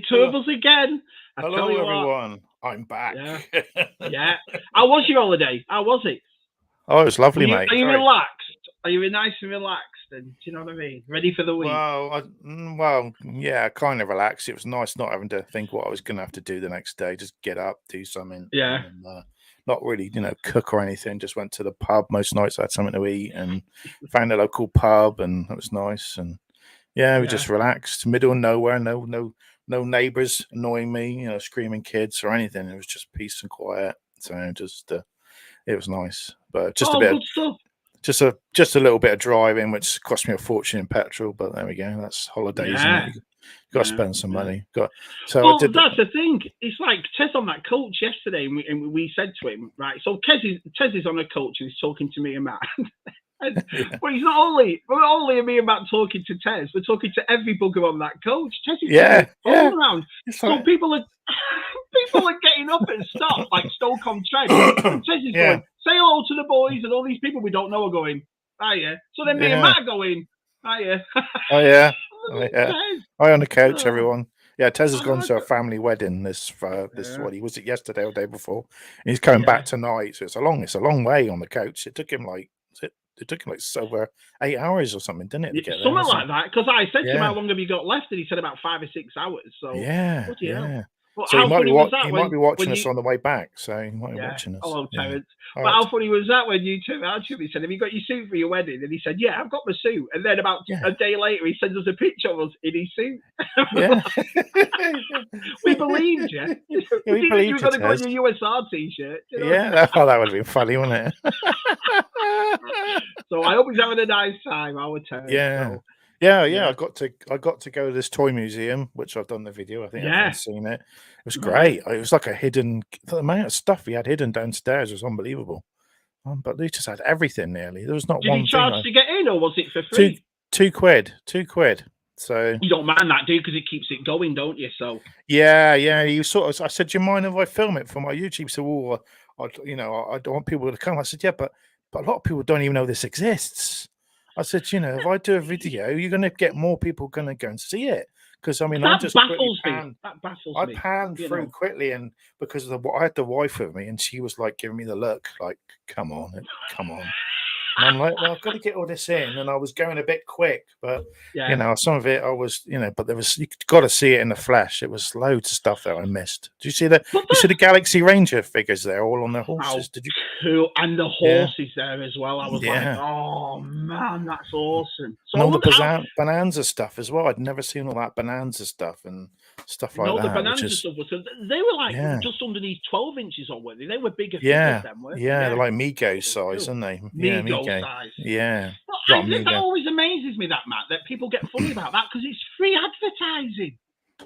two of us again. Hello, everyone. I'm back. Yeah. How was your holiday? How was it? Oh, it was lovely, mate. Are you relaxed? Are you nice and relaxed? And do you know what I mean? Ready for the week? Well, yeah, kind of relaxed. It was nice not having to think what I was going to have to do the next day. Just get up, do something. Yeah. And, not really, cook or anything. Just went to the pub most nights. I had something to eat and found a local pub, and it was nice. And we just relaxed, middle of nowhere. No neighbors annoying me, screaming kids or anything. It was just peace and quiet. So just it was nice, but just a bit. Good stuff. Just a little bit of driving, which cost me a fortune in petrol. But there we go. That's holidays. You got to spend some money. That's the thing. It's like Tez on that coach yesterday, and we said to him, right. So Tez is on a coach and he's talking to me and Matt. But he's not only me and Matt talking to Tez. We're talking to every bugger on that coach. Tez is all around. So people are getting up and stop like Stoke-on-Trent. Tez is going, say hello to the boys, and all these people we don't know are going, hiya. So then me and Matt are going, hiya. Oh yeah. Hi on the couch, everyone. Yeah, Tez has gone to a family wedding what was it yesterday or the day before? And he's coming back tonight, so it's a long way on the coach. It took him like over 8 hours or something, didn't it? To get there, something like that. Because I said to him, how long have you got left? And he said about 5 or 6 hours. So But so he might be watching us on the way back. So he might be watching us. Hello, Terence. But how funny was that when you turned around to him? He said, have you got your suit for your wedding? And he said, yeah, I've got my suit. And then about a day later, he sends us a picture of us in his suit. We believed you. We believed you were going to go in your USR t-shirt. That would have been funny, wouldn't it? So I hope he's having a nice time, our Terence. I got to go to this toy museum, which I've done the video. I think I've seen it. It was great. It was like the amount of stuff he had hidden downstairs was unbelievable. But they just had everything nearly. There was not one thing. Did he charge to get in, or was it for free? £2. £2. So you don't mind that, do you? Because it keeps it going, don't you? So you sort of. I said, do you mind if I film it for my YouTube? So, I don't want people to come. I said, but a lot of people don't even know this exists. I said, if I do a video, you're going to get more people going to go and see it. Because, I just baffles me. That baffles me. I panned through quickly, and because I had the wife with me, and she was like giving me the look, like, come on. And I'm like, well, I've got to get all this in, and I was going a bit quick, but some of it I was, but you got to see it in the flesh. It was loads of stuff that I missed. Did you see the Galaxy Ranger figures there, all on their horses? Did you? Cool, and the horses there as well. I was like, oh man, that's awesome. So and all the Bonanza stuff as well. I'd never seen all that Bonanza stuff and stuff like that. No, the Bonanza stuff was. They were like just underneath 12 inches on, weren't they? They were bigger figures then, weren't they? They're like Mego size, aren't they? Mego size. Yeah. That always amazes me, that Matt, that people get funny about that because it's free advertising.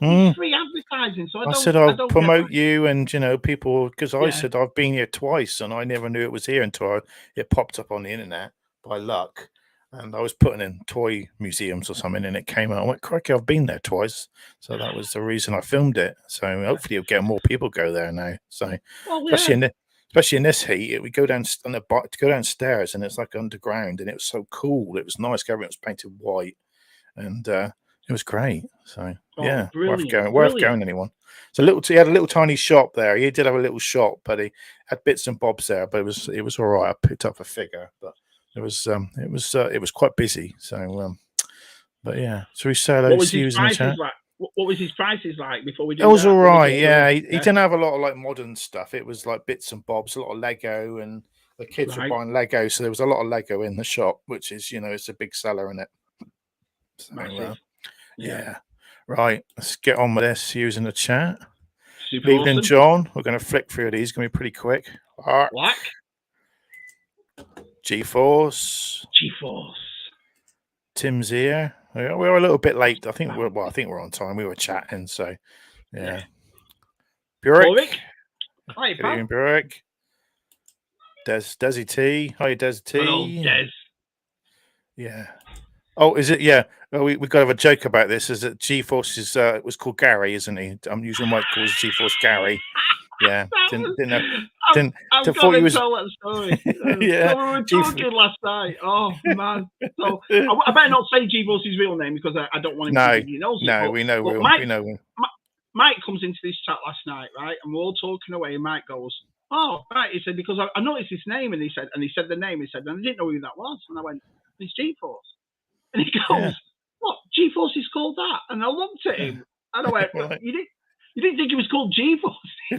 It's free advertising. So I said I'll promote you and people, because I said I've been here twice and I never knew it was here until it popped up on the internet by luck. And I was putting in toy museums or something, and it came out. I went, crikey, I've been there twice. So that was the reason I filmed it. So hopefully you'll get more people go there now. So especially in this heat, we go downstairs and it's like underground, and it was so cool. It was nice. Everything was painted white, and it was great. So worth going. Anyone? So he had a little tiny shop there. He did have a little shop, but he had bits and bobs there. But it was all right. I picked up a figure, but it was quite busy. So but yeah. So we say hello to you in the chat. What was his prices like before we did? It was all right. He didn't have a lot of like modern stuff. It was like bits and bobs, a lot of Lego, and the kids were buying Lego, so there was a lot of Lego in the shop, which is it's a big seller in it. So, right. Let's get on with this. Using the chat. Super Evening, awesome. John. We're going to flick through these. It's going to be pretty quick. Black. G-Force. Tim's here. We were a little bit late. I think we're on time. We were chatting, so Burek. Hi, good evening, Burek. Desi T. Hi, Desi T. Hello, Des. Yeah. Oh, is it? Yeah. Well, we've got to have a joke about this. Is that G-Force was called Gary, isn't he? I'm usually Mike calls G-Force Gary. Yeah. Didn't tell that story. Yeah. So we were talking last night. Oh man. So I better not say G-Force's real name because I don't want him to be nosy. No, we know him. Mike comes into this chat last night, right? And we're all talking away, and Mike goes, "Oh, right." He said, "Because I noticed his name," and he said the name. He said, "And I didn't know who that was." And I went, "It's G-Force." And he goes, "What? G-Force is called that?" And I looked at him, and I went, Right. "You didn't think he was called G-Force?"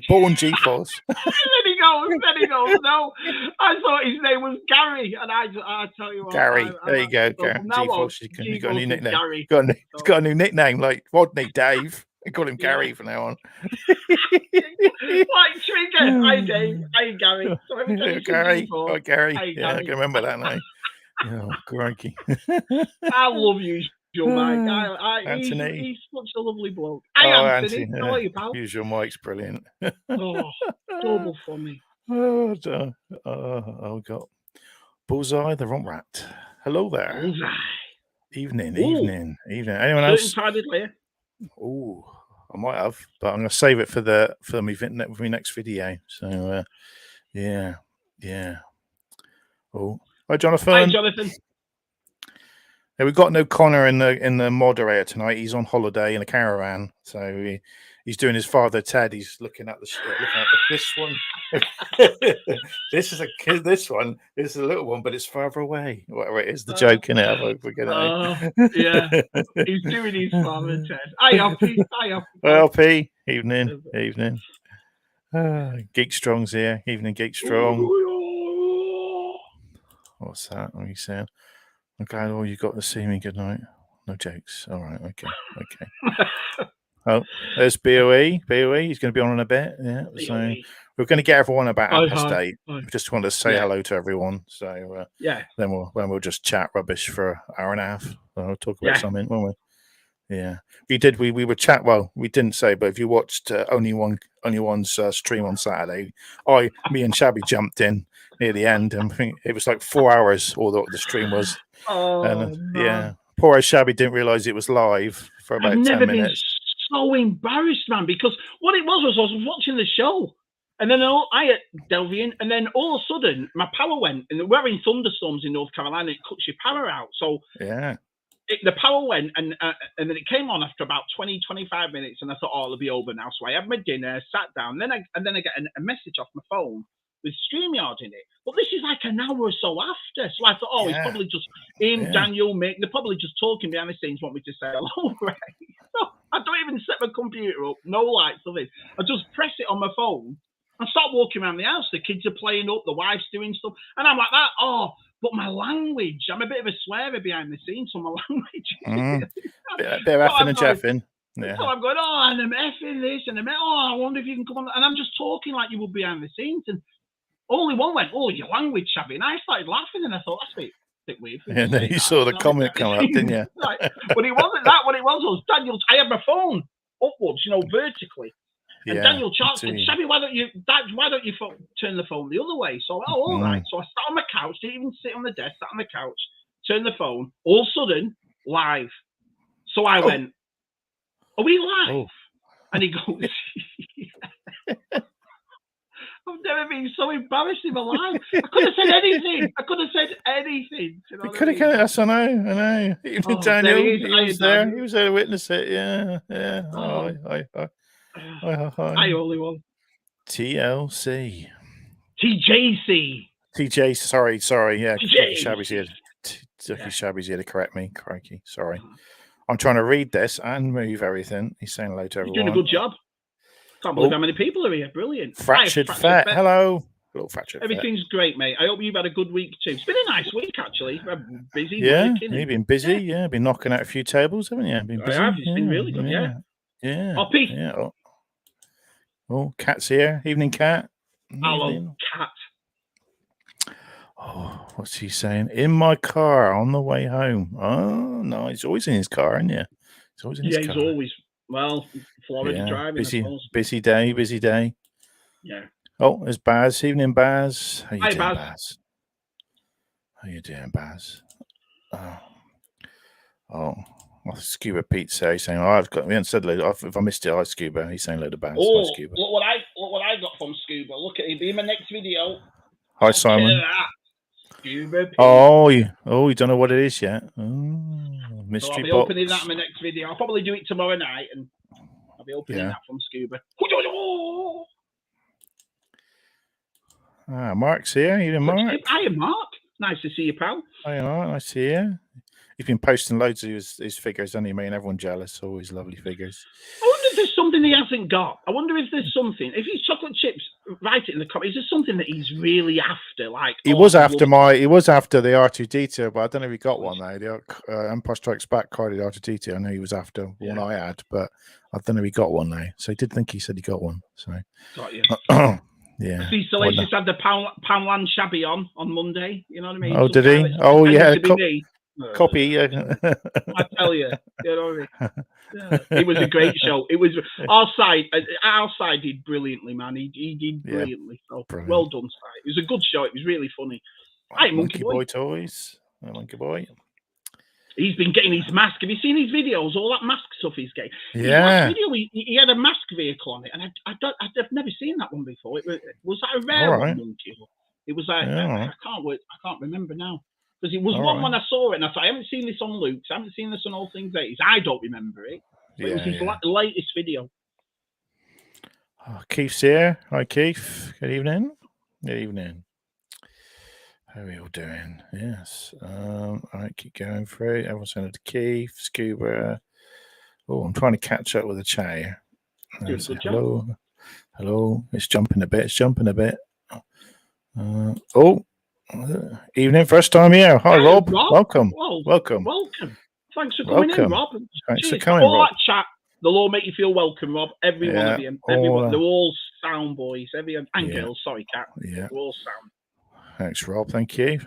Born G-Force. And then he goes, "No, I thought his name was Gary." And I tell you what, Gary. There you go. so from now on, G-Force. He's got a new nickname. Gary. He's got a new nickname, like Rodney Dave. I call him Gary from now on. Like Trigger. Hi, Dave. Hi, Gary. So every time Gary. G-Force, Gary. hi, Yeah, Gary. I can remember that now. Oh, crikey. I love you, Mike. Anthony. He's such a lovely bloke. Hi, Anthony. How are you, pal? Usual Mike's brilliant. Global for me. Oh, we got Bullseye, the Romp Rat. Hello there. Bullseye. Evening. Anyone else? Oh, I might have, but I'm going to save it for my next video. So, yeah. Oh, hi, Jonathan. Hi, Jonathan. Yeah, we've got no Connor in the moderator tonight. He's on holiday in a caravan, so he's doing his father Ted. He's looking at this one. This is a kid. This one is a little one, but it's further away. Whatever it is, the joke in it. I forget it. Yeah, he's doing his father Ted. Hi, Oppie. Well, P. Evening. Geek Strong's here. Evening, Geek Strong. What's that? What are you saying? Okay, well, you got to see me. Good night. No jokes. All right. Okay. Oh, there's BOE. He's going to be on in a bit. Yeah. BOE. So we're going to get everyone about 8:30. We just want to say hello to everyone. So then we'll just chat rubbish for an hour and a half. We'll talk about something, won't we? Yeah. We would chat. Well, we didn't say, but if you watched only one's stream on Saturday, me and Shabby jumped in near the end, and I think it was like 4 hours. All the stream was. Poor Shabby didn't realize it was live for about 10 minutes. So embarrassed, man, because what it was I was watching the show, and then I delve in, and then all of a sudden my power went, and we're in thunderstorms in North Carolina. It cuts your power out, so the power went, and then it came on after about 20-25 minutes, and I thought, it'll be over now. So I had my dinner, sat down, then I get a message off my phone with StreamYard in it. But this is like an hour or so after. So I thought, it's probably just him, Daniel, Mick. They're probably just talking behind the scenes, want me to say hello, right? So I don't even set my computer up, no lights, nothing. I just press it on my phone and start walking around the house. The kids are playing up, the wife's doing stuff. And I'm like that, but my language, I'm a bit of a swearer behind the scenes, so my language. Bit of effing and jeffing. Yeah. So I'm going, and I'm effing this, and I'm, I wonder if you can come on. And I'm just talking like you would behind the scenes. And only one went, your language, Shabby. And I started laughing, and I thought, that's a bit weird. And then you saw the comment come up, didn't you? Right. But it wasn't that. What it was Daniel, I had my phone upwards, vertically. And Daniel Charles said, Shabby, why don't you turn the phone the other way? So, all right. So I sat on the couch, didn't even sit on the desk, sat on the couch, turned the phone, all of a sudden, live. So I went, are we live? And he goes, I've never been so embarrassed in my life. I could have said anything. You know could have done it. I know. Even Daniel, he was there. He was there to witness it. Yeah. I only one. TLC. TJC. Sorry. Yeah. Shabby's here. Shabby's here to correct me. Crikey. Sorry. I'm trying to read this and move everything. He's saying hello to everyone. You're doing a good job. Can't believe how many people are here. Brilliant. Fractured Fat. Hello. Hello, Fractured Everything's great, mate. I hope you've had a good week too. It's been a nice week, actually. I'm busy. Yeah, you've been busy. Yeah, been knocking out a few tables, haven't you? Been busy. I have. It's been really good. Yeah. Oppie. Yeah. Oh, Cat's here. Evening, Cat. Hello, Cat. Oh, what's he saying? In my car on the way home. Oh, no, he's always in his car, isn't he? He's always in his car. He's always. Well, Florida driving. Busy day. Yeah. Oh, there's Baz. Evening, Baz. How you doing, Baz? How you doing, Baz? Scuba Pizza. He's saying, we haven't said if I missed it, Scuba. He's saying load of Baz. Oh, Scuba. Look what I got from Scuba. Look at him. Be in my next video. Hi, Simon. Scuba Pizza. You don't know what it is yet. Mystery so I'll be box. opening that in my next video. I'll probably do it tomorrow night and I'll be opening Yeah. that from Scuba. Mark's here. You doing, Mark? Hiya, Mark. Nice to see you, pal. Hiya, Mark. Nice to see you. He's been posting loads of his figures, hasn't he, making everyone jealous. Always lovely figures. I wonder if there's something he hasn't got. I wonder if there's something. If he's chocolate chips, write it in the comments. Is there something that he's really after? Like he was after the R2D2, but I don't know if he got one though. The Empire Strikes Back card of the R2D2. I know he was after one I had, but I don't know if he got one now. So he did think he said he got one. So got you. Yeah. See, Salacious had the Poundland Shabby on Monday. You know what I mean? Oh, did he? Oh, yeah. Copy. I tell you. You know what I mean? Yeah. It was a great show. It was our side did brilliantly, man. He did brilliantly. So well done, side. It was a good show. It was really funny. Hi, Monkey Boy toys. Monkey Boy. He's been getting his mask. Have you seen his videos? All that mask stuff he's getting. Yeah. His last video, he had a mask vehicle on it, and I've never seen that one before. Was that a rare one, Monkey? It was like I can't remember now. Because it was one when I saw it, and I thought, I haven't seen this on Luke's, I haven't seen this on All Things 80s. I don't remember it. But it was his latest video. Oh, Keith's here. Hi, Keith. Good evening. Good evening. How are we all doing? Yes. All right, keep going through. Everyone's saying to Keith, Scuba. Oh, I'm trying to catch up with the chat here. Hello. Hello. It's jumping a bit. Evening, first time here. Hi, Rob. Welcome. Welcome. Thanks for coming in, Rob. Thanks for coming, Rob. That chat, they'll all make you feel welcome, Rob. Every one of you. Everyone. They're all sound boys. And girls. Sorry, Cat. Yeah. They're all sound. Thanks, Rob. Thank you.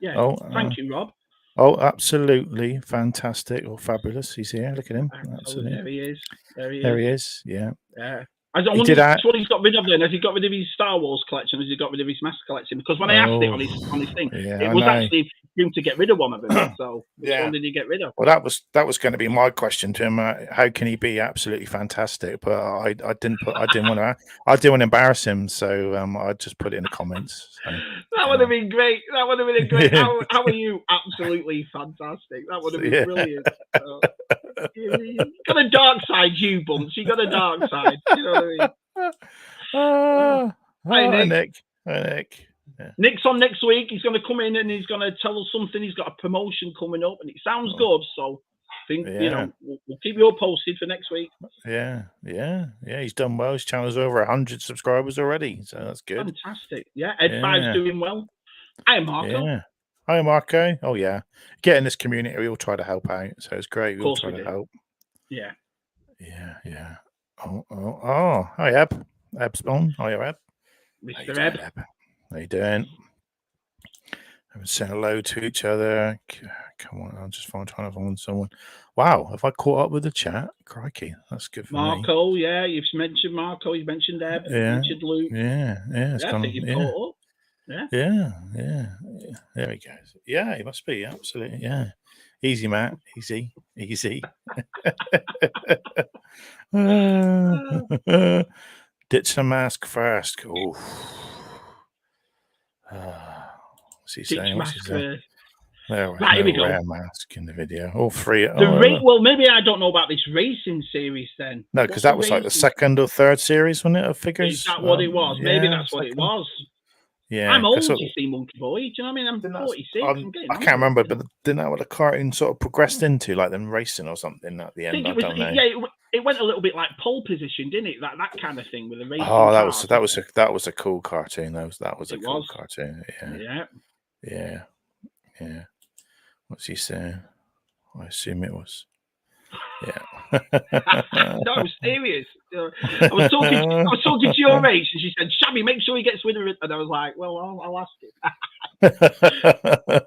Yeah. Thank you, Rob. Oh, absolutely fantastic or fabulous. He's here. Look at him. Absolutely. There he is. Yeah. I don't wonder what he's got rid of then. Has he got rid of his Star Wars collection? Has he got rid of his M.a.s.k collection? Because when I asked it on his thing, it was actually him to get rid of one of them. So which one did he get rid of? Well, that was going to be my question to him. How can he be absolutely fantastic? But I didn't want to embarrass him, so I just put it in the comments. So, that would have been great. That would have been a great. How are you? Absolutely fantastic. That would have been brilliant. You got a dark side, you bunch. You got a dark side. You know what I mean? Hi, Nick. Yeah. Nick's on next week. He's going to come in and he's going to tell us something. He's got a promotion coming up, and it sounds good. So I think we'll keep you all posted for next week. Yeah. He's done well. His channel's over 100 subscribers already, so that's good. Fantastic. Yeah, Ed5's doing well. Hi, Marco. Yeah. Hi, Marco. Oh, yeah. Get in this community. We all try to help out. So it's great. We all try to help. Yeah. Yeah. Oh. Hi, Eb. Eb's on. Hi, Eb. Mr. Eb. How you doing? Haven't said hello to each other. Come on. I'm just trying to find someone. Wow. Have I caught up with the chat? Crikey. That's good for Marco, me. Yeah. You've mentioned Marco. You've mentioned Eb. Yeah. You've mentioned Luke. Yeah. I think you've caught up. Yeah. There he goes. Yeah, he must be. Absolutely. Yeah. Easy, Matt. Easy. Ditch the mask first. Oh. What's he saying? Right, here we go. Rare mask in the video. All three. Well, maybe I don't know about this racing series then. No, because that was like the second or third series, wasn't it, of figures? Is that what it was? Maybe that's what it was. Yeah, I'm old, you see, Monkey Boy. Do you know what I mean? I'm 46. I can't remember, but didn't that what the cartoon sort of progressed into, like them racing or something at the end? I don't know. Yeah, it went a little bit like pole position, didn't it? That kind of thing with the racing. Oh, that was a cool cartoon. That was a cool cartoon. Yeah. What's he saying? I assume it was. Yeah. No, I was serious. I was talking to your age, and she said, "Shabby, make sure he gets rid of it." And I was like, "Well, I'll ask him."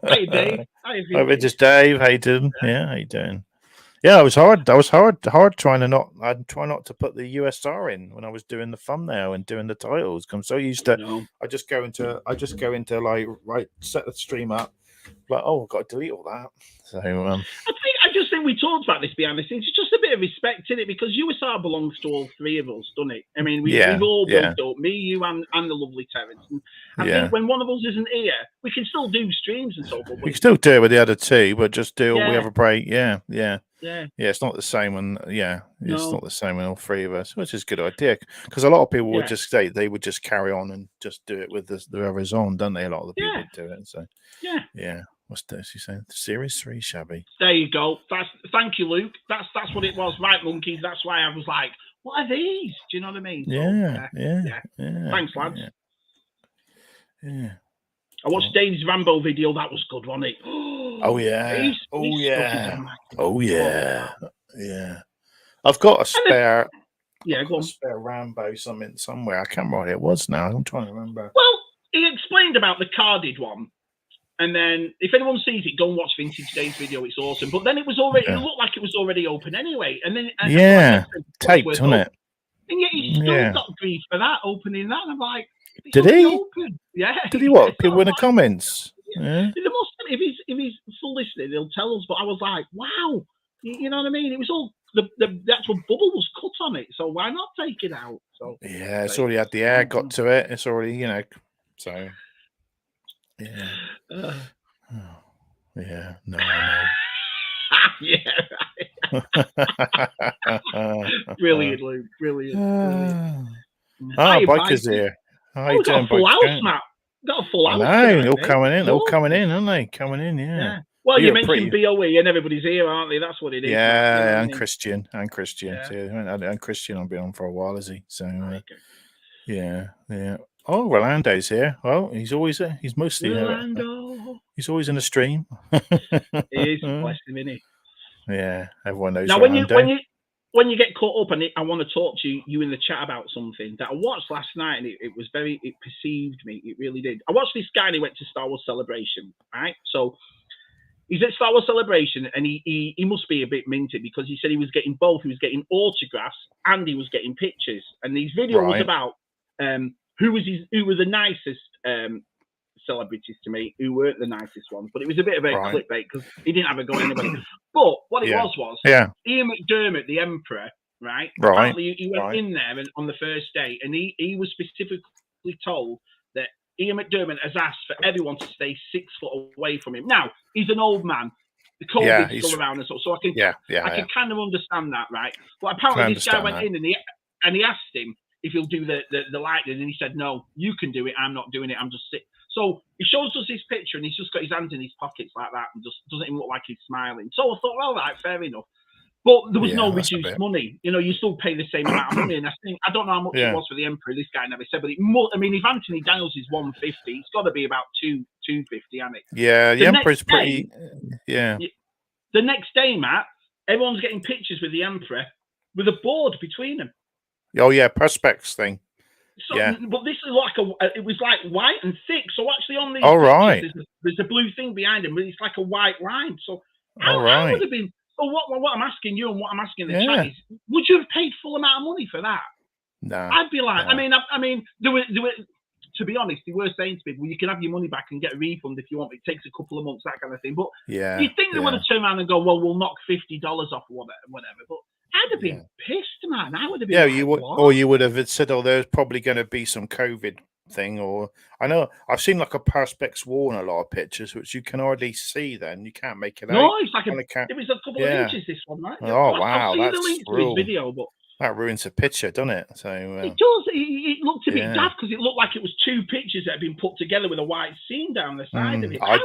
Hey, Dave. Hi, just Dave. How you doing? Yeah, how you doing? Yeah, it was hard. I was hard trying to not. I'd try not to put the USR in when I was doing the thumbnail and doing the titles. I'm so used to. No. I just go into like set the stream up. Like, oh, I've got to delete all that. So I just think we talked about this behind the scenes. It's just a bit of respect in it because USR belongs to all three of us, doesn't it? I mean, we've all built up, me, you, and the lovely Terence. And I think when one of us isn't here, we can still do streams and so forth. We can still do it with the other two, but just do we have a break. Yeah. Yeah. Yeah, it's not the same when it's No. not the same when all three of us, which is a good idea because a lot of people would Yeah. just say they would just carry on and just do it with the others on, don't they? A lot of the people Yeah. would do it. So Yeah. yeah, what's this? You saying Series 3 Shabby? There you go. Thank you, Luke. That's what it was, right, monkeys? That's why I was like, what are these? Do you know what I mean? Yeah, So, yeah. Thanks, lads. Yeah. I watched Dave's Rambo video. That was good, wasn't it? Oh yeah. His Oh stuff is yeah. amazing. Oh yeah. Yeah. I've got a spare. Yeah, go on. A spare Rambo something somewhere. I can't remember what it was now. I'm trying to remember. Well, he explained about the carded one. And then, if anyone sees it, go and watch Vintage Days video. It's awesome. But then it was already, it looked like it was already open anyway. And then, taped, on it. And yet he still got grief for that, opening that. And I'm like, did he? Open. Yeah. Did he what? People in the comments. Yeah. If he's full listening, he'll tell us. But I was like, wow. You know what I mean? It was all, the actual bubble was cut on it. So why not take it out? So yeah, it's already had the air got to it. It's already, so. Yeah. Yeah. No, I know. Brilliant, Luke. Brilliant. Bikers here. How you doing, got a full house, Matt. Got a full house. I know. All coming in. All coming in, aren't they? Coming in, yeah. Well, you mentioned BOE and everybody's here, aren't they? That's what it is. Yeah, and Christian. And Christian. Yeah. And Christian I've been on for a while, is he? So, yeah. Oh, Rolando's here. Well, he's always he's mostly he's always in the stream. He is, bless him, isn't he? Yeah, everyone knows. Now, when you get caught up, and I want to talk to you in the chat about something that I watched last night, and it perceived me. It really did. I watched this guy, and he went to Star Wars Celebration, right? So he's at Star Wars Celebration, and he must be a bit minty because he said he was getting both. He was getting autographs and he was getting pictures. And his video was about who was the nicest celebrities to me, who weren't the nicest ones. But it was a bit of a clickbait because he didn't have a go at anybody. But what it was Ian McDermott, the Emperor, right? Apparently he went in there and on the first day, and he was specifically told that Ian McDermott has asked for everyone to stay 6 foot away from him. Now, he's an old man. The COVID's still around and so I can kind of understand that, right? But apparently this guy went in and he asked him if he'll do the lightning, and he said, no, you can do it. I'm not doing it. I'm just sick. So he shows us his picture, and he's just got his hands in his pockets like that, and just doesn't even look like he's smiling. So I thought, well, right, fair enough. But there was no reduced money. You still pay the same amount of money. And I don't know how much it was for the Emperor. This guy never said, but if Anthony Daniels is 150, it's got to be about 250, hasn't it? Yeah, the Emperor's pretty. The next day, Matt, everyone's getting pictures with the Emperor with a board between them. Oh yeah, perspex thing. So, but this is it was like white and thick. So actually on these pictures, there's a blue thing behind him, but it's like a white line. So how would have been? So what I'm asking you and what I'm asking the chat is, would you have paid full amount of money for that? No. I'd be like, I mean, there were. To be honest, they were saying to me, well, you can have your money back and get a refund if you want. It takes a couple of months, that kind of thing. But you'd think they would have turned around and go, well, we'll knock $50 off or whatever. But I'd have been pissed, man. I would have been. You would, or you would have said, "Oh, there's probably going to be some COVID thing." Or I know I've seen like a perspex wall in a lot of pictures, which you can hardly see. Then you can't make it out. No, it's like it was a couple of inches. This one, right? Oh wow, that's the link to his video, but that ruins the picture, doesn't it? So it does. It looked a bit daft because it looked like it was 2 pictures that had been put together with a white scene down the side of it. I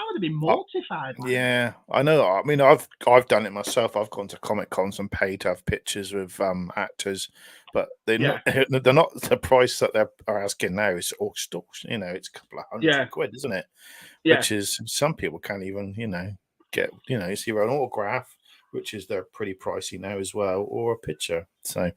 would have been mortified. Yeah, I know. I mean, I've done it myself. I've gone to Comic Cons and paid to have pictures with actors, but they're not the price that they're asking now. Is all still, it's a couple of £100, isn't it? Yeah. Which is some people can't even, get, it's either an autograph, which is they're pretty pricey now as well, or a picture. So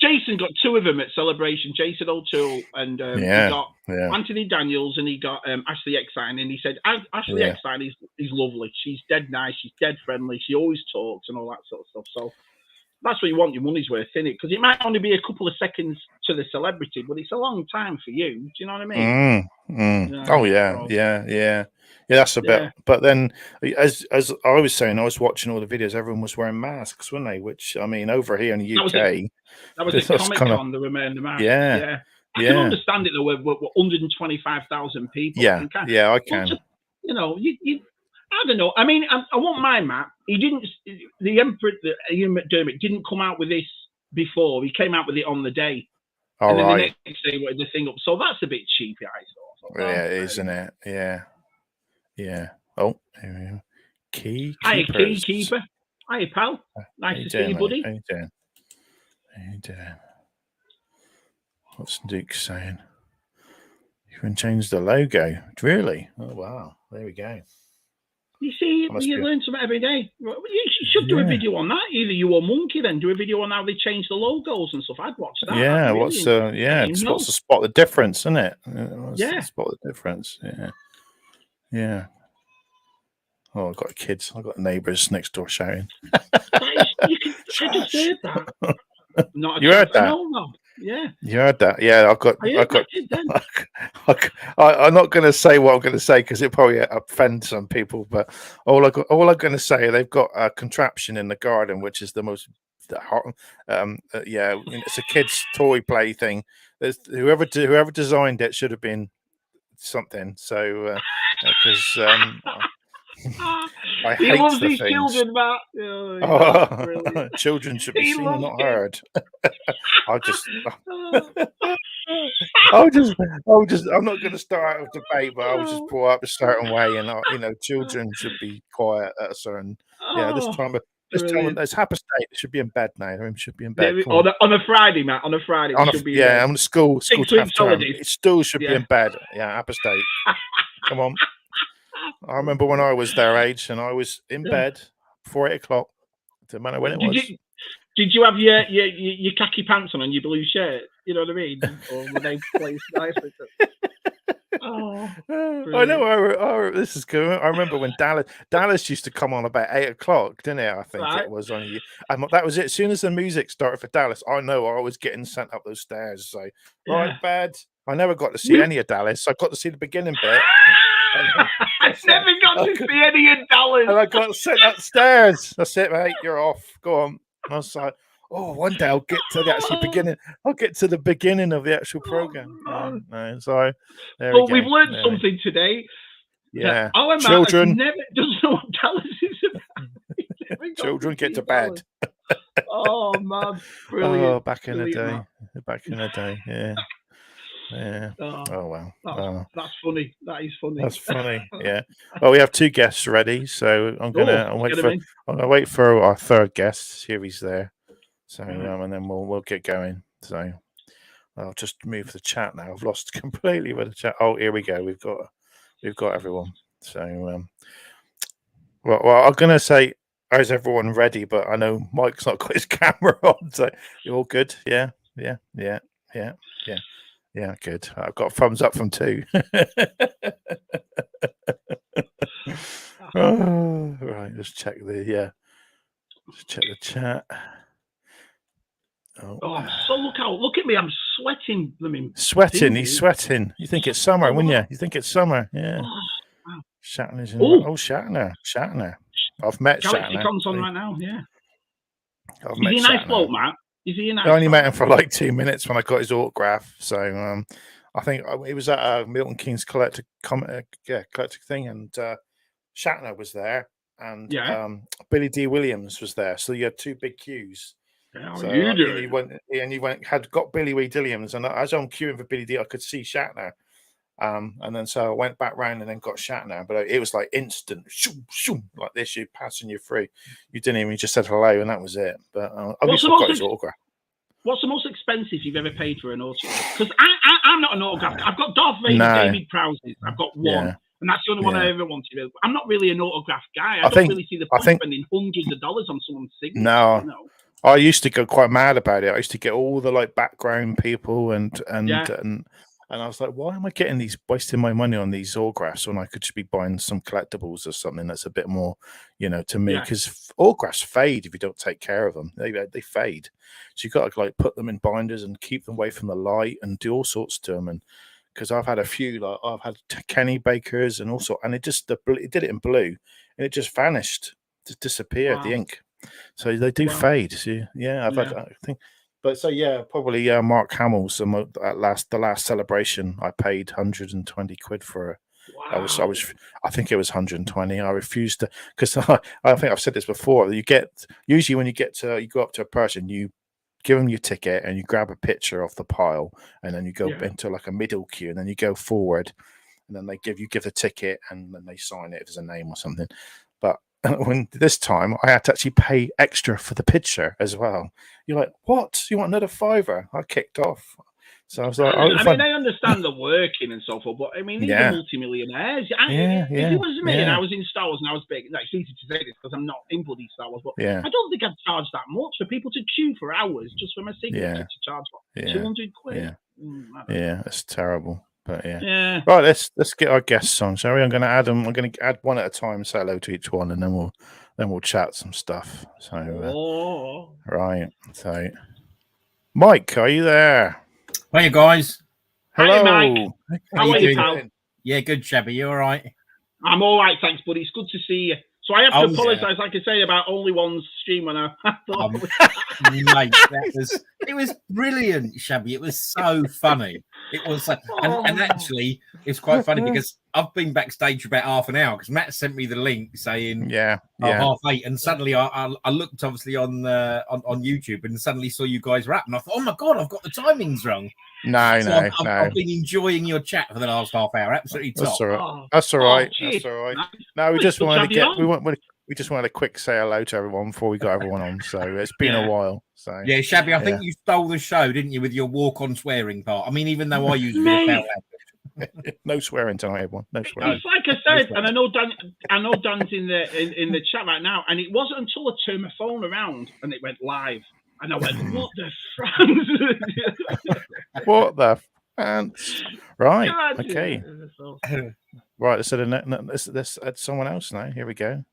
Jason got 2 of them at Celebration. Jason O'Toole and he got Anthony Daniels, and he got Ashley Eckstein. And he said Ashley Eckstein is lovely. She's dead nice. She's dead friendly. She always talks and all that sort of stuff. So that's what you want your money's worth, isn't it? Because it might only be a couple of seconds to the celebrity, but it's a long time for you. Do you know what I mean? Oh yeah. That's a bit. But then, as I was saying, I was watching all the videos. Everyone was wearing masks, weren't they? Which I mean, over here in the UK, that was a Comic Con. They were wearing the masks. I can understand it. There were 125,000 people. I can. You I don't know. I mean, I won't mind Matt. He didn't. The Emperor, Ian McDermott, didn't come out with this before. He came out with it on the day, and then the next day wanted the thing up. So that's a bit cheapy, I thought. Yeah, it is, isn't it? Yeah, yeah. Oh, here we go. Key keeper. Hi, pal. Nice to see you, buddy. How you doing? How you doing? What's Duke saying? You can change the logo. Really? Oh, wow. There we go. You see, you learn something every day. You should do a video on that. Either you or Monkey then do a video on how they change the logos and stuff. I'd watch that. Yeah, what's to spot the difference, isn't it? Spot the difference. Yeah. Yeah. Oh, I've got kids. I've got neighbours next door shouting. I just heard that. You heard that? No. Yeah. You heard that? Yeah, I'm not going to say what I'm going to say because it probably offends some people. But all I'm going to say, they've got a contraption in the garden, which is the most it's a kid's toy play thing. Whoever designed it should have been something. So because I hate loves the these things. children, Matt. Children should be seen and not heard. I'm not going to start a debate, but I was just brought up a certain way, and children should be quiet at a certain. This time it's Happerstate. It should be in bed now. They should be in bed on a Friday, Matt. On a Friday, on the school half term. It still should be in bed. Yeah, Happerstate. Come on. I remember when I was their age, and I was in bed before 8 o'clock. Doesn't matter when it was. Did you have your khaki pants on and your blue shirt? You know what I mean? Or were they placed nicely? Oh, I know. This is good. I remember when Dallas used to come on about 8 o'clock, didn't it? I think it was on you. That was it. As soon as the music started for Dallas, I was getting sent up those stairs. So right, bed. I never got to see any of Dallas. I got to see the beginning bit. I never got to see any of Dallas. And I got sent upstairs. That's it, mate. You're off. Go on. And I was like, one day I'll get to the actual beginning. I'll get to the beginning of the actual program. So we've learned something today. Yeah. Children doesn't know what Dallas is about. Children get to bed. Oh man, brilliant. Back in the day. Yeah. Yeah. Oh well. That's funny. That is funny. That's funny. Yeah. Well, we have 2 guests ready, so I'm gonna wait for our 3rd guest. Here he's there. So and then we'll get going. So I'll just move the chat now. I've lost completely with the chat. Oh, here we go. We've got everyone. So well, I'm gonna say, is everyone ready? But I know Mike's not got his camera on. So you're all good. Yeah. Yeah, good. I've got thumbs up from 2. Right, let's check the chat. So look at me, I'm sweating. Sweating, he's sweating. You think it's summer, wouldn't you? You think it's summer, yeah. Wow. Shatner's in Shatner. I've met Shatner. Galaxycon's on right now, yeah. Is he a nice bloke, Matt? I only met him for like 2 minutes when I got his autograph. So I think it was at Milton Keynes collector thing, and Shatner was there, and Billy D. Williams was there. So you had 2 big queues. So you got Billy Wee Williams, and as I'm queuing for Billy D, I could see Shatner. And then so I went back round and then got Shatner, but it was like instant, like this, you passing you through. You didn't even, you just said hello, and that was it. But I got his autograph. What's the most expensive you've ever paid for an autograph? Because I'm not an autograph. I've got Darth Vader, David Prowse's. I've got one, and that's the only one I ever wanted. I'm not really an autograph guy. I don't really see the point of spending hundreds of dollars on someone's signature. No. I used to go quite mad about it. I used to get all the like background people and I was like, why am I wasting my money on these autographs when I could just be buying some collectibles or something that's a bit more, to me? Because autographs fade if you don't take care of them. They fade. So you got to like put them in binders and keep them away from the light and do all sorts to them. And because I've had a few, like I've had Kenny Bakers and also, and it did it in blue and it just vanished, just disappeared, the ink. So they do fade. So, I've had, I think. But so probably Mark Hamill's the last celebration I paid 120 quid for I think it was 120. I refused to, because I think I've said this before. Usually when you go up to a person, you give them your ticket and you grab a picture off the pile, and then you go into like a middle queue, and then you go forward, and then you give the ticket, and then they sign it if there's a name or something. But when this time I had to actually pay extra for the picture as well. You're like, what? You want another $5? I kicked off. So I was like, I understand the working and so forth, but I mean, these are multimillionaires. If it was me and I was in Star Wars and I was big, it's easy to say this because I'm not in bloody Star Wars, but I don't think I'd charge that much for people to queue for hours just for my signature to charge what, 200 quid. Yeah, that's terrible. But right, let's get our guests on, shall we? I'm going to add them. I'm going to add one at a time, say hello to each one, and then we'll chat some stuff. So right, so Mike, are you there? Hey guys. Hello. Hi, Mike. How are you, pal? Yeah, good, Shabby. You all right? I'm all right, thanks, buddy. It's good to see you. So I have to apologise, like I say, about only one stream when I thought mate, it was brilliant, Shabby. It was so funny. It was like, and actually, it's quite funny because I've been backstage for about half an hour because Matt sent me the link saying 8:30, and suddenly I looked obviously on YouTube and suddenly saw you guys were up, and I thought, oh my god, I've got the timings wrong. No. I've been enjoying your chat for the last half hour. Absolutely top. That's all right. That's all right. That's all right. No, we just wanted to get we just wanted a quick say hello to everyone before we got everyone on. So it's been a while. So yeah, Shabby, I think you stole the show, didn't you, with your walk-on swearing part? I mean, even though I use a bit of foul language. No swearing tonight, everyone. No swearing. It's like I said, and I know Dan's in the chat right now, and it wasn't until I turned my phone around and it went live. And I went, what the France? What the France? Right. Okay. Right. Let's add someone else now. Here we go.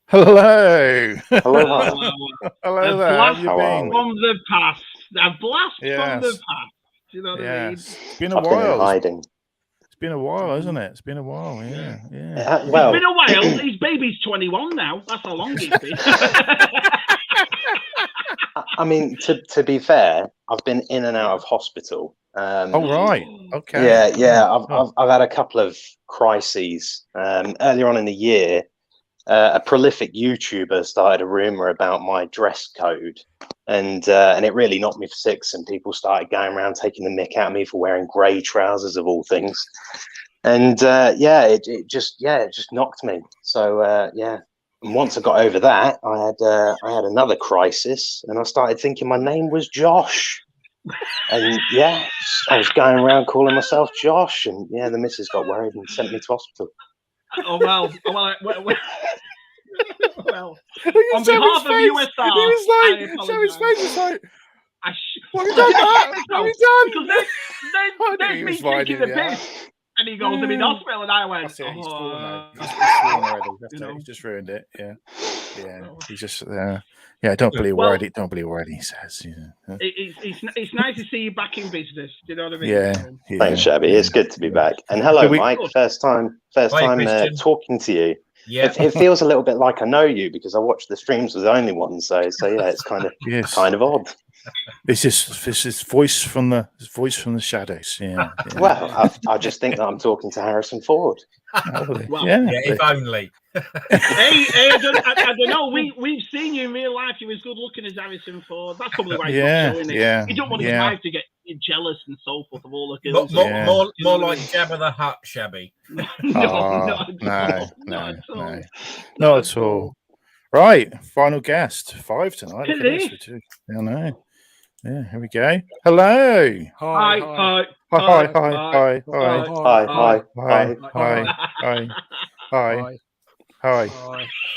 Hello. Hello. Hello there. How have you been? From the past. A blast from the past. Do you know what I mean? It's been a while. Been in hiding. It's been a while, hasn't it? It's been a while. Yeah. Well, it's been a while. His baby's 21 now. That's how long it's been. I mean, to be fair, I've been in and out of hospital. Right. Okay. Yeah. I've had a couple of crises. Earlier on in the year, a prolific YouTuber started a rumor about my dress code, and it really knocked me for six. And people started going around taking the mick out of me for wearing grey trousers of all things. And it just knocked me. So And once I got over that, I had another crisis, and I started thinking my name was Josh. And I was going around calling myself Josh, and the missus got worried and sent me to hospital. Oh well. On behalf of USR, he was like, Shabby's face was like, what have you done? What have you done? There's me taking the piss. And he goes, I'm in hospital, and I went, he's already. He's just ruined it. Yeah. He's just, don't believe a word. Don't believe a word he says. Yeah. It's nice to see you back in business. Do you know what I mean? Yeah. Thanks, Shabby. It's good to be back. And hello, Mike. First time talking to you. Yeah. It feels a little bit like I know you because I watch the streams with the only one. So it's kind of odd. This is voice from the shadows. Yeah. Well, I just think that I'm talking to Harrison Ford. If only. Hey, I don't know. We've seen you in real life. You was good looking as Harrison Ford. That's probably why he's not showing it. You don't want his wife to get jealess and so forth of all the girls. More like Jabba the Hutt, Shabby. No, not at all. Right, final guest, 5 tonight. I know. Yeah, here we go. Hello. Hi.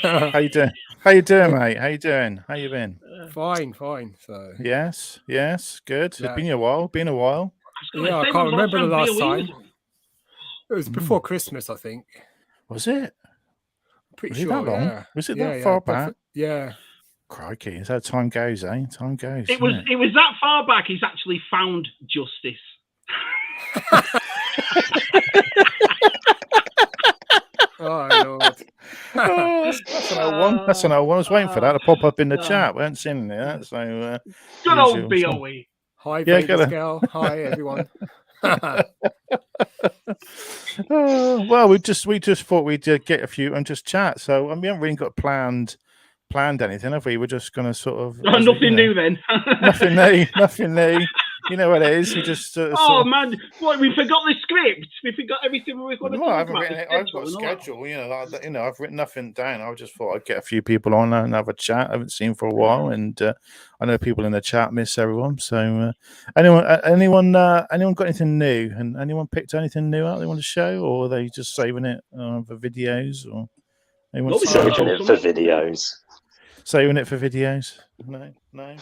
How you doing? How you doing, mate? How you doing? How you been? Fine. So yes, good. It's been a while. Yeah, I can't remember the last time. It was before Christmas, I think. Was it? Pretty was sure. It that long? Yeah. Was it that far back? Yeah. Crikey, is that time goes, eh? Time goes. It was that far back. He's actually found justice. Oh Lord. That's an old one. That's an old one. I was waiting for that to pop up in the chat. We haven't seen that. So good old BOE. Hi, Vegas girl. Hi, everyone. Well, we just thought we'd get a few and just chat. So we haven't really got planned anything, have we? We're just going to sort of nothing new then. nothing new. You know what it is. We just man, what, we forgot the script. We forgot everything we were going to talk about. I've got a schedule. I've written nothing down. I just thought I'd get a few people on and have a chat. I haven't seen for a while, and I know people in the chat miss everyone. So anyone got anything new? And anyone picked anything new out they want to show, or are they just saving it for videos? Or anyone saving it for videos? Saving it for videos? No.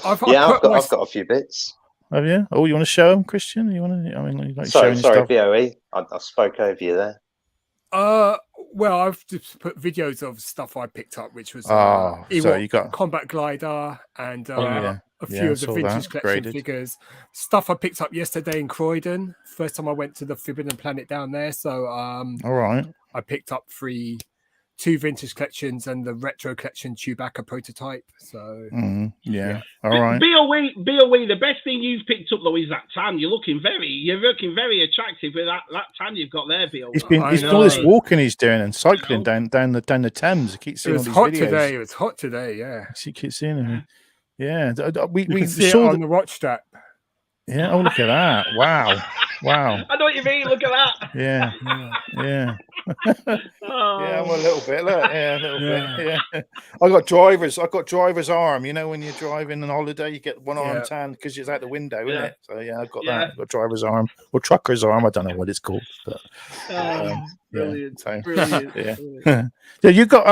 I've got a few bits. Have you? Oh, you want to show them, Christian? You want to? I mean, like sorry, stuff? BOE. I spoke over you there. Well, I've just put videos of stuff I picked up, which was so you got Combat Glider and a few of the vintage collection figures. Stuff I picked up yesterday in Croydon. First time I went to the Forbidden Planet down there. So all right, I picked up two vintage collections and the retro collection Chewbacca prototype. So all right. BOE, the best thing you've picked up though is that tan. You're looking very attractive with that tan you've got there, BOE. He's all this walking he's doing and cycling down the Thames. I keep seeing all these videos. It was hot today. Yeah, you keep seeing him. Yeah, we see it on the watch strap. Yeah. Oh, look at that! Wow. I know what you mean. Look at that. Yeah. Yeah, I'm a little bit. Look, a little bit. Yeah, I got driver's arm. You know, when you're driving on holiday, you get one arm tan because it's out the window, isn't it? So I got that. I've got driver's arm or trucker's arm. I don't know what it's called, but brilliant. Yeah. So you got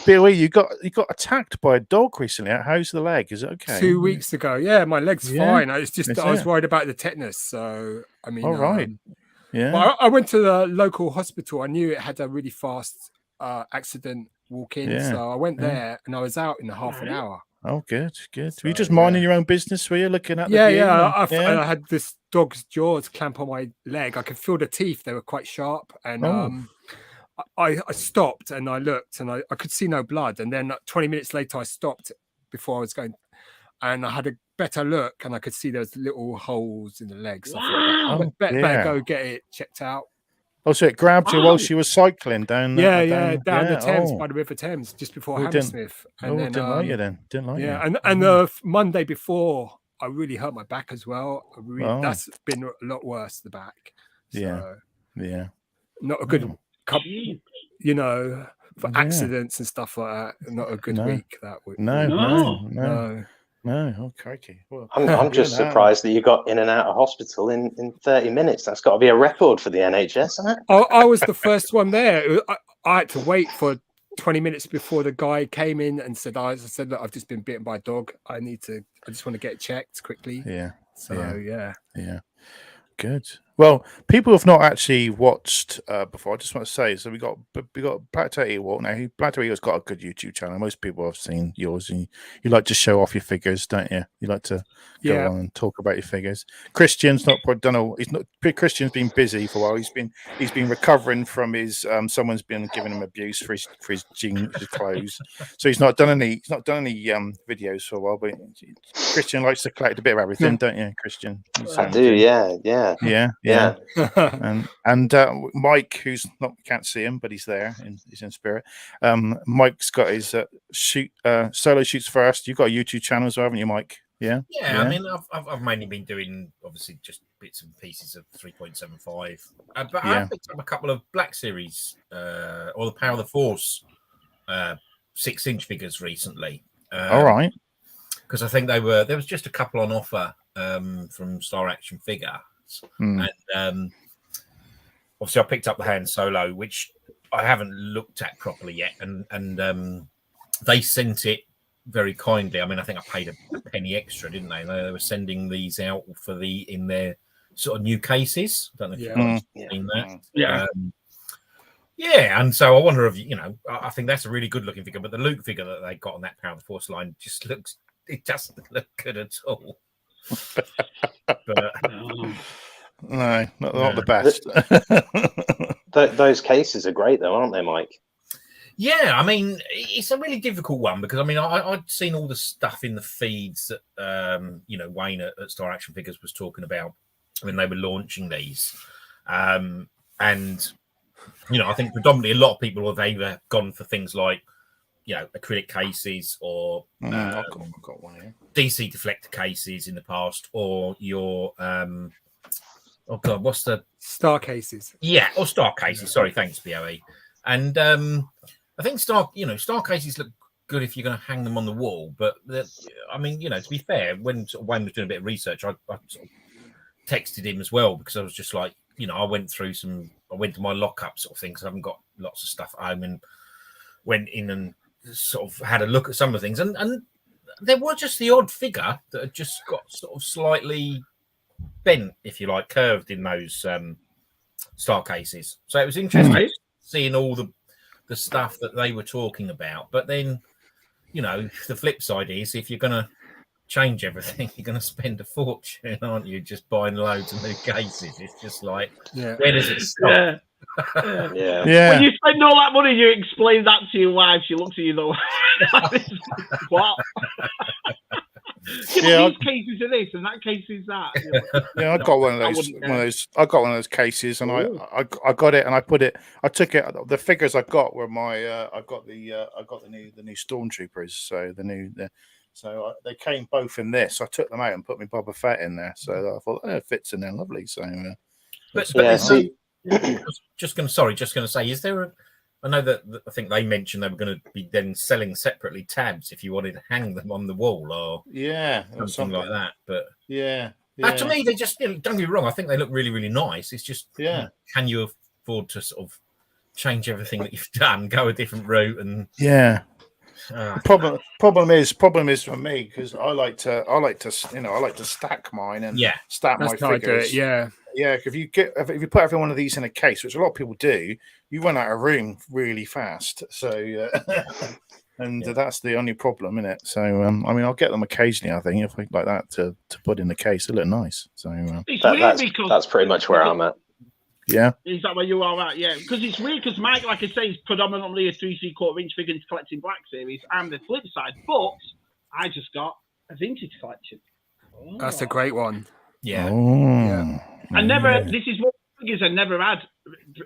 BOE. You got attacked by a dog recently. How's the leg? Is it okay? 2 weeks ago. Yeah, my leg's fine. It's just I was worried about the tetanus. So I mean, all right. Yeah. Well, I went to the local hospital. I knew it had a really fast accident walk-in, so I went there and I was out in half an hour. Oh, good. So were you just minding your own business? Were you looking at the view? I had this dog's jaws clamp on my leg. I could feel the teeth; they were quite sharp. And I stopped and I looked and I could see no blood. And then 20 minutes later, I stopped before I was going, and I had a better look and I could see those little holes in the legs. Wow. Like better go get it checked out. Oh, so it grabbed you while she was cycling down the Thames by the River Thames just before Hammersmith. And then, didn't like you then. Didn't like you. And the Monday before, I really hurt my back as well. That's been a lot worse, the back. So, not a good for accidents and stuff like that. Not a good week that week. No. Oh, crikey. Well, I'm just surprised that you got in and out of hospital in 30 minutes. That's got to be a record for the NHS, isn't it? I was the first one there. I had to wait for 20 minutes before the guy came in and said, look, I've just been bitten by a dog. I just want to get it checked quickly. Yeah. So, yeah. Good. Well, people have not actually watched before. I just want to say, so we got Black Toe Ewok. Now, Black Toe Ewok's got a good YouTube channel. Most people have seen yours, and you like to show off your figures, don't you? You like to go on and talk about your figures. Christian's not. I don't know. He's not. Christian's been busy for a while. He's been recovering from his. Someone's been giving him abuse for his jeans, his clothes. So he's not done any. He's not done any videos for a while. But Christian likes to collect a bit of everything, don't you, Christian? I do. Yeah. And Mike, who's not, can't see him, but he's there, he's in spirit. Mike's got his solo shoots first. You've got a YouTube channel as well, haven't you, Mike? Yeah. I mean, I've mainly been doing obviously just bits and pieces of 3.75, but I picked up a couple of Black Series or the Power of the Force 6-inch figures recently. All right, because I think there was just a couple on offer from Star Action Figure. And obviously I picked up the Han Solo, which I haven't looked at properly yet, and they sent it very kindly. I mean, I think I paid a penny extra, didn't they? They were sending these out in their sort of new cases. I don't know if you've seen that. And so I wonder if I think that's a really good looking figure, but the Luke figure that they got on that Power of the Force line it doesn't look good at all. But no, not the best. Those cases are great though, aren't they, Mike? Yeah, I mean, it's a really difficult one because I mean, I'd seen all the stuff in the feeds that Wayne at Star Action Figures was talking about when they were launching these, And I think predominantly a lot of people have either gone for things like acrylic cases or I've got one here. DC deflector cases in the past, or your what's the Star cases? Yeah, or star cases. Sorry, thanks, BOE. And I think star cases look good if you're going to hang them on the wall. But to be fair, when Wayne was doing a bit of research, I sort of texted him as well, because I was just like, I went to my lockup sort of thing, because I haven't got lots of stuff at home, and went in and sort of had a look at some of the things, and there was just the odd figure that had just got sort of slightly bent, if you like, curved in those star cases. So it was interesting seeing all the stuff that they were talking about. But then, the flip side is, if you're going to change everything, you're going to spend a fortune, aren't you? Just buying loads of new cases. It's just like, where does it stop? Yeah. When you spend all that money, you explain that to your wife. She looks at you though. What? These cases are this, and that case is that. Yeah, I got one of those. I got one of those cases, and I got it, and I put it. I took it. The figures I got were my. I got the new Stormtroopers. So they came both in this. I took them out and put my Boba Fett in there. So I thought, it fits in there lovely. So, just going to say, is there I know that I think they mentioned they were going to be then selling separately tabs if you wanted to hang them on the wall or something like that. But to me, they just don't get me wrong. I think they look really, really nice. It's just can you afford to sort of change everything that you've done, go a different route, and The problem is for me, because I like to stack mine and stack my figures. If you put every one of these in a case, which a lot of people do, you run out of room really fast. So that's the only problem, isn't it? So I'll get them occasionally. I think if I like that to put in the case, they look nice. So that's pretty much where I'm at. Yeah. Is that where you are at? Yeah. Because it's weird, because Mike, like I say, is predominantly a 3/4-inch figure into collecting Black Series. I'm the flip side, but I just got a vintage collection. That's a great one. Yeah. I never, this is one figures I never had.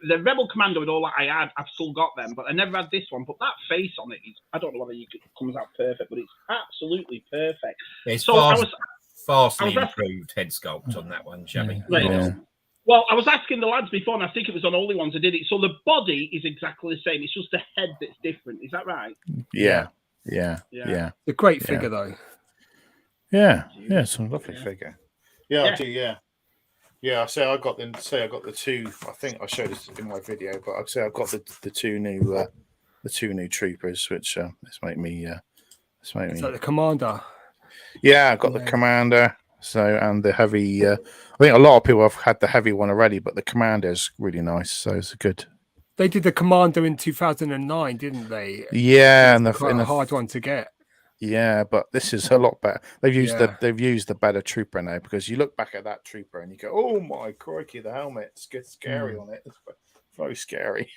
The Rebel Commando and all that I had, I've still got them, but I never had this one. But that face on it is, I don't know whether it comes out perfect, but it's absolutely perfect. It's vastly improved head sculpt on that one, Shabby. Well, I was asking the lads before, and I think it was on Only Ones I did it. So the body is exactly the same. It's just the head that's different. Is that right? Yeah. A great figure, though. Yeah, it's a lovely figure. I do. Yeah. I say I got the two. I think I showed this in my video, but I'd say I've got the two new troopers, which it's made me. It's like the commander. Yeah, I got the commander. So, and the heavy, I think a lot of people have had the heavy one already, but the commander is really nice. So it's good. They did the commander in 2009, didn't they? Yeah, and quite a hard one to get. Yeah, but this is a lot better. They've used the better trooper now, because you look back at that trooper and you go, "Oh my crikey, the helmet's scary on it. It's very scary."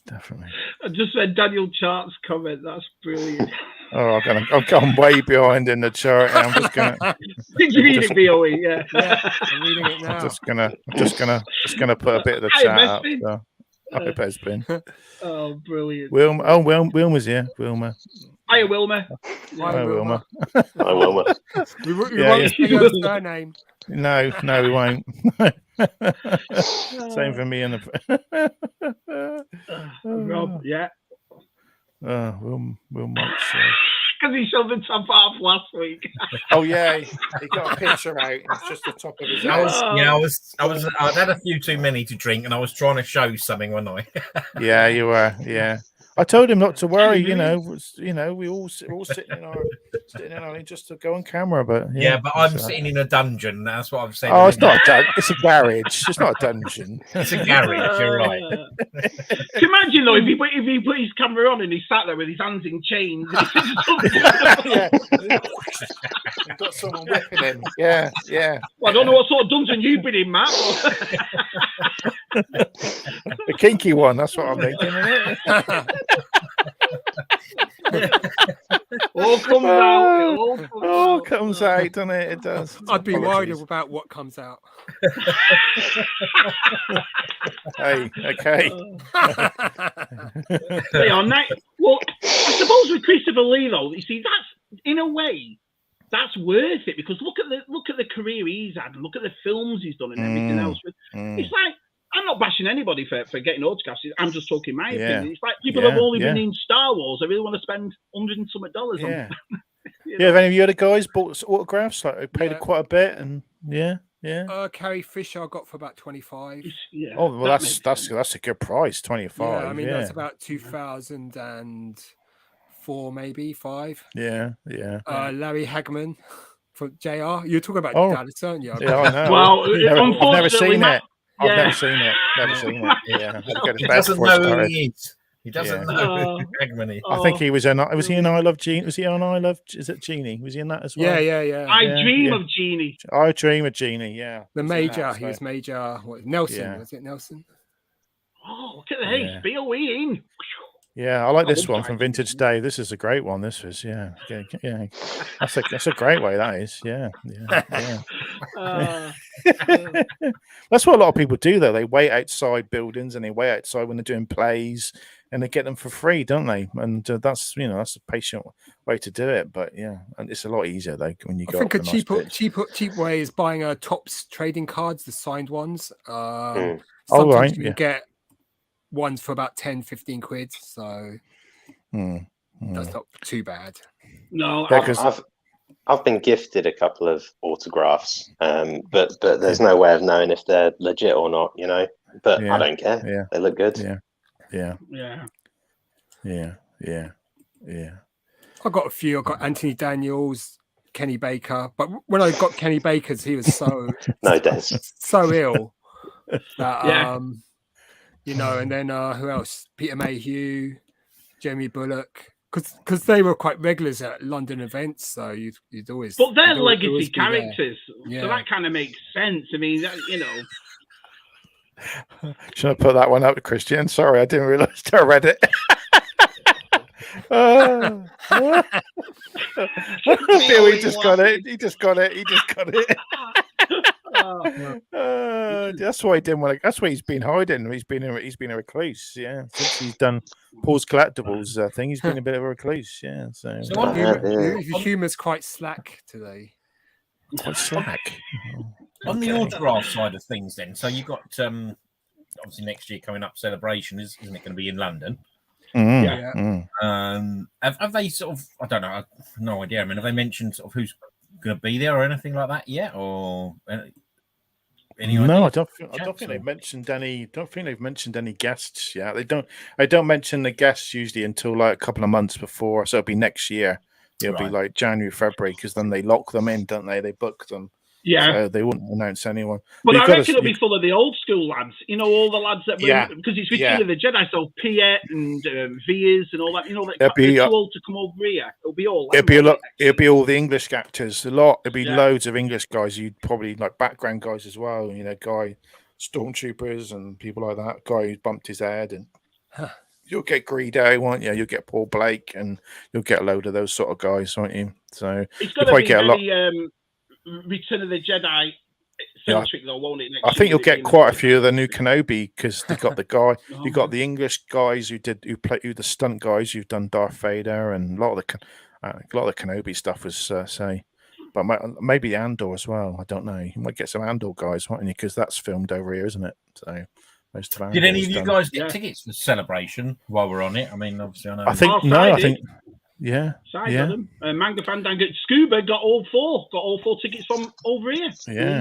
Definitely. I just read Daniel Chart's comment. That's brilliant. Oh, I've gone way behind in the chart. And I'm just gonna. Did you read it, BOE? Yeah, I'm reading it now. I'm just gonna put a bit of the chat up. So. Hi, Besbin. Oh, brilliant. Wilma's here. Wilma. Hiya, Wilma. Hi, Wilma. Hi, Wilma. We won't say your surname. No, we won't. Same for me and the Rob, yeah. Will Mike's. Because he showed the top half last week. Oh yeah, he got a picture out. It's just the top of his head. I'd had a few too many to drink, and I was trying to show something, wasn't I? Yeah, you were. Yeah, I told him not to worry. We all sitting in our just to go on camera, but but I'm sitting in a dungeon. That's what I'm saying. Oh, it's not it's a garage. It's not a dungeon. It's a garage. You're right. Can you imagine though if he put his camera on and he sat there with his hands in chains? Yeah, got someone whipping him. Yeah. Well, I don't know what sort of dungeon you've been in, Matt. The kinky one. That's what I'm thinking. Isn't it? all comes out. It all comes out, doesn't it? It does. I'd be worried Apologies. about what comes out. Hey, okay. They are nice. Well, I suppose with Christopher Lee, though, you see, that's in a way that's worth it, because look at the career he's had, and look at the films he's done and everything else. It's like, I'm not bashing anybody for getting autographs. I'm just talking my opinion. It's like people have only been in Star Wars. I really want to spend $100 and something on. Have any of you other guys bought autographs? Like, paid quite a bit, and Carrie Fisher I got for about 25. Yeah. Oh well, that's a good price, 25. Yeah, I mean that's about 2004, maybe 5. Yeah. Larry Hagman from JR. You're talking about Dallas, aren't you? Yeah, I know. Well, I've never seen unfortunately, it. I've never seen it. Yeah, He doesn't know who he is. He doesn't know who Hagman is. I think he was in. Was he in I Love Jeannie? Was he on I Love? Is it Jeannie? Was he in that as well? Yeah. I Dream of Jeannie. I Dream of Jeannie. Yeah. The Major. He was Major. Nelson. Yeah. Was it Nelson? Oh, look at this. BOE in. Yeah, I like this one from Vintage Day. This is a great one. This was, yeah. That's a great way. That is, yeah. That's what a lot of people do, though. They wait outside buildings and they wait outside when they're doing plays, and they get them for free, don't they? And that's a patient way to do it. But yeah, and it's a lot easier though when you go. I think a cheap way is buying Topps trading cards, the signed ones. Sometimes you can get ones for about 10-15 quid, so that's not too bad. No, I've been gifted a couple of autographs, but there's no way of knowing if they're legit or not, you know. But I don't care. Yeah, they look good. Yeah. I got a few. I got Anthony Daniels, Kenny Baker, but when I got Kenny Baker's, he was so so ill that you know. And then who else? Peter Mayhew, Jeremy Bullock, because they were quite regulars at London events, so you'd always. But they're legacy characters, so that kind of makes sense. I mean, you know. Should I put that one up, Christian? Sorry, I didn't realise I read it. He just got it. That's why he didn't want to. That's why he's been hiding. He's been a recluse. Yeah, since he's done Paul's collectibles thing, he's been a bit of a recluse. Yeah, so his humour's quite slack today. Quite slack. On the autograph side of things, then, so you got obviously next year coming up, Celebration, isn't it going to be in London? Have they sort of? I don't know. I've no idea. I mean, have they mentioned sort of who's going to be there or anything like that yet? Or no, I don't think they've mentioned any. Don't think they've mentioned any guests yet. They don't mention the guests usually until like a couple of months before. So it'll be next year. It'll be like January, February, because then they lock them in, don't they? They book them. Yeah, so they wouldn't announce anyone. But I reckon it'll be full of the old school lads. You know, all the lads that were because it's Return of the Jedi. So Piet and Viers and all that. You know, that they're too old to come over here. It'll be all. It'll be all the English actors. It'll be loads of English guys. You'd probably like background guys as well. You know, stormtroopers and people like that. Guy who bumped his head, and you'll get Greedo, won't you? You'll get Paul Blake, and you'll get a load of those sort of guys, won't you? So it's going to be get a lot. Return of the Jedi centric, though, won't it? I think you'll get quite a few of the new Kenobi because they got the guy. You got the English guys who the stunt guys who've done Darth Vader, and a lot of the Kenobi stuff was but maybe Andor as well. I don't know. You might get some Andor guys, won't you? Because that's filmed over here, isn't it? So most of Andor. Did any of you guys get tickets for Celebration while we're on it? I mean, obviously, I know. I think. Yeah. Manga Fandango Scuba got all four tickets from over here.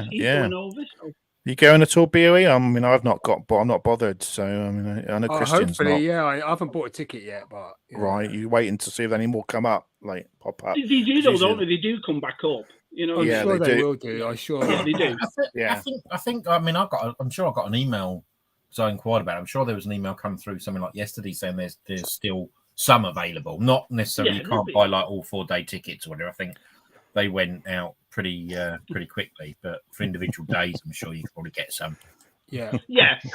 He's going over. So. You going at all, BOE? I mean, I've not got, but I'm not bothered. So I mean, I know Christian's hopefully, not. I haven't bought a ticket yet, but right, you waiting to see if any more come up, like pop up. They do, though, don't they? They do come back up. You know, I'm sure they will do. I'm sure. Yeah, they do. I think. I mean, I'm sure I got an email. So I inquired about it. I'm sure there was an email come through something like yesterday saying there's still some available, not necessarily you can't buy like all 4-day tickets or whatever. I think they went out pretty quickly, but for individual days, I'm sure you can probably get some. Yeah,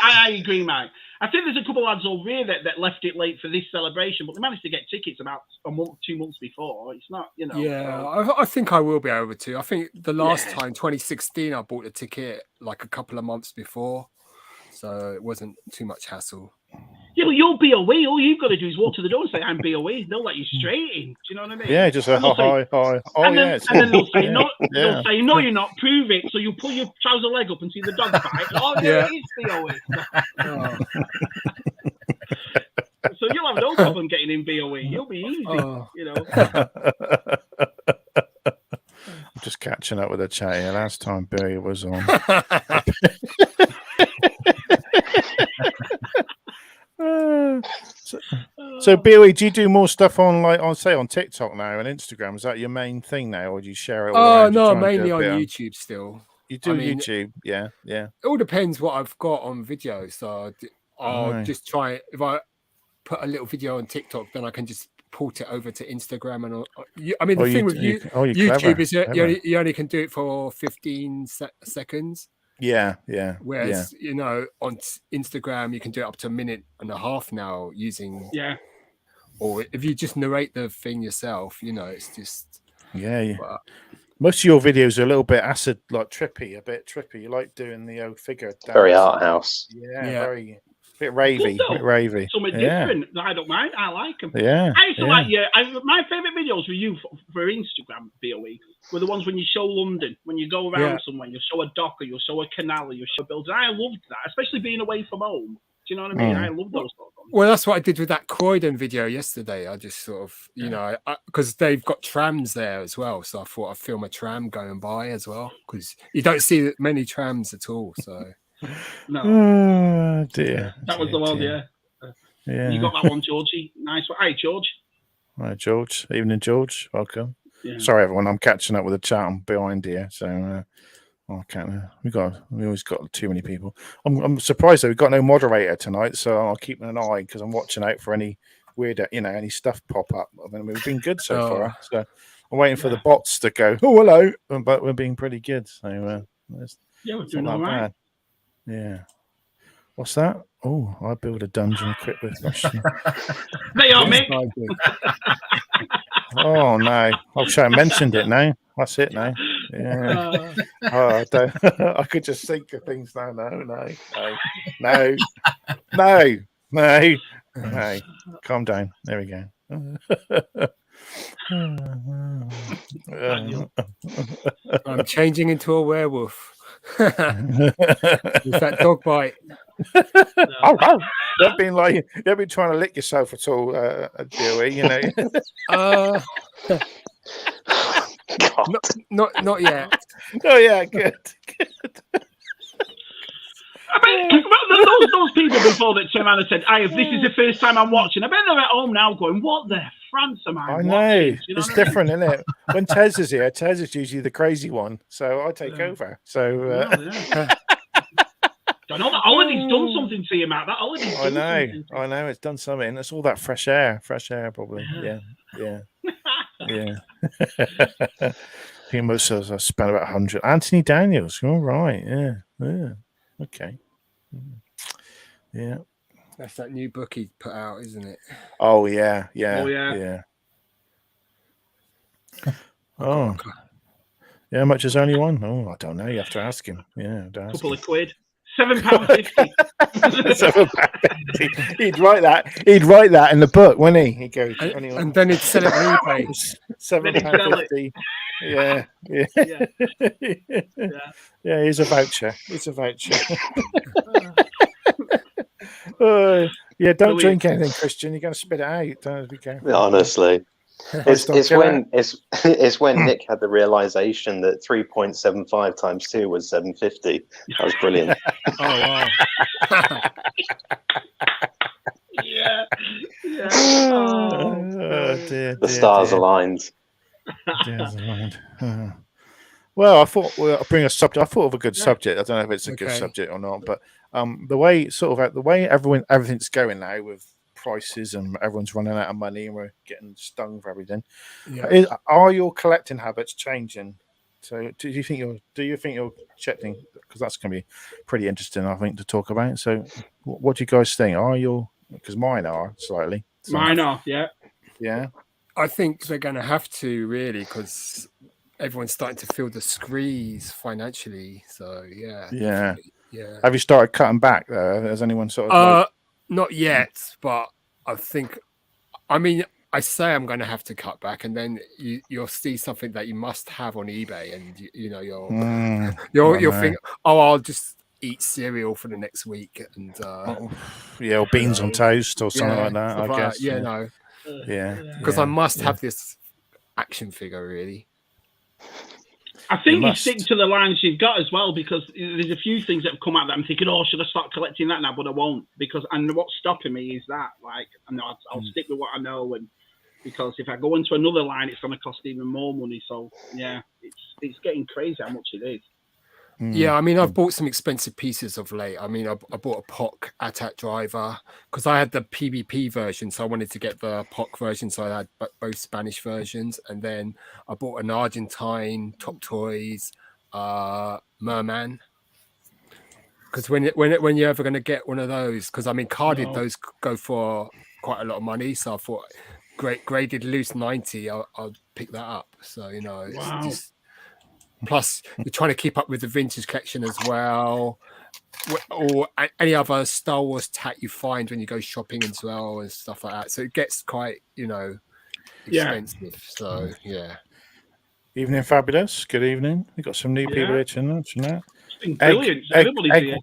I agree, Mike. I think there's a couple of lads over here that left it late for this celebration, but they managed to get tickets about a month, 2 months before. It's not, you know. Yeah, so. I think I will be able to. I think the last time, 2016, I bought a ticket like a couple of months before, so it wasn't too much hassle. Yeah, but you'll be away. All you've got to do is walk to the door and say, "I'm BOE." They'll let you straight in. Do you know what I mean? Yeah, just a hi. Oh, and yeah. then they'll say, "No, Yeah. they'll say, no, you're not. Prove it." So you pull your trouser leg up and see the dog bite. Oh, yeah, it is BOE. So you'll have no problem getting in BOE. You'll be easy. You know. I'm just catching up with the chat here. Last time Billy was on. So Billy, do you do more stuff on on TikTok now and Instagram? Is that your main thing now, or do you share it all around? No, mainly on YouTube still. You do YouTube, yeah. It all depends what I've got on video. So I'll just try. If I put a little video on TikTok, then I can just port it over to Instagram. And I mean, the thing with YouTube is you only can do it for 15 seconds. Yeah. Whereas, you know, on Instagram, you can do it up to 1.5 minutes now using. Yeah. Or if you just narrate the thing yourself, you know, it's just. Yeah. But, most of your videos are a little bit a bit trippy. You like doing the old figure. Dance. Very art house. Yeah. Very. Bit ravey. Something different. I don't mind. I like them. Yeah. I used to like my favourite videos for you for Instagram, BOE, were the ones when you show London, when you go around somewhere, you'll show a dock or you'll show a canal or you'll show a building. I loved that, especially being away from home. Do you know what I mean? I love those sort of ones. Well, that's what I did with that Croydon video yesterday. I just sort of, you know, because they've got trams there as well. So I thought I'd film a tram going by as well, because you don't see many trams at all. So. No. Oh, dear. That was the one, yeah. You got that one, Georgie. Nice one. Hi, George. Hi, George. Evening, George. Welcome. Yeah. Sorry, everyone. I'm catching up with the chat. I'm behind here, so I can't. We always got too many people. I'm surprised that we've got no moderator tonight, so I'll keep an eye because I'm watching out for any weird, any stuff pop up. I mean, we've been good so far, so I'm waiting for the bots to go. Oh, hello, but we're being pretty good. So we're doing all right. Bad. Yeah. What's that? Oh, I build a dungeon equipped with question. They are, Mick. Oh no! I've mentioned it now. That's it now. Yeah. I could just think of things now. No. Calm down. There we go. I'm changing into a werewolf. With that dog bite. You've been trying to lick yourself at all, Joey, you know. Not yet. Oh yeah, good. I mean, those people before that turned around and said, "If this is the first time I'm watching," I bet they're at home now going, "What the France am I watching?" Know. You know it's different, isn't it? When Tez is here, Tez is usually the crazy one, so I take over. So. I know that holiday's done something to you, Matt. That holiday's done something. I know. It's done something. It's all that fresh air. Probably. Yeah. He must have spent about 100. Anthony Daniels. All right. Yeah. Okay. Yeah. That's that new book he put out, isn't it? Oh yeah. Oh. Yeah, how much is only one? Oh, I don't know. You have to ask him. Yeah. A couple of quid. £7.50. £7.50. He'd write that in the book, wouldn't he? He goes, and then he'd sell it on eBay. £7.50. Yeah. Yeah, here's a voucher. Don't drink anything, Christian. You're going to spit it out. Don't be careful. Honestly. It's when Nick had the realization that 3.75 times 2 was 750. That was brilliant. Oh wow! Yeah. Dear, the stars aligned. Well, I thought I'll bring a subject. I thought of a good subject. I don't know if it's a good subject or not, but the way everything's going now with prices and everyone's running out of money and we're getting stung for everything. Are your collecting habits changing So do you think you're checking? Because that's going to be pretty interesting, I think, to talk about. So what do you guys think? Are you? Because mine are slightly. So, Mine are, yeah. Yeah. I think they're going to have to really, because everyone's starting to feel the squeeze financially. So Yeah. definitely, yeah. Have you started cutting back there? Has anyone sort of? Not yet, but I think. I mean, I say I'm going to have to cut back, and then you'll see something that you must have on eBay, and you'll think, oh, I'll just eat cereal for the next week, and or beans on toast or something like that. I guess. Yeah, no. Yeah. Because I must have this action figure, really. I think you stick to the lines you've got as well, because there's a few things that have come out that I'm thinking, oh, should I start collecting that now? But I won't, and what's stopping me is that, like, I know I'll stick with what I know, and because if I go into another line, it's going to cost even more money. So yeah, it's getting crazy how much it is. Yeah, I mean, I've bought some expensive pieces of late. I mean, I bought a POC ATAT driver because I had the PvP version, so I wanted to get the POC version, so I had both Spanish versions. And then I bought an Argentine Top Toys Merman, because when you're ever going to get one of those, because I mean, carded those go for quite a lot of money. So I thought, graded loose 90, I'll pick that up. So it's just. Plus, you're trying to keep up with the vintage collection as well, or any other Star Wars tat you find when you go shopping as well and stuff like that. So it gets quite, expensive. Yeah. So yeah. Evening, Fabulous. Good evening. We've got some new people here tonight. It's been brilliant. Everybody's here.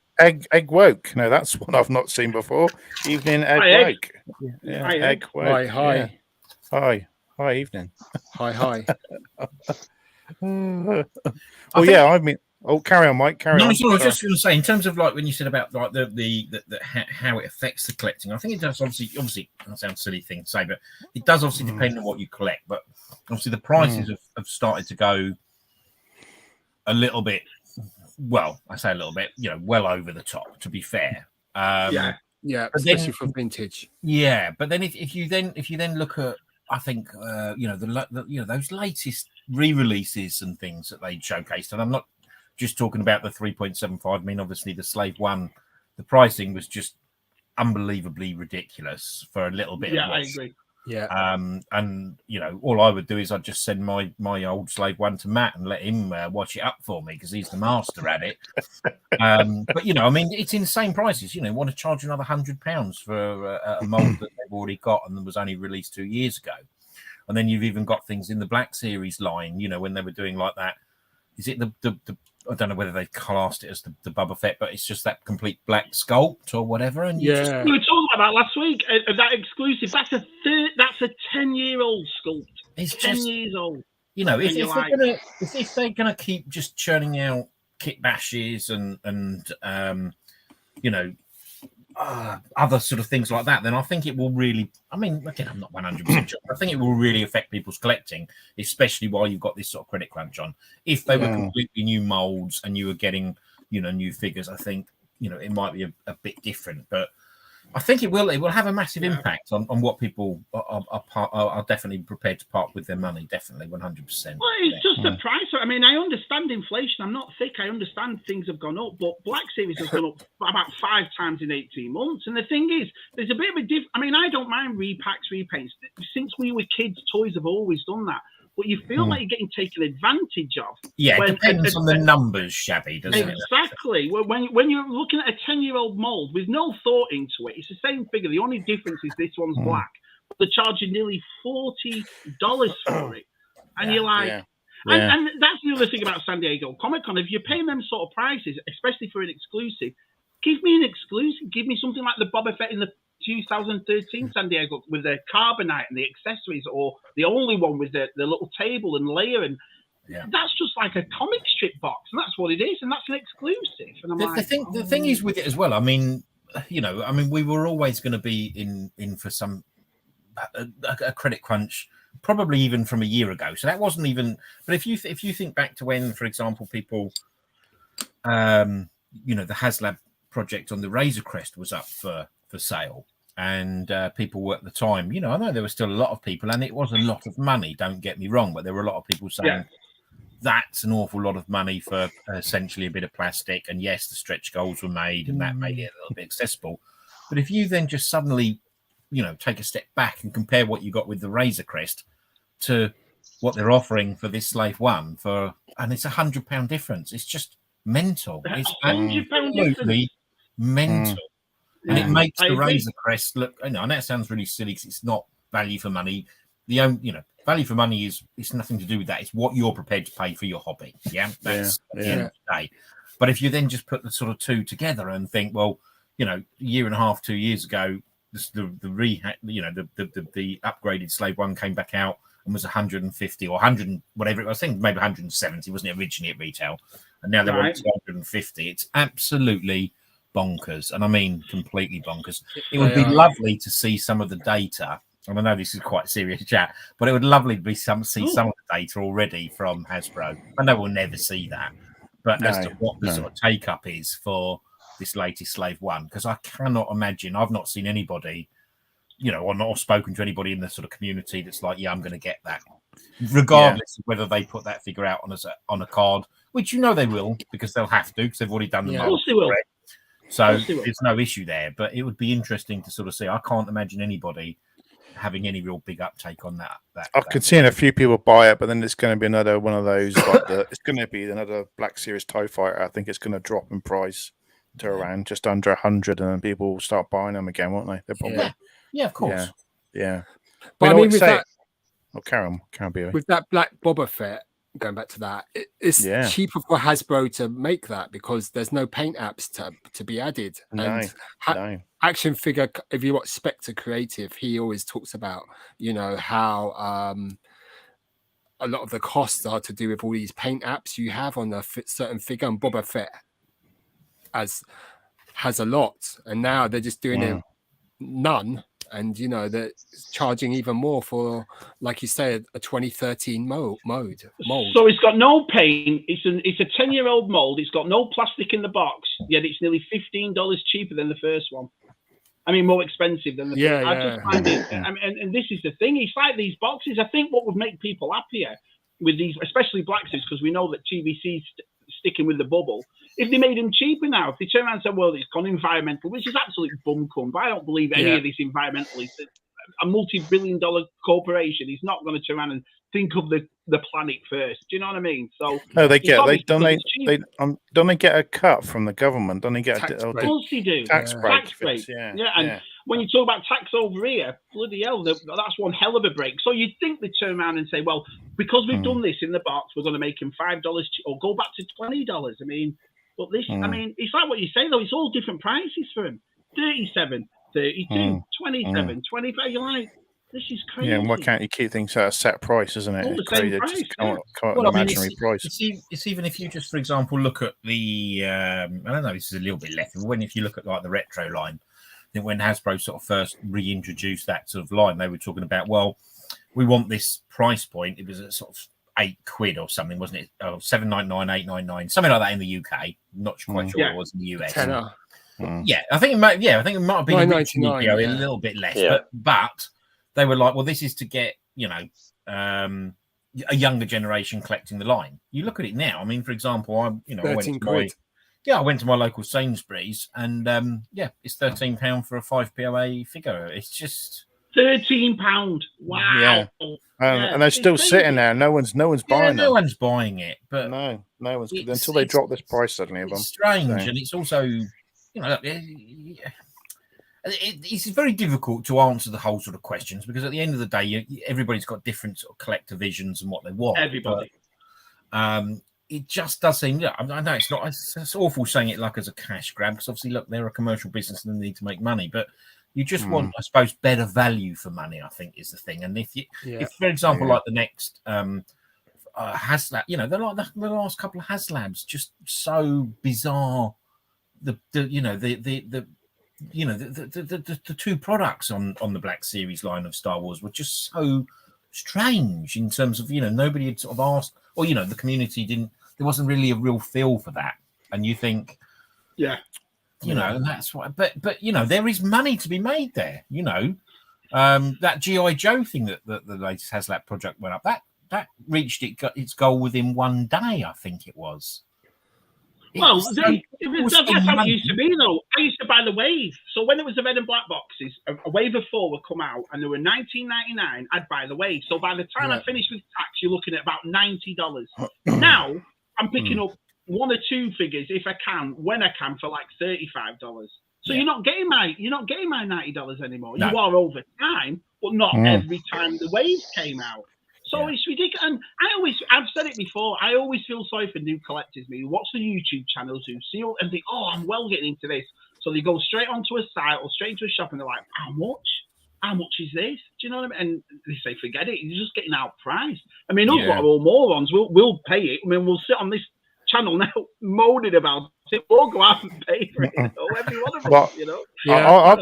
Egg Woke. No, that's one I've not seen before. Evening, Egg Woke. Yeah, hi, Egg Woke. Hi. Yeah. Hi, evening. Hi. I mean, carry on, Mike. Carry on. I was just going to say, in terms of like when you said about like the how it affects the collecting, I think it does obviously that sounds a silly thing to say, but it does obviously depend on what you collect. But obviously the prices have started to go a little bit. Well, I say a little bit, well over the top. To be fair, yeah, especially for vintage. Yeah, but then if you then look at, I think those latest re-releases and things that they showcased, and I'm not just talking about the 3.75. I mean, obviously the Slave One, the pricing was just unbelievably ridiculous for a little bit. Yeah, I agree. Yeah. And all I would do is I'd just send my old Slave One to Matt and let him watch it up for me because he's the master at it. But I mean, it's insane prices. Want to charge another £100 for a mold that they've already got and that was only released 2 years ago. And then you've even got things in the Black Series line. When they were doing like that. Is it the I don't know whether they classed it as the Boba Fett, but it's just that complete black sculpt or whatever. And we were talking about that last week. That exclusive. That's a 10-year-old sculpt. It's 10 years old. If they're gonna keep just churning out kit bashes and other sort of things like that, then I think it will really. I mean, again, I'm not 100% sure. I think it will really affect people's collecting, especially while you've got this sort of credit crunch on. If they were completely new molds and you were getting, new figures, I think it might be a bit different. But I think it will have a massive impact on what people are definitely prepared to part with their money. Definitely, 100%. Well, it's just the price. I mean, I understand inflation. I'm not thick. I understand things have gone up, but Black Series has gone up about 5 times in 18 months. And the thing is, there's a bit of a difference. I mean, I don't mind repacks, repaints. Since we were kids, toys have always done that. But you feel like you're getting taken advantage of. Yeah, it depends on the numbers, Shabby, doesn't it? Exactly. When you're looking at a 10-year-old mold with no thought into it, it's the same figure. The only difference is this one's black. But they're charging nearly $40 for it. And you're like... Yeah. And that's the other thing about San Diego Comic-Con. If you're paying them sort of prices, especially for an exclusive, give me an exclusive. Give me something like the Boba Fett in the 2013 San Diego with the carbonite and the accessories, or the only one with the little table and layer, and that's just like a comic strip box, and that's what it is, and that's an exclusive. And the thing is with it as well. I mean, we were always going to be in for some a credit crunch, probably even from a year ago. So that wasn't even. But if you think back to when, for example, people, the HasLab project on the Razor Crest was up for sale, and people were at the time, I know there were still a lot of people, and it was a lot of money, don't get me wrong, but there were a lot of people saying, that's an awful lot of money for essentially a bit of plastic. And yes, the stretch goals were made, and that made it a little bit accessible. But if you then just suddenly, take a step back and compare what you got with the Razor Crest to what they're offering for this Slave One, and it's £100 difference. It's just mental. It's absolutely mental. And it makes the Razor Crest look. I know that sounds really silly because it's not value for money. Value for money is nothing to do with that. It's what you're prepared to pay for your hobby. Yeah, that's at the end of the day. But if you then just put the sort of two together and think, well, a year and a half, 2 years ago, the upgraded Slave One came back out and was 150 or 100, whatever it was. I think maybe 170, wasn't it, originally at retail? And now they're on 250. It's absolutely bonkers, and I mean completely bonkers. It would be lovely to see some of the data, and I know this is quite serious chat, but it would lovely to be see some of the data already from Hasbro. I know we'll never see that, but as to what the sort of take up is for this latest Slave One, because I cannot imagine. I've not seen anybody, or not spoken to anybody in the sort of community that's like, yeah, I'm going to get that, regardless of whether they put that figure out on a card, which they will, because they'll have to, because they've already done the Of course they will. So there's no issue there, but it would be interesting to sort of see. I can't imagine anybody having any real big uptake on that. I could see a few people buy it, but then it's going to be another one of those. It's going to be another Black Series TIE Fighter. I think it's going to drop in price to around just under 100, and then people will start buying them again, won't they? They're probably, of course, yeah. But I mean, with that, carry on, with that Black Boba Fett. Going back to that, it's cheaper for Hasbro to make that because there's no paint apps to be added. And action figure, if you watch Spectre Creative, he always talks about, how a lot of the costs are to do with all these paint apps you have on a certain figure, and Boba Fett has a lot, and now they're just doing it none. And they're charging even more for, like you said, a 2013 mold. So it's got no paint. It's a 10-year-old mold. It's got no plastic in the box. Yet it's nearly $15 cheaper than the first one. I mean, more expensive than the first. I just find it. And this is the thing. It's like these boxes. I think what would make people happier with these, especially Black Series, because we know that TVC's sticking with the bubble. If they made them cheaper now, if they turn around and say, well, it's gone environmental, which is absolute bumcum, but I don't believe any of these environmentalists. A multi-billion-dollar corporation is not going to turn around and think of the planet first. Do you know what I mean? So no, they donate. Don't they get a cut from the government? Don't they get tax break? Of course they do. Tax break. And when you talk about tax over here, bloody hell, that's one hell of a break. So you'd think they'd turn around and say, well, because we've done this in the box, we're going to make him $5 or go back to $20. I mean, but this, I mean, it's like what you say, though. It's all different prices for him. 37, 32, 27, 25. You're like, this is crazy. Yeah, and why can't you keep things at a set price, isn't it? All the same price, just come up an imaginary price. It's even if you just, for example, look at the, I don't know, this is a little bit left, but if you look at like the retro line, I think when Hasbro sort of first reintroduced that sort of line, they were talking about, well, we want this price point. It was a sort of £8 or something, wasn't it? Oh, $7.99, $8.99, something like that in the UK. Not quite sure what it was in the US. Yeah, I think it might. Yeah, I think it might have been a little bit less. Yeah. But they were like, well, this is to get a younger generation collecting the line. You look at it now. I mean, for example, I went to my local Sainsbury's, and it's £13 for a 5 POA figure. It's just £13. Wow. Yeah. And they're still sitting there. No one's buying them. No one's buying it. But no one's until they drop this price suddenly. It's strange, and it's also, it's very difficult to answer the whole sort of questions because at the end of the day, everybody's got different sort of collector visions and what they want. Everybody. But, it just does seem. I know it's not. It's awful saying it like as a cash grab because obviously, look, they're a commercial business and they need to make money, but. You just want, I suppose, better value for money, I think, is the thing. And if, for example, like the next HasLab, the last couple of HasLabs, just so bizarre. The two products on the Black Series line of Star Wars were just so strange in terms of, nobody had sort of asked, or, the community didn't, there wasn't really a real feel for that. And you think, and that's why, but there is money to be made there. That G.I.joe thing that the latest HasLab project went up, reached its goal within 1 day, I think it was. Well, that's how it used to be, though. I used to buy the wave. So when it was the red and black boxes, a wave of 4 would come out, and they were $19.99. I'd buy the wave. So by the time I finished with tax, you're looking at about $90. Now I'm picking up 1 or 2 figures if I can, when I can, for like $35. So you're not getting my $90 anymore. No. You are over time, but not every time the wave came out. So it's ridiculous. And I've said it before, I always feel sorry for new collectors. Who watch the YouTube channels, who see and think, oh, I'm well getting into this. So they go straight onto a site or straight into a shop and they're like, how much? How much is this? Do you know what I mean? And they say, forget it. You're just getting outpriced. I mean, us lot are all morons. We'll pay it. I mean, we'll sit on this channel now moaning about it. We'll go out and pay for it. Every one of us, you know? Yeah.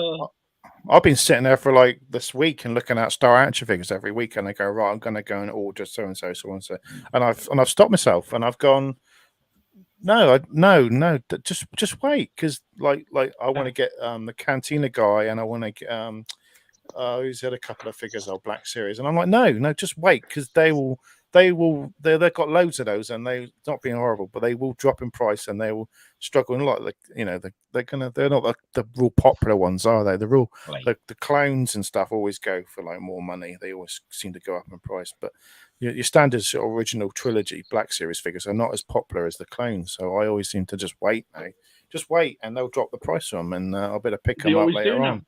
I've been sitting there for like this week and looking at Star Action figures every week, and I go, right, I'm going to go and order so and so, and I've stopped myself, and I've gone, no, just wait, because like I want to get the Cantina guy, and I want to get who's had a couple of figures of Black Series, and I'm like, no, just wait, because they've got loads of those, and they're not being horrible, but they will drop in price, and they will struggle a lot. Like, you know, they're not the real popular ones, are they? The real the clones and stuff always go for like more money. They always seem to go up in price, but your standard sort of original trilogy Black Series figures are not as popular as the clones. So I always seem to just wait, and they'll drop the price on them, and I'll better pick them up later on.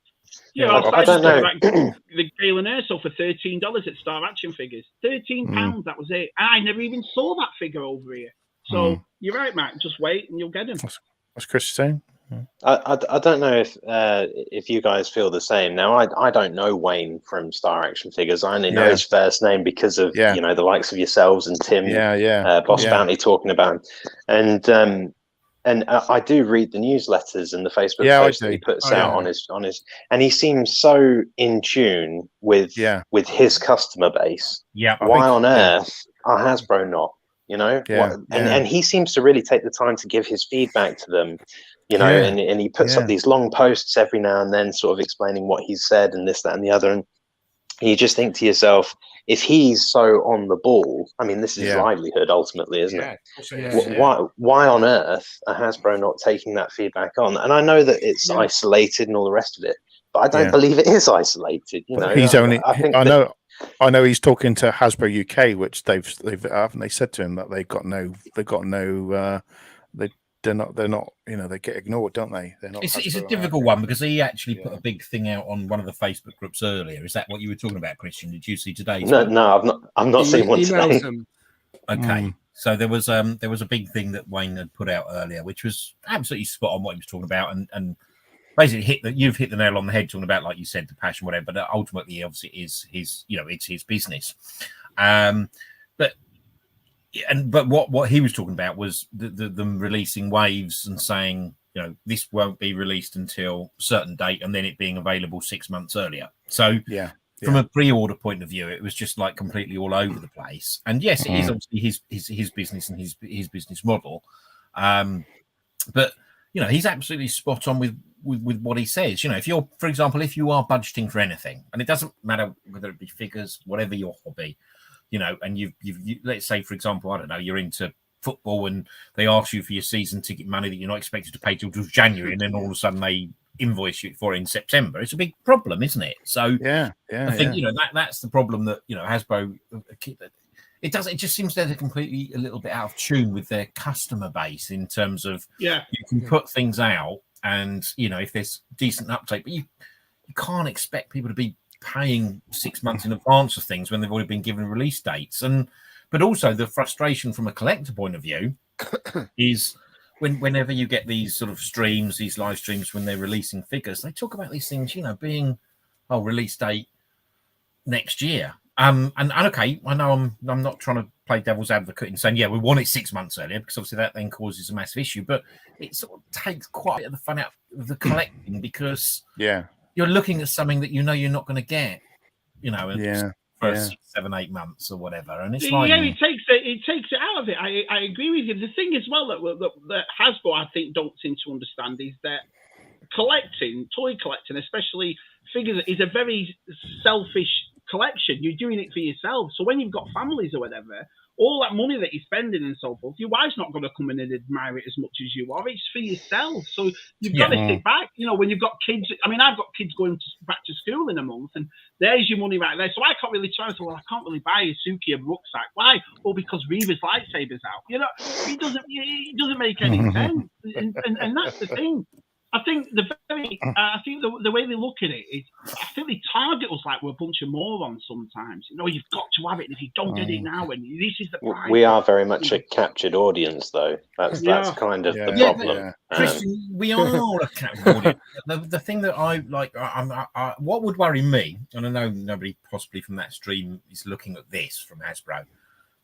Yeah, I don't know. The Gale and Urso for $13 at Star Action Figures. £13, that was it. I never even saw that figure over here. So you're right, Matt. Just wait and you'll get him. What's Chris saying? I don't know if you guys feel the same. Now, I don't know Wayne from Star Action Figures. I only know his first name because of you know, the likes of yourselves and Tim, Boss Bounty, talking about him. And I do read the newsletters and the Facebook posts that he puts out on his, and he seems so in tune with his customer base. Yeah, why on earth are Hasbro not? You know, and he seems to really take the time to give his feedback to them. You know, and he puts up these long posts every now and then, sort of explaining what he's said and this, that, and the other. And you just think to yourself, if he's so on the ball, I mean, this is his livelihood ultimately, isn't it? Why on earth are Hasbro not taking that feedback on? And I know that it's isolated and all the rest of it, but I don't believe it is isolated. You know, he's I know he's talking to Hasbro UK, which they've said to him that they're not, you know, they get ignored, don't they? They're not. It's a difficult one, because he actually put a big thing out on one of the Facebook groups earlier. Is that what you were talking about, Christian? Did you see today? No, I've not seen one today. Okay, so there was a big thing that Wayne had put out earlier, which was absolutely spot on what he was talking about, and basically you've hit the nail on the head, talking about, like you said, the passion, whatever. But ultimately, obviously, it's his business. But what he was talking about was them releasing waves and saying, you know, this won't be released until a certain date, and then it being available 6 months earlier. So from a pre-order point of view, it was just like completely all over the place. And yes, it is obviously his business and his business model. But you know, he's absolutely spot on with what he says. You know, if you're, for example, if you are budgeting for anything, and it doesn't matter whether it be figures, whatever your hobby, you know, and you let's say, for example, I don't know, you're into football and they ask you for your season ticket money that you're not expected to pay till January, and then all of a sudden they invoice you for it in September. It's a big problem, isn't it? So I think you know, that's the problem that, you know, Hasbro, it just seems they're completely a little bit out of tune with their customer base in terms of you can put things out, and you know, if there's decent uptake, but you can't expect people to be paying 6 months in advance of things when they've already been given release dates. But also the frustration from a collector point of view is whenever you get these sort of streams, these live streams, when they're releasing figures, they talk about these things, you know, being release date next year. And okay, I know I'm not trying to play devil's advocate and saying, we want it 6 months earlier, because obviously that then causes a massive issue, but it sort of takes quite a bit of the fun out of the collecting, because you're looking at something that you know you're not going to get, you know, for 6, 7, 8 months or whatever, and it's like it takes it out of it. I agree with you. The thing as well that Hasbro, I think, don't seem to understand is that toy collecting, especially figures, is a very selfish collection. You're doing it for yourself. So when you've got families or whatever, all that money that you're spending and so forth, your wife's not going to come in and admire it as much as you are. It's for yourself. So you've got to sit back. You know, when you've got kids, I mean, I've got kids going back to school in a month, and there's your money right there. So I can't really try to say, well, I can't really buy a Suki a rucksack. Why? Well, because Reva's lightsaber's out. You know, it doesn't make any sense. And that's the thing. I think the way they look at it is, I think they target us like we're a bunch of morons sometimes. You know, you've got to have it, and if you don't get it now, and this is the price. We are very much a captured audience, though. That's kind of the problem. Yeah. Christian, we are all a captured audience. The thing that I like, what would worry me, and I know nobody possibly from that stream is looking at this from Hasbro,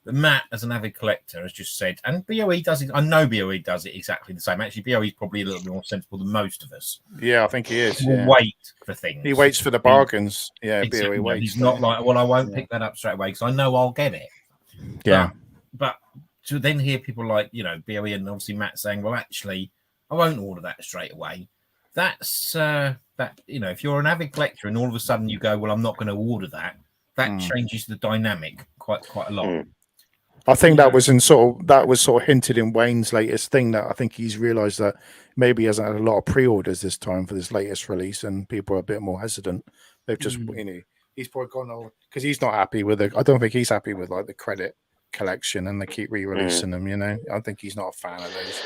but Matt, as an avid collector, has just said, and BOE does it. I know BOE does it exactly the same. Actually, BOE is probably a little bit more sensible than most of us. Yeah, I think he is. He'll wait for things. He waits for the bargains. Yeah, exactly. BOE waits. He's not like, well, I won't pick that up straight away because I know I'll get it. Yeah. But to then hear people like, you know, BOE and obviously Matt saying, well, actually, I won't order that straight away. That's, that, you know, if you're an avid collector and all of a sudden you go, well, I'm not going to order that, that changes the dynamic quite a lot. I think that was sort of hinted in Wayne's latest thing, that I think he's realised that maybe he hasn't had a lot of pre-orders this time for this latest release, and people are a bit more hesitant. They've just, you know, he's probably gone over because he's not happy with it. I don't think he's happy with like the credit collection, and they keep re-releasing them. You know, I think he's not a fan of those.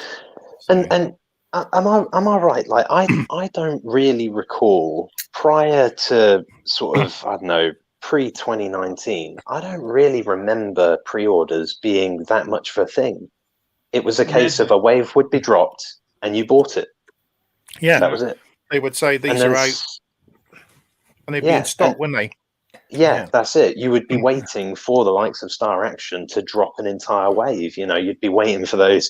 So. And am I right? Like I don't really recall prior to sort of I don't know. Pre-2019, I don't really remember pre-orders being that much of a thing. It was a case of a wave would be dropped and you bought it. Yeah, that was it. They would say these are out, and they'd be in stock, wouldn't they? Yeah, that's it. You would be waiting for the likes of Star Action to drop an entire wave. You know, you'd be waiting for those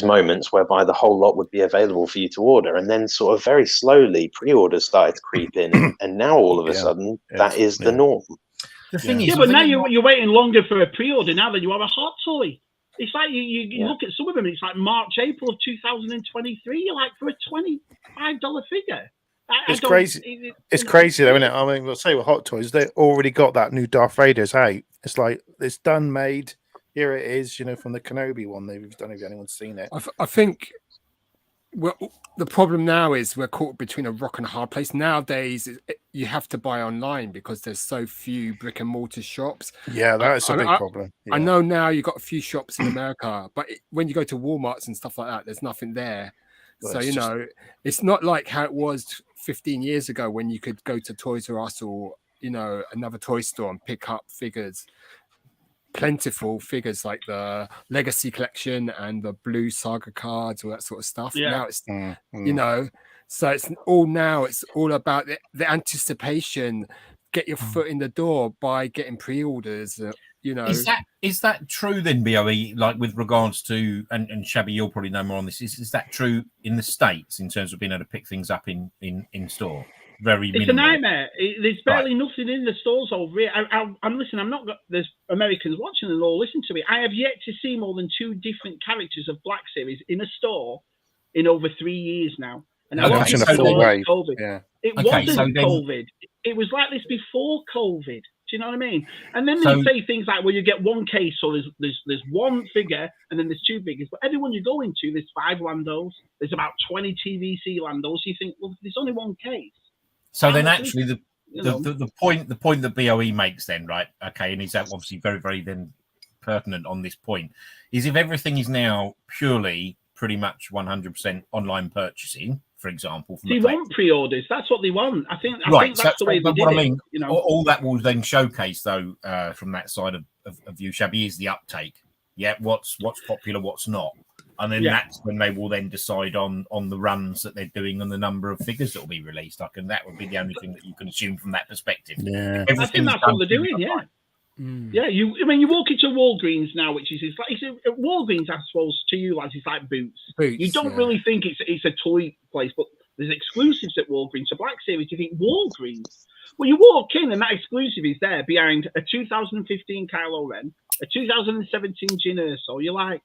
moments whereby the whole lot would be available for you to order, and then sort of very slowly pre-orders started to creep in, and now all of a sudden that is the norm. The thing is, but now you're waiting longer for a pre-order now than you are a hot toy. It's like you look at some of them, it's like March, April of 2023. You're like, for a $25 figure. It's crazy. It's crazy though, isn't it? I mean, we'll say with Hot Toys, they already got that new Darth Vader's out. It's like it's done, made. Here it is, you know, from the Kenobi one. I don't know if anyone's seen it. I think the problem now is we're caught between a rock and a hard place. Nowadays, you have to buy online because there's so few brick and mortar shops. Yeah, that's a big problem. Yeah. I know now you've got a few shops in America, but when you go to Walmarts and stuff like that, there's nothing there. So, you know, it's not like how it was 15 years ago when you could go to Toys R Us or, you know, another toy store and pick up figures, plentiful figures like the Legacy collection and the blue Saga cards, all that sort of stuff. Yeah. Now it's, you know, so it's all about the anticipation, get your foot in the door by getting pre-orders, you know. Is that true then, BOE, like with regards to, and Shabby, you'll probably know more on this, is that true in the States in terms of being able to pick things up in store? It's a nightmare. There's barely nothing in the stores over here. I'm listening. There's Americans watching and all listen to me. I have yet to see more than 2 different characters of Black Series in a store in over 3 years now. And I watched it before COVID. Yeah. It wasn't COVID. It was like this before COVID. Do you know what I mean? And then they say things like, well, you get one case, so there's one figure, and then there's 2 figures. But everyone you go into, there's 5 Landos. There's about 20 TVC Landos. You think, well, there's only one case. So then, actually, the point that BOE makes then, right? Okay, and he's obviously very, very then pertinent on this point, is if everything is now purely pretty much 100% online purchasing, for example, they want pre-orders. That's what they want. I think that's the way they did it. You know, all that will then showcase though from that side of view, Shabby, is the uptake. Yeah, what's popular, what's not. And then that's when they will then decide on the runs that they're doing and the number of figures that will be released. That would be the only thing that you can assume from that perspective. Yeah, I think that's what they're doing. Yeah, yeah. You walk into Walgreens now, which is Walgreens, I suppose, to you lads, it's like Boots. You don't really think it's a toy place, but there's exclusives at Walgreens. So Black Series, you think Walgreens? Well, you walk in and that exclusive is there behind a 2015 Kylo Ren, a 2017 Jyn Erso. You're like,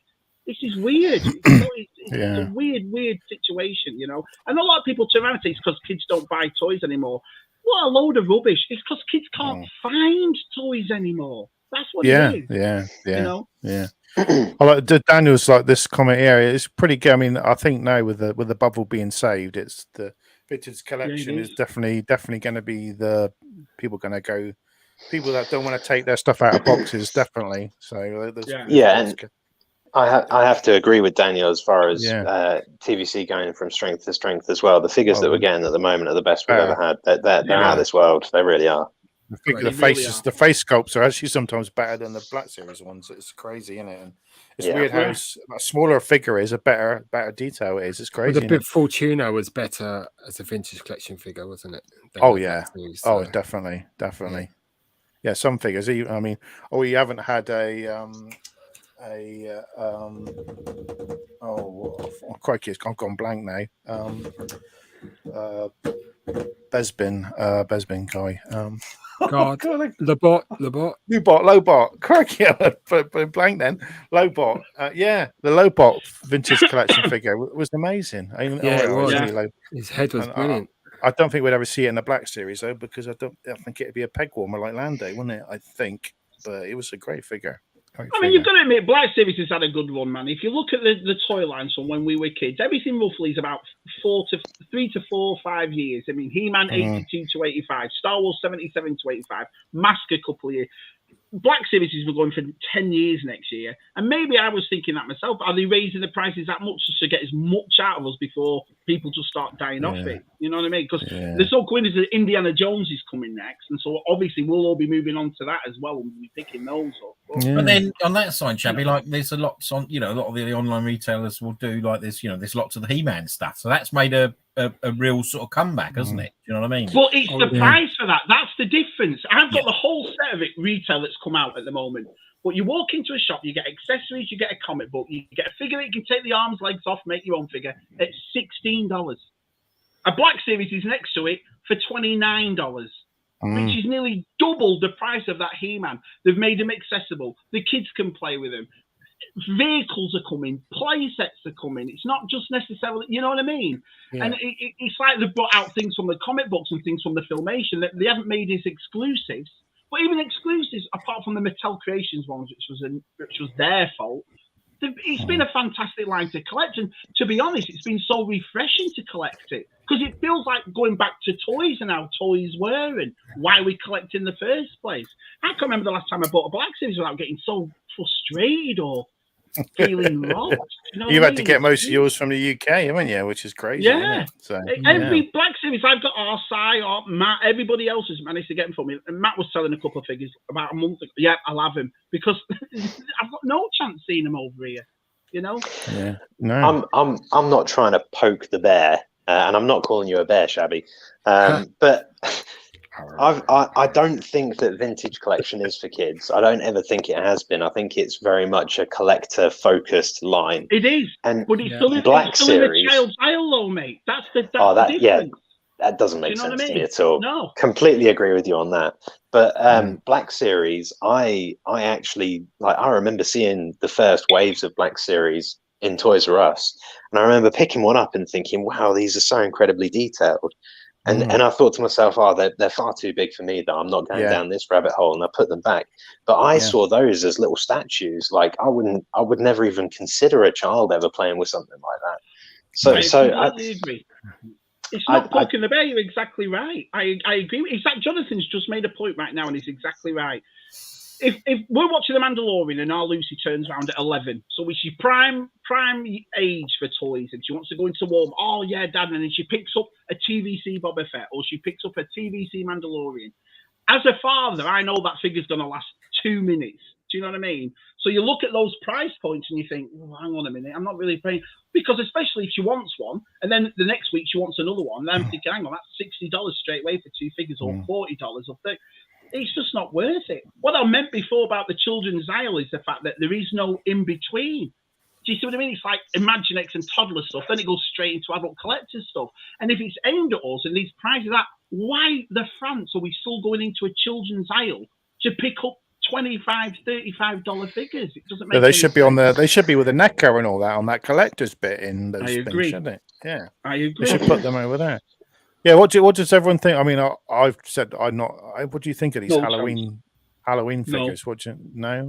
this is weird. It's a weird situation, you know. And a lot of people turn around and say it's because kids don't buy toys anymore. What a load of rubbish. It's because kids can't find toys anymore. That's what it is. Yeah. You know? Yeah. I like Daniel's like this comment here. It's pretty good. I mean, I think now with the bubble being saved, it's the vintage collection is definitely going to be the people that don't want to take their stuff out of boxes, definitely. So and I have to agree with Daniel as far as TVC going from strength to strength as well. The figures that we're getting at the moment are the best we've ever had. They're out of this world. They really are. The face sculpts are actually sometimes better than the Black Series ones. It's crazy, isn't it? And it's weird how a smaller a figure is, a better detail it is. It's crazy. Well, the Big Fortuna was better as a vintage collection figure, wasn't it? Series, so. Definitely. Yeah, some figures. I mean, you haven't had crikey, I've gone blank now. Bespin guy. God, Lobot. Crikey, but blank then. Lobot. The Lobot vintage collection figure was amazing. It was. His head was brilliant. I don't think we'd ever see it in the Black Series though, because I think it'd be a peg warmer like Lando, wouldn't it? I think, but it was a great figure. I mean, you've got to admit, Black Series has had a good run, man. If you look at the toy lines from when we were kids, everything roughly is about 3 to 4, 5 years. I mean, He-Man 82 to 85, Star Wars 77 to 85, M.a.s.k a couple of years. Black Series is going for 10 years next year. And maybe I was thinking that myself. Are they raising the prices that much just to get as much out of us before people just start dying off it? You know what I mean? Because there's so coincidence that Indiana Jones is coming next. And so obviously we'll all be moving on to that as well. And we'll be picking those up. But then on that side, Shabby, like there's a lot on, a lot of the online retailers will do like this, there's lots of the He-Man stuff. So that's made a real sort of comeback, hasn't it? Do you know what I mean? Well, it's the price for that. That's the difference. I've got the whole set of it retail that's come out at the moment. But you walk into a shop, you get accessories, you get a comic book, you get a figure that you can take the arms, legs off, make your own figure at $16. A Black Series is next to it for $29. Which is nearly double the price of that He-Man. They've made them accessible. The kids can play with them. Vehicles are coming. Play sets are coming. It's not just necessarily, you know what I mean? Yeah. And it's like they've brought out things from the comic books and things from the Filmation that they haven't made as exclusives. But even exclusives, apart from the Mattel Creations ones, which was their fault, it's been a fantastic line to collect. And to be honest, it's been so refreshing to collect it because it feels like going back to toys and how toys were and why we collect in the first place. I can't remember the last time I bought a Black Series without getting so frustrated or feeling robbed. You've had to get most of yours from the UK, haven't you? Which is crazy. Yeah. So, every Black Series I've got, Arsai or Matt, everybody else has managed to get them for me. And Matt was selling a couple of figures about a month ago. Yeah, I'll have him because I've got no chance seeing them over here. Yeah. No. I'm not trying to poke the bear, and I'm not calling you a bear, Shabby. But I don't think that vintage collection is for kids. I don't ever think it has been. I think it's very much a collector-focused line. It is, but it's still, Black it's still Series, in the child's aisle, though, mate. That's the difference. Yeah, that doesn't make sense to me at all. No, completely agree with you on that. But Black Series, I actually I remember seeing the first waves of Black Series in Toys R Us, and I remember picking one up and thinking, "Wow, these are so incredibly detailed." And I thought to myself, they're far too big for me, though. I'm not going down this rabbit hole, and I put them back. But I saw those as little statues. Like I would never even consider a child ever playing with something like that. I agree. It's not poking the bear. You're exactly right. I agree. In fact, Jonathan's just made a point right now, and he's exactly right. If we're watching The Mandalorian and our Lucy turns around at 11, so we see prime age for toys, and she wants to go into warm. Oh yeah, Dad, and then she picks up a TVC Boba Fett, or she picks up a TVC Mandalorian. As a father, I know that figure's going to last 2 minutes. Do you know what I mean? So you look at those price points and you think, oh, hang on a minute, I'm not really paying, because especially if she wants one, and then the next week she wants another one, then I'm thinking, hang on, that's $60 straight away for 2 figures, or $40 or $30. It's just not worth it. What I meant before about the children's aisle is the fact that there is no in-between. Do you see what I mean? It's like Imaginext and toddler stuff, then it goes straight into adult collector stuff. And if it's aimed at us and these prices are, why the France are we still going into a children's aisle to pick up $25, $35 figures? It doesn't make they should be sense. on the. They should be with a NECA and all that on that collector's bit in those things, shouldn't it? Yeah, I agree. We should put them over there. Yeah, what does everyone think? I mean, I've said I'm not. What do you think of these No Halloween No. figures? No.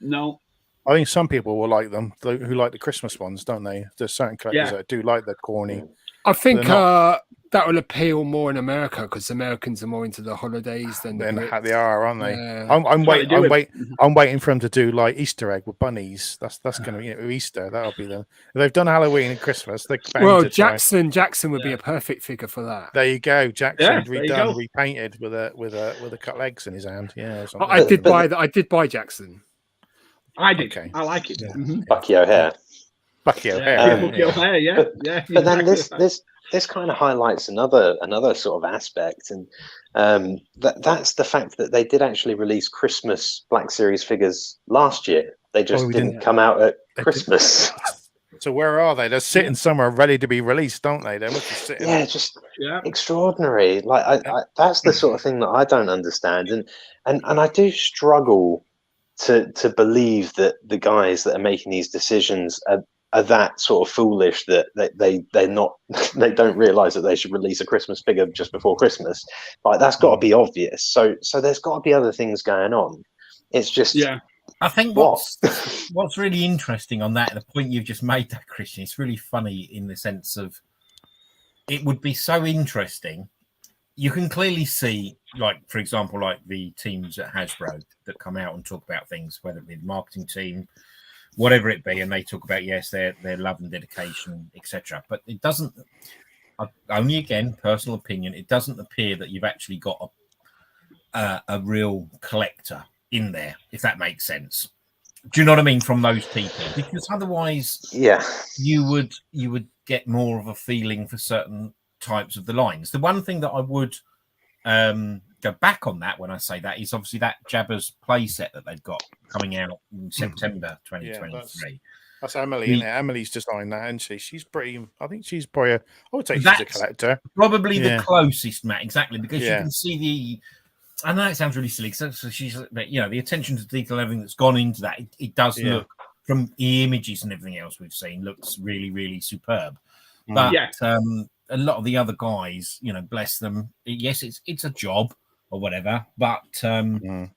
No. I think some people will like them who like the Christmas ones, don't they? There's certain collectors Yeah. that do like the corny. I think They're not- that will appeal more in America because Americans are more into the holidays than the Brits. They are, aren't they? Yeah. I'm That's why they do it. I'm waiting for them to do like Easter egg with bunnies. That's going to be Easter. That'll be them. If they've done Halloween and Christmas, they're Well, to try. Jackson would be a perfect figure for that. There you go, Jackson Yeah, there you redone, go. repainted with a cut legs in his hand. Yeah, I did buy Jackson. I did. Okay. I like it. Yeah. Mm-hmm. Bucky O'Hare. Bucky O'Hare. Yeah, yeah, Bucky O'Hare, yeah. Yeah. But then exactly. this kind of highlights another sort of aspect, and that's the fact that they did actually release Christmas Black Series figures last year. They just didn't come out at Christmas. So where are they? They're sitting somewhere ready to be released, don't they? They must be sitting. Yeah, just extraordinary. Like I that's the sort of thing that I don't understand, and I do struggle to believe that the guys that are making these decisions are that sort of foolish that they're not they don't realize that they should release a Christmas figure just before Christmas. Like that's got to be obvious. So there's got to be other things going on. It's just I think what's really interesting on that, the point you've just made, that Christian, it's really funny in the sense of it would be so interesting. You can clearly see, like, for example, like the teams at Hasbro that come out and talk about things, whether it be the marketing team, whatever it be, and they talk about, yes, their love and dedication, etc. But it doesn't, only again, personal opinion, it doesn't appear that you've actually got a real collector in there, if that makes sense. Do you know what I mean, from those people? Because otherwise, you would get more of a feeling for certain types of the lines. The one thing that I would go back on that when I say that is obviously that Jabba's playset that they've got coming out in September 2023. That's Emily, isn't it? Emily's designed that, isn't she? She's pretty. I think she's probably. I would say she's a collector. Probably the closest, Matt. Exactly, because you can see the. I know it sounds really silly. So she's, the attention to detail, everything that's gone into that. It does look, from the images and everything else we've seen, looks really, really superb. But a lot of the other guys, bless them. Yes, it's a job or whatever, but they're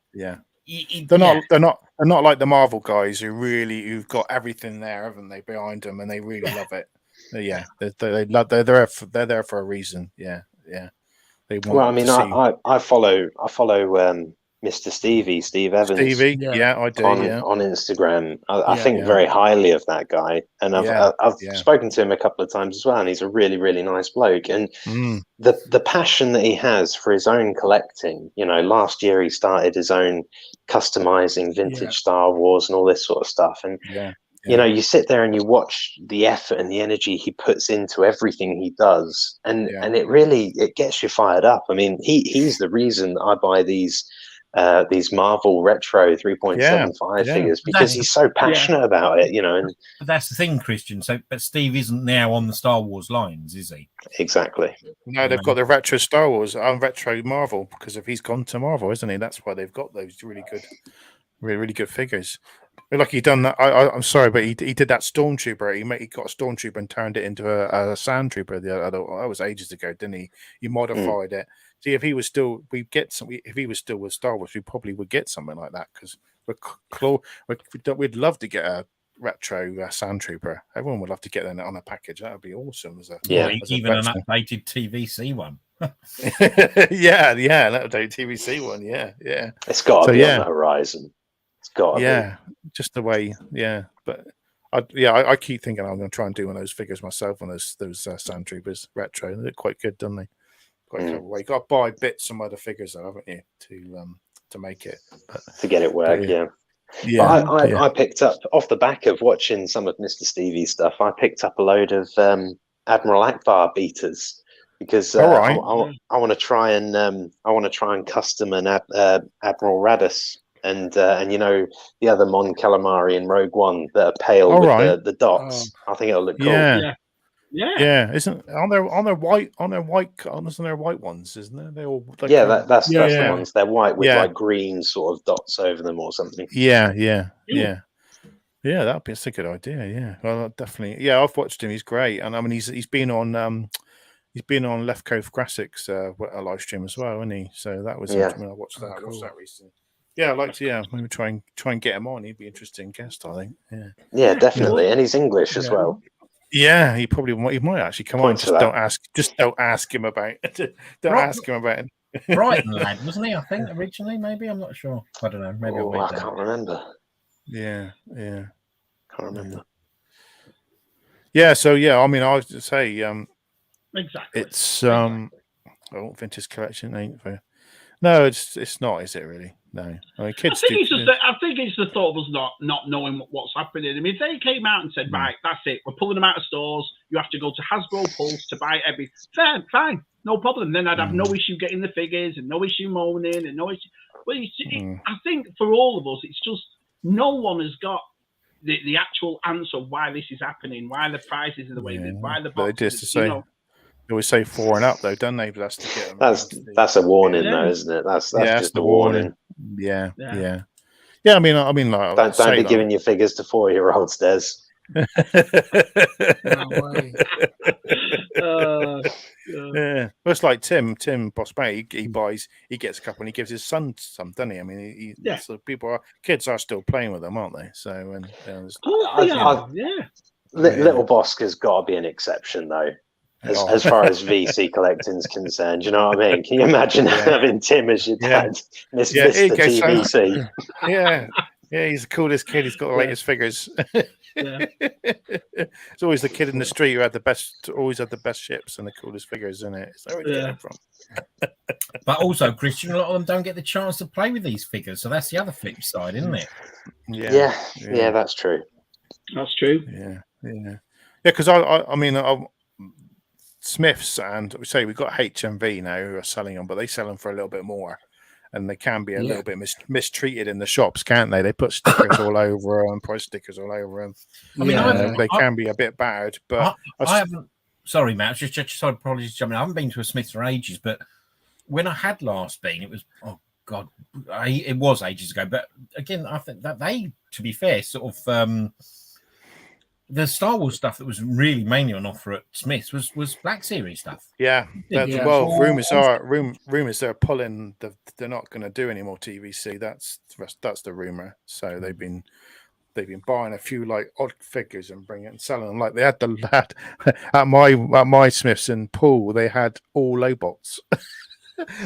not like the Marvel guys who've got everything there, haven't they, behind them, and they really love it. They're there for a reason. Yeah. Well, I mean, I follow Mr. Steve Evans. Stevie, I do. On Instagram, I think very highly of that guy, and I've spoken to him a couple of times as well, and he's a really, really nice bloke. And the passion that he has for his own collecting, last year he started his own customizing vintage Star Wars and all this sort of stuff, and you sit there and you watch the effort and the energy he puts into everything he does, and it really gets you fired up. I mean, he's the reason I buy these Marvel retro 3.75 figures, because he's so passionate about it, And but that's the thing, Christian. So, but Steve isn't now on the Star Wars lines, is he? Exactly. No, they've got the retro Star Wars and retro Marvel, because if he's gone to Marvel, isn't he? That's why they've got those really good figures. Like he done that. I'm sorry, but he did that Stormtrooper. He got a Stormtrooper and turned it into a Sand Trooper. That was ages ago, didn't he? He modified it. See, if he was still, if he was still with Star Wars, we probably would get something like that, because we'd love to get a retro Sand Trooper. Everyone would love to get that on a package. That would be awesome. Even an updated TVC one. An updated TVC one. Yeah. It's got to be on the horizon. It's got to be. Just the way. Yeah, but. I keep thinking I'm going to try and do one of those figures myself, on those Sand Troopers retro. They look quite good, don't they? Quite clever way. You got to buy bits from other figures, though, haven't you, to make it, to get it work. I picked up, off the back of watching some of Mr. Stevie's stuff, I picked up a load of Admiral Akbar beaters, because I want to try and custom an Admiral Raddus. And the other Mon Calamari in Rogue One that are pale with the dots. I think it'll look cool. Yeah. Isn't on their white ones, isn't there? They all that's the ones. They're white with like green sort of dots over them or something. Yeah. That's a good idea. Yeah, well, definitely. Yeah, I've watched him. He's great, and I mean, he's been on He's been on Left Coast Classics a live stream as well, isn't he? So that was Yeah. I watched that. Oh, I watched cool. that recently. Yeah, I'd like to. Maybe try and get him on. He'd be an interesting guest, I think. Yeah. Yeah, definitely, and he's English as Yeah. well. Yeah, he might actually come on. Point to that. Just don't ask him about it. Ask him about it. Brighton lad, wasn't he? I think originally, maybe I'm not sure. I don't know. Maybe Oh, I can't remember. Yeah. Can't remember. Yeah. So I mean, I would say Exactly. it's vintage collection ain't for. No, it's not, is it really? No. I mean, kids. I think it's the thought of us not knowing what's happening. I mean, if they came out and said, right, that's it, we're pulling them out of stores. You have to go to Hasbro Pulse to buy every. Fine, no problem. Then I'd have no issue getting the figures and no issue moaning and no issue. But I think for all of us, it's just no one has got the actual answer why this is happening, why the prices are the way, why the boxes. They just to say. They always say 4 and up, though, don't they? But that's to get them. That's a warning, though, isn't it? That's just a warning. Yeah. I mean, like, don't be giving your figures to 4-year-olds, Des. No way. Yeah, well, it's like Tim Boss Mate. He gets a couple and he gives his son some, doesn't he? I mean, so kids are still playing with them, aren't they? So, Little Bosca's got to be an exception, though. As far as VC collecting is concerned, you know what I mean? Can you imagine having Tim as your dad, Miss Vista TVC? Yeah, he's the coolest kid. He's got the latest figures. It's always the kid in the street who had always had the best ships and the coolest figures, isn't it? So where do you get them from? But also, Christian, a lot of them don't get the chance to play with these figures, so that's the other flip side, isn't it? Yeah, that's true. That's true. Yeah. Because I mean. Smiths and we say we've got HMV now who are selling them, but they sell them for a little bit more, and they can be a little bit mistreated in the shops, can't they? They put stickers all over them, price stickers all over them. I mean, they can be a bit bad, but I haven't. Sorry, Matt. Just sorry, apologies. I haven't been to a Smiths for ages, but when I had last been, it was it was ages ago. But again, I think that they, to be fair, sort of. The Star Wars stuff that was really mainly on offer at Smith's was Black Series stuff. Yeah. Well, rumors they're pulling. They're not going to do any more TVC. That's the rumor. So they've been buying a few like odd figures and bringing it and selling them. Like they had at my Smiths in Poole. They had all Lobots.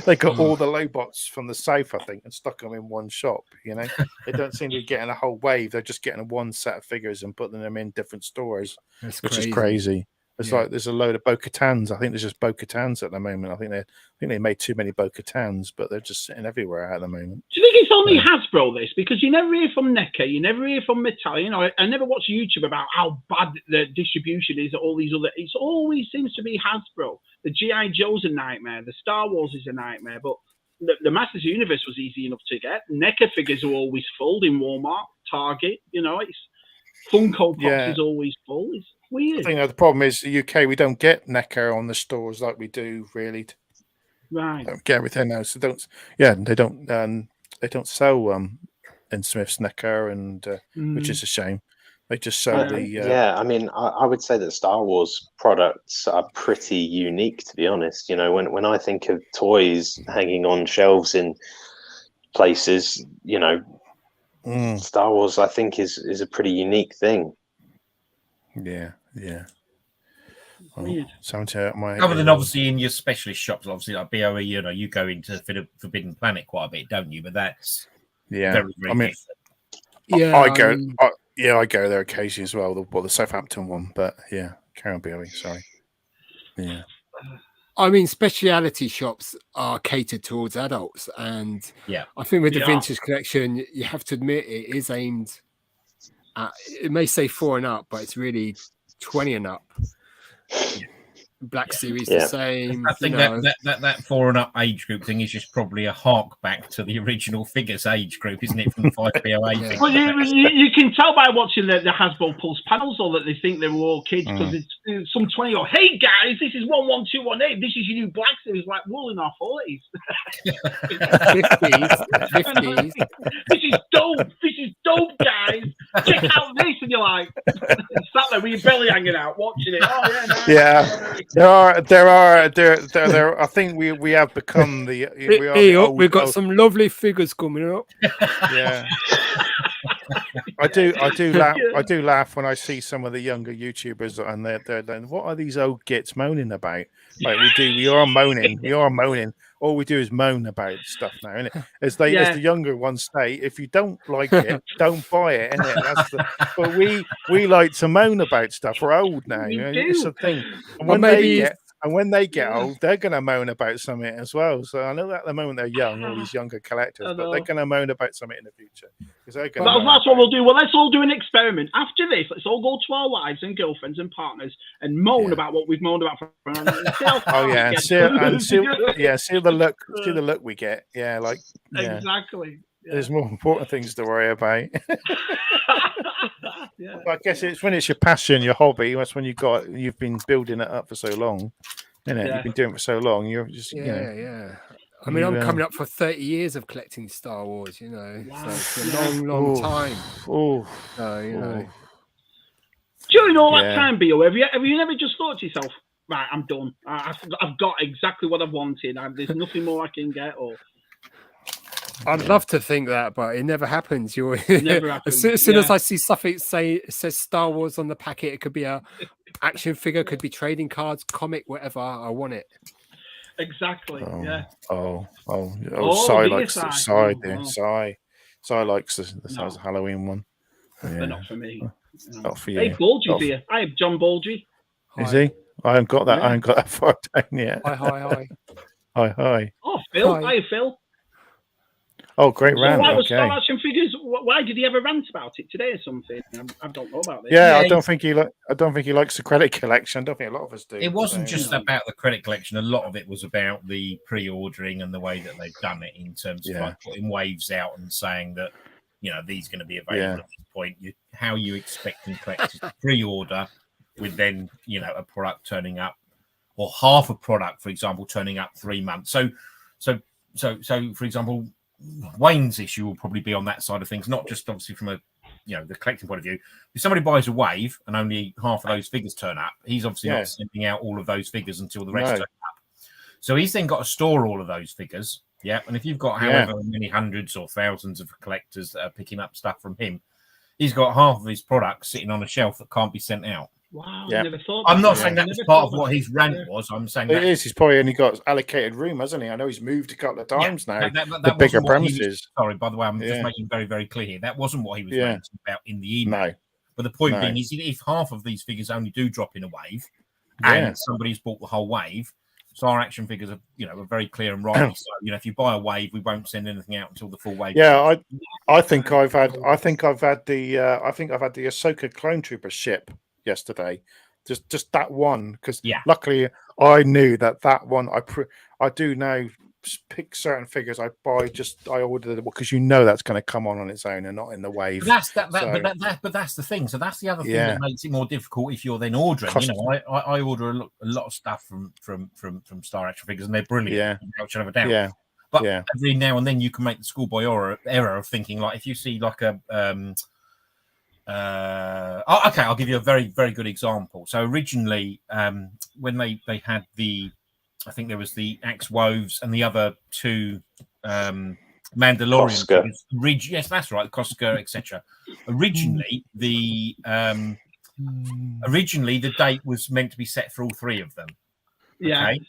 They got all the Lobots from the South, I think, and stuck them in one shop. You know, they don't seem to be getting a whole wave. They're just getting one set of figures and putting them in different stores, which is crazy. It's like there's a load of Bo-Katans. I think there's just Bo-Katans at the moment. I think they made too many Bo-Katans, but they're just sitting everywhere at the moment. Do you think it's only Hasbro this? Because you never hear from NECA, you never hear from Mattel. You know, I never watch YouTube about how bad the distribution is at all these other. It always seems to be Hasbro. The G.I.Joe's a nightmare. The Star Wars is a nightmare. But the Masters Universe was easy enough to get. NECA figures are always full in Walmart, Target. You know, it's Funko Pops is always full. It's weird. I think the problem is the UK. We don't get NECA on the stores like we do really. Right. Don't get everything now. So they don't sell in Smith's NECA, and which is a shame. They just sell I mean, I would say that Star Wars products are pretty unique, to be honest. You know, when I think of toys hanging on shelves in places, you know, Star Wars, I think, is a pretty unique thing. Yeah. Weird. Other than obviously in your specialist shops, obviously like BOE, you know, you go into Forbidden Planet quite a bit, don't you? But that's very, very different. I go there occasionally as well. The Southampton one, but carry on, BOE. Sorry. Yeah. I mean, speciality shops are catered towards adults, and I think with the vintage collection, you have to admit it is aimed at. It may say 4 and up, but it's really 20 and up. Black Series the same. I think that 4 and up age group thing is just probably a hark back to the original figures age group, isn't it? From the 5BOA. Well, you can tell by watching the Hasbro Pulse panels, or that they think they were all kids, because it's some 20 or hey guys, this is 11218. This is your new Black Series, like wool in our 40s. 50s. This is dope, guys. Check out this, and you're like, sat there with your belly hanging out, watching it. Oh yeah. There. I think we have become the. We are the old, we've got some lovely figures coming up. Yeah. I do laugh when I see some of the younger YouTubers and they're what are these old gits moaning about? Like we are moaning. All we do is moan about stuff now, innit? As the younger ones say, if you don't like it, don't buy it, innit? But we like to moan about stuff. We're old now, you know? It's the thing. And when they get old, they're going to moan about something as well. So I know that at the moment they're young, all these younger collectors, but they're going to moan about something in the future. That's what we'll do. Well, let's all do an experiment. After this, let's all go to our wives and girlfriends and partners and moan about what we've moaned about. See the look we get. Yeah, like exactly. Yeah. There's more important things to worry about. I guess it's when it's your passion, your hobby. That's when you've been building it up for so long, isn't it? You've been doing it for so long. You're just I mean, I'm coming up for 30 years of collecting Star Wars. You know, so it's a long time. During all that time, Bio, have you never just thought to yourself, right, I'm done. I've got exactly what I've wanted. There's nothing more I can get. Or I'd love to think that, but it never happens. Never happens. As soon as I see something it says Star Wars on the packet, it could be a action figure, could be trading cards, comic, whatever. I want it. Exactly. Sai likes it. Sai likes the Halloween one. But not for me. Not for you. Hey, Bulgy's here. I have John Bulgy. Is he? I haven't got that. I haven't got that far down yet. Hi. Oh, Phil. Hi, Phil. Oh, great rant. Why was Star Action Figures? Why did he have a rant about it today or something? I don't know about this. Yeah, I don't think he likes the credit collection. I don't think a lot of us do. It wasn't just about the credit collection. A lot of it was about the pre-ordering and the way that they've done it in terms of like putting waves out and saying that these are going to be available at this point. How you expect collectors to pre-order with then a product turning up, or half a product, for example, turning up 3 months. So for example, Wayne's issue will probably be on that side of things, not just obviously from the collecting point of view. If somebody buys a wave and only half of those figures turn up, he's obviously not sending out all of those figures until the rest turn up. So he's then got to store all of those figures. Yeah. And if you've got however many hundreds or thousands of collectors that are picking up stuff from him, he's got half of his products sitting on a shelf that can't be sent out. Wow, I never thought. I'm not saying that was part of what his rant was. I'm saying it is. He's probably only got allocated room, hasn't he? I know he's moved a couple of times now. The bigger premises. Sorry, by the way, I'm just making very, very clear here. That wasn't what he was ranting about in the email. No. But the point being is, if half of these figures only do drop in a wave, and somebody's bought the whole wave, Star Action Figures are very clear and right. So if you buy a wave, we won't send anything out until the full wave. Yeah, I think I've had the Ahsoka Clone Trooper ship yesterday. Just that one, because luckily I knew that one. I do now pick certain figures I buy. I ordered it because that's going to come on its own and not in the wave. But that's the thing. So that's the other thing that makes it more difficult if you're then ordering. I order a lot of stuff from Star Action Figures, and they're brilliant. Without shadow of a doubt. Yeah. But every now and then you can make the schoolboy error of thinking, like, if you see like a I'll give you a very, very good example. So originally, when they had I think there was the Axe Woves and the other two Mandalorian figures. Yes, that's right, Koska, etc. Originally, the date was meant to be set for all three of them. Yeah. Okay?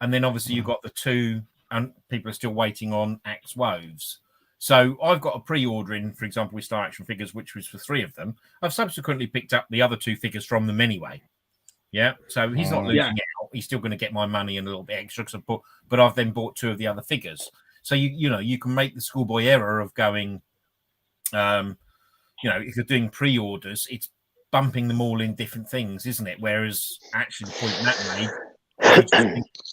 And then obviously you've got the two, and people are still waiting on Axe Woves. So I've got a pre-ordering, for example, with Star Action Figures, which was for three of them. I've subsequently picked up the other two figures from them anyway. Yeah, so he's not losing out. He's still going to get my money and a little bit extra, but I've then bought two of the other figures. So you can make the schoolboy error of going, if you're doing pre-orders, it's bumping them all in different things, isn't it? Whereas actually, the point Matt made,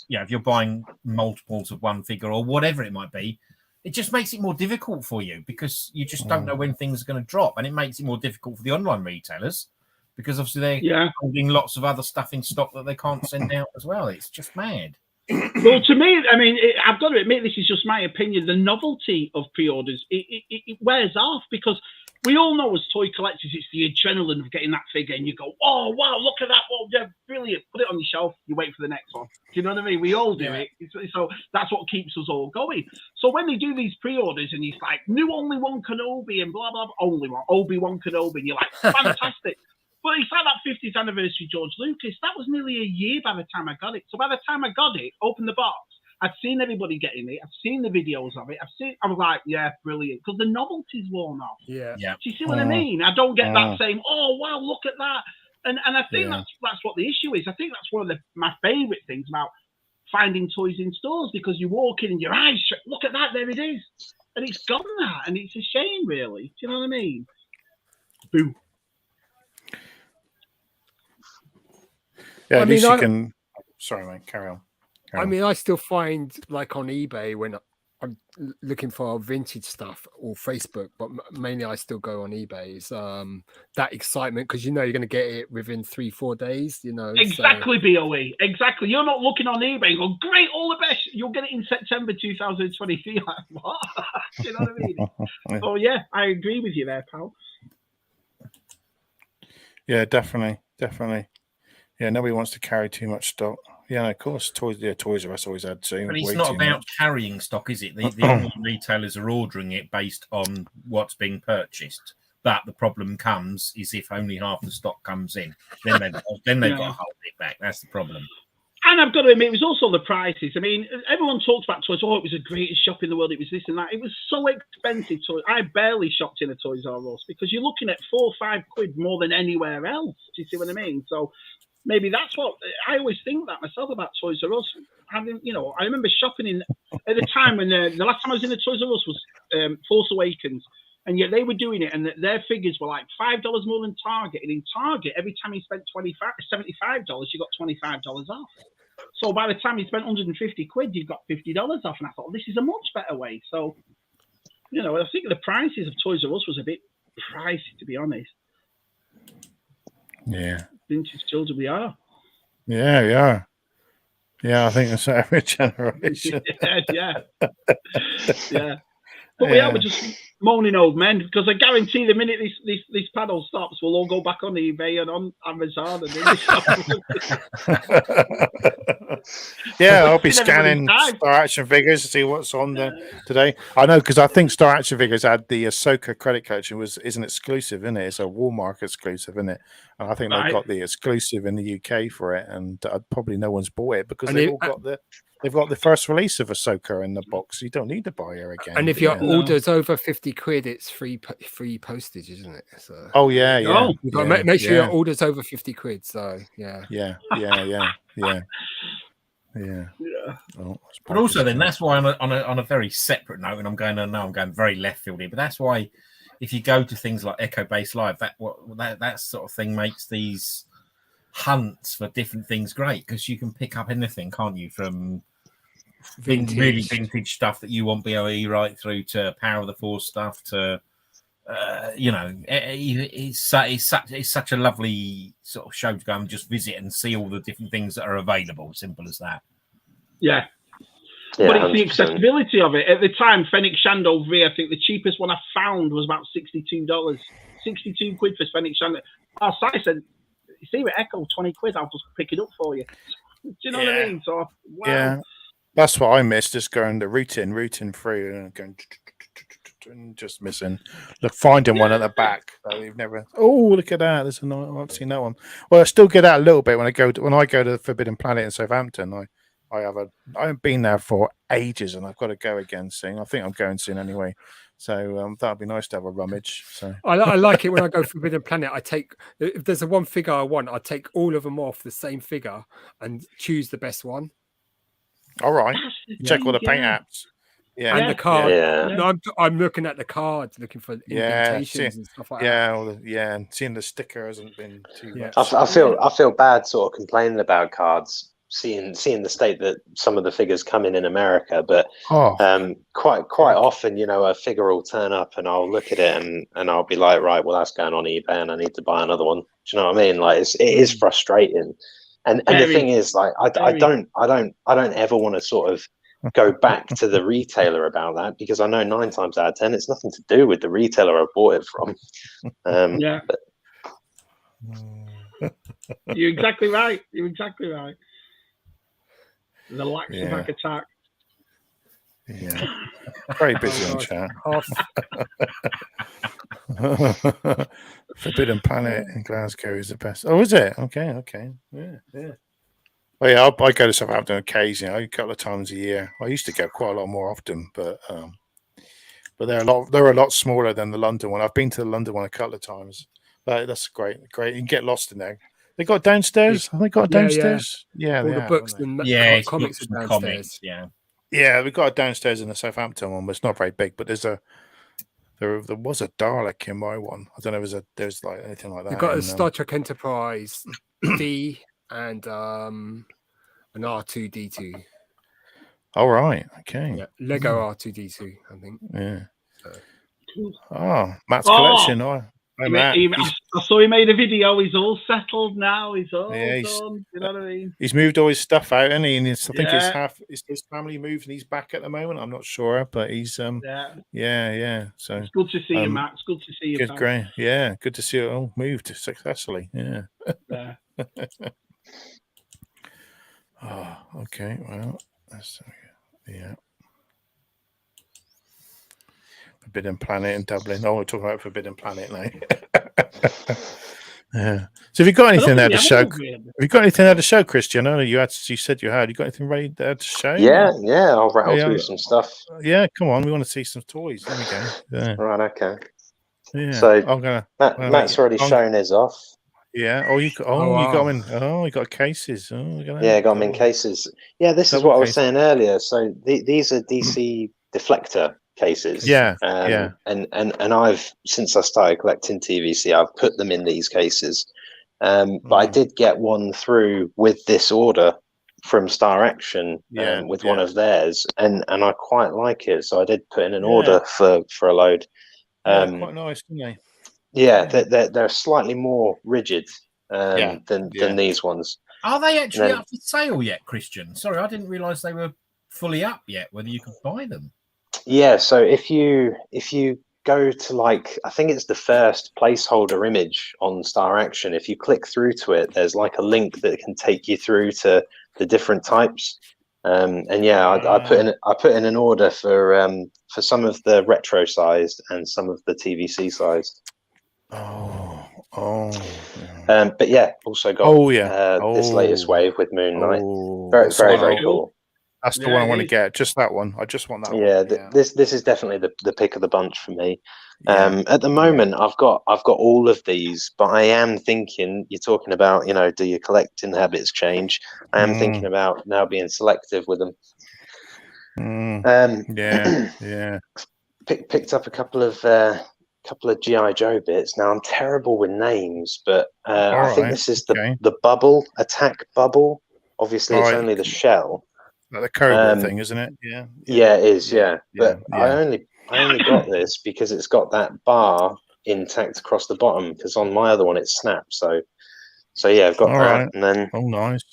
if you're buying multiples of one figure or whatever it might be, it just makes it more difficult for you because you just don't know when things are going to drop, and it makes it more difficult for the online retailers. Because obviously they're holding lots of other stuff in stock that they can't send out as well. It's just mad. Well, to me, I mean, I've got to admit, this is just my opinion. The novelty of pre-orders, it wears off because we all know as toy collectors, it's the adrenaline of getting that figure, and you go, "Oh wow, look at that! Oh, yeah, brilliant!" Put it on your shelf. You wait for the next one. Do you know what I mean? We all do it. So that's what keeps us all going. So when they do these pre-orders, and it's like new only one Kenobi and blah blah, blah only one Obi-Wan Kenobi, and you're like, fantastic. But it's like that 50th anniversary George Lucas. That was nearly a year by the time I got it. So by the time I got it, opened the box, I'd seen everybody getting it. I've seen the videos of it. I was like, yeah, brilliant. Because the novelty's worn off. Yeah. Do you see what I mean? I don't get that same, oh, wow, look at that. And I think that's what the issue is. I think that's one of my favourite things about finding toys in stores, because you walk in and your eyes, look at that, there it is. And it's gone that. And it's a shame, really. Do you know what I mean? Boo. Yeah, at least you can... Sorry, mate, carry on. I mean, I still find, like on eBay, when I'm looking for vintage stuff, or Facebook, but mainly I still go on eBay, is that excitement, because you know you're going to get it within 3-4 days, you know. Exactly, BOE. Exactly. You're not looking on eBay and go, great, all the best. You'll get it in September 2023. Like, what? Do you know what I mean? Oh, yeah, I agree with you there, pal. Yeah, definitely. Yeah, nobody wants to carry too much stock. Yeah, of course. Toys R Us always had too. But it's not about carrying stock, is it? The online retailers are ordering it based on what's being purchased. But the problem comes is if only half the stock comes in, then they've got to hold it back. That's the problem. And I've got to admit, it was also the prices. I mean, everyone talks about toys. Oh, it was the greatest shop in the world. It was this and that. It was so expensive. I barely shopped in a Toys R Us, because you're looking at 4 or 5 quid more than anywhere else. Do you see what I mean? So maybe that's what I always think that myself about Toys R Us. Having, you know, I remember shopping in at the time when the last time I was in a Toys R Us was Force Awakens, and yet they were doing it, and their figures were like $5 more than Target. And in Target, every time you spent $75, you got $25 off. So by the time you spent 150 quid, you've got $50 off. And I thought, this is a much better way. So, you know, I think the prices of Toys R Us was a bit pricey, to be honest. Yeah. Vintage children we are. Yeah. Yeah, I think that's every generation. yeah. But we're just moaning old men, because I guarantee the minute this panel stops, we'll all go back on eBay and on Amazon. Yeah, I'll be scanning Star Action Figures to see what's on there today. I know, because I think Star Action Figures had the Ahsoka credit code. It isn't exclusive, isn't it? It's a Walmart exclusive, isn't it? And I think they've got the exclusive in the UK for it, and probably no one's bought it because they've got the first release of Ahsoka in the box. You don't need to buy her again. And if your order's over 50 quid, it's free postage, isn't it? So. Oh yeah. You've got to make sure your order's over 50 quid. So yeah. Oh, but also, then that's why on a very separate note, and I'm going very left field here. But that's why, if you go to things like Echo Base Live, that sort of thing makes these hunts for different things great, because you can pick up anything, can't you, from really vintage stuff that you want BOE right through to Power of the Force stuff to you know, it's such a lovely sort of show to go and just visit and see all the different things that are available. Simple as that. Yeah, but it's the accessibility of it. At the time, Fennec Shando V, I think the cheapest one I found was about $62. 62 quid for Fennec Shando. Oh, so I said, see with Echo, 20 quid, I'll just pick it up for you. Do you know what I mean? So, wow. Yeah, that's what I miss, just going the rooting through and going and just missing. Look, finding one at the back that we've never. Oh, look at that! There's I've seen that one. Well, I still get out a little bit when I go to the Forbidden Planet in Southampton. I haven't been there for ages, and I've got to go again soon. I think I'm going soon anyway. So that'd be nice to have a rummage. So I like it when I go Forbidden Planet. If there's a one figure I want, I take all of them off the same figure and choose the best one. All right, check all the paint apps. Yeah, and the card. Yeah. No, I'm looking at the cards, looking for indentations and stuff like that. Yeah, and seeing the sticker hasn't been too much. I feel bad sort of complaining about cards, seeing the state that some of the figures come in America, but quite often, you know, a figure will turn up and I'll look at it and I'll be like, right, well, that's going on eBay and I need to buy another one. Do you know what I mean? Like it is frustrating. And the thing is, like, I don't ever want to sort of go back to the retailer about that, because I know 9 times out of 10 it's nothing to do with the retailer I bought it from. Yeah. You're exactly right. You're exactly right. The Laxaback attack. Yeah. Very busy on chat. Forbidden Planet in Glasgow is the best. Oh, is it? Okay. Yeah. Oh, yeah, I go to Southampton occasionally, a couple of times a year. I used to go quite a lot more often, but they're a lot smaller than the London one. I've been to the London one a couple of times. But that's great. You can get lost in there. They got downstairs. Have they got downstairs? Yeah, all the books and comics are downstairs. Comics, yeah. We got it downstairs in the Southampton one, but it's not very big. But there was a Dalek in my one. I don't know if there's like anything like that. You've got a Star Trek Enterprise D and an R2D2. All right. Okay. Yeah, Lego R2D2, I think. Yeah. Oh, Matt's collection. Matt. I saw he made a video. He's all settled now. He's all done. You know what I mean? He's moved all his stuff out, and I think his family moved, and he's back at the moment. I'm not sure, but he's yeah. So it's good to see you, Matt. It's good to see you. Good, great. Yeah, good to see it all moved successfully. Yeah. Oh, okay. Well, yeah. Forbidden Planet in Dublin. Oh, we're talking about Forbidden Planet now. Yeah. So have you got anything there to show? Have you got anything there to show, Christian? I know you said you had. You got anything ready there to show? Yeah. I'll rattle through some stuff. Yeah, come on. We want to see some toys. There we go. Yeah. Right. Okay. Yeah. So Matt's already shown his off. Yeah. Oh, you got them in. Oh, you got cases. Oh, got them in cases. Yeah, this is what I was saying earlier. So these are DC deflector cases. Yeah. And I've, since I started collecting TVC, I've put them in these cases. But I did get one through with this order from Star Action with one of theirs, and I quite like it. So I did put in an order for a load. Quite nice, didn't they? Yeah, they're slightly more rigid than these ones. Are they actually up for sale yet, Christian? Sorry, I didn't realise they were fully up yet. Whether you could buy them? Yeah. So if you go to I think it's the first placeholder image on Star Action. If you click through to it, there's like a link that can take you through to the different types. I put in an order for some of the retro sized and some of the TVC sized. But yeah, also got this latest wave with Moon Knight. Very cool. That's the one I want to get. Just that one. I just want that one. Yeah, this is definitely the pick of the bunch for me. At the moment, I've got all of these, but I am thinking. You're talking about, do your collecting habits change? I am thinking about now being selective with them. Picked up a couple of G.I.joe bits. Now I'm terrible with names, but I think this is the bubble attack bubble. Obviously, it's only the shell. Like the Cobra thing, isn't it? Yeah, it is. Yeah, but I only got this because it's got that bar intact across the bottom. Because on my other one, it snapped. So yeah, I've got that, and then nice.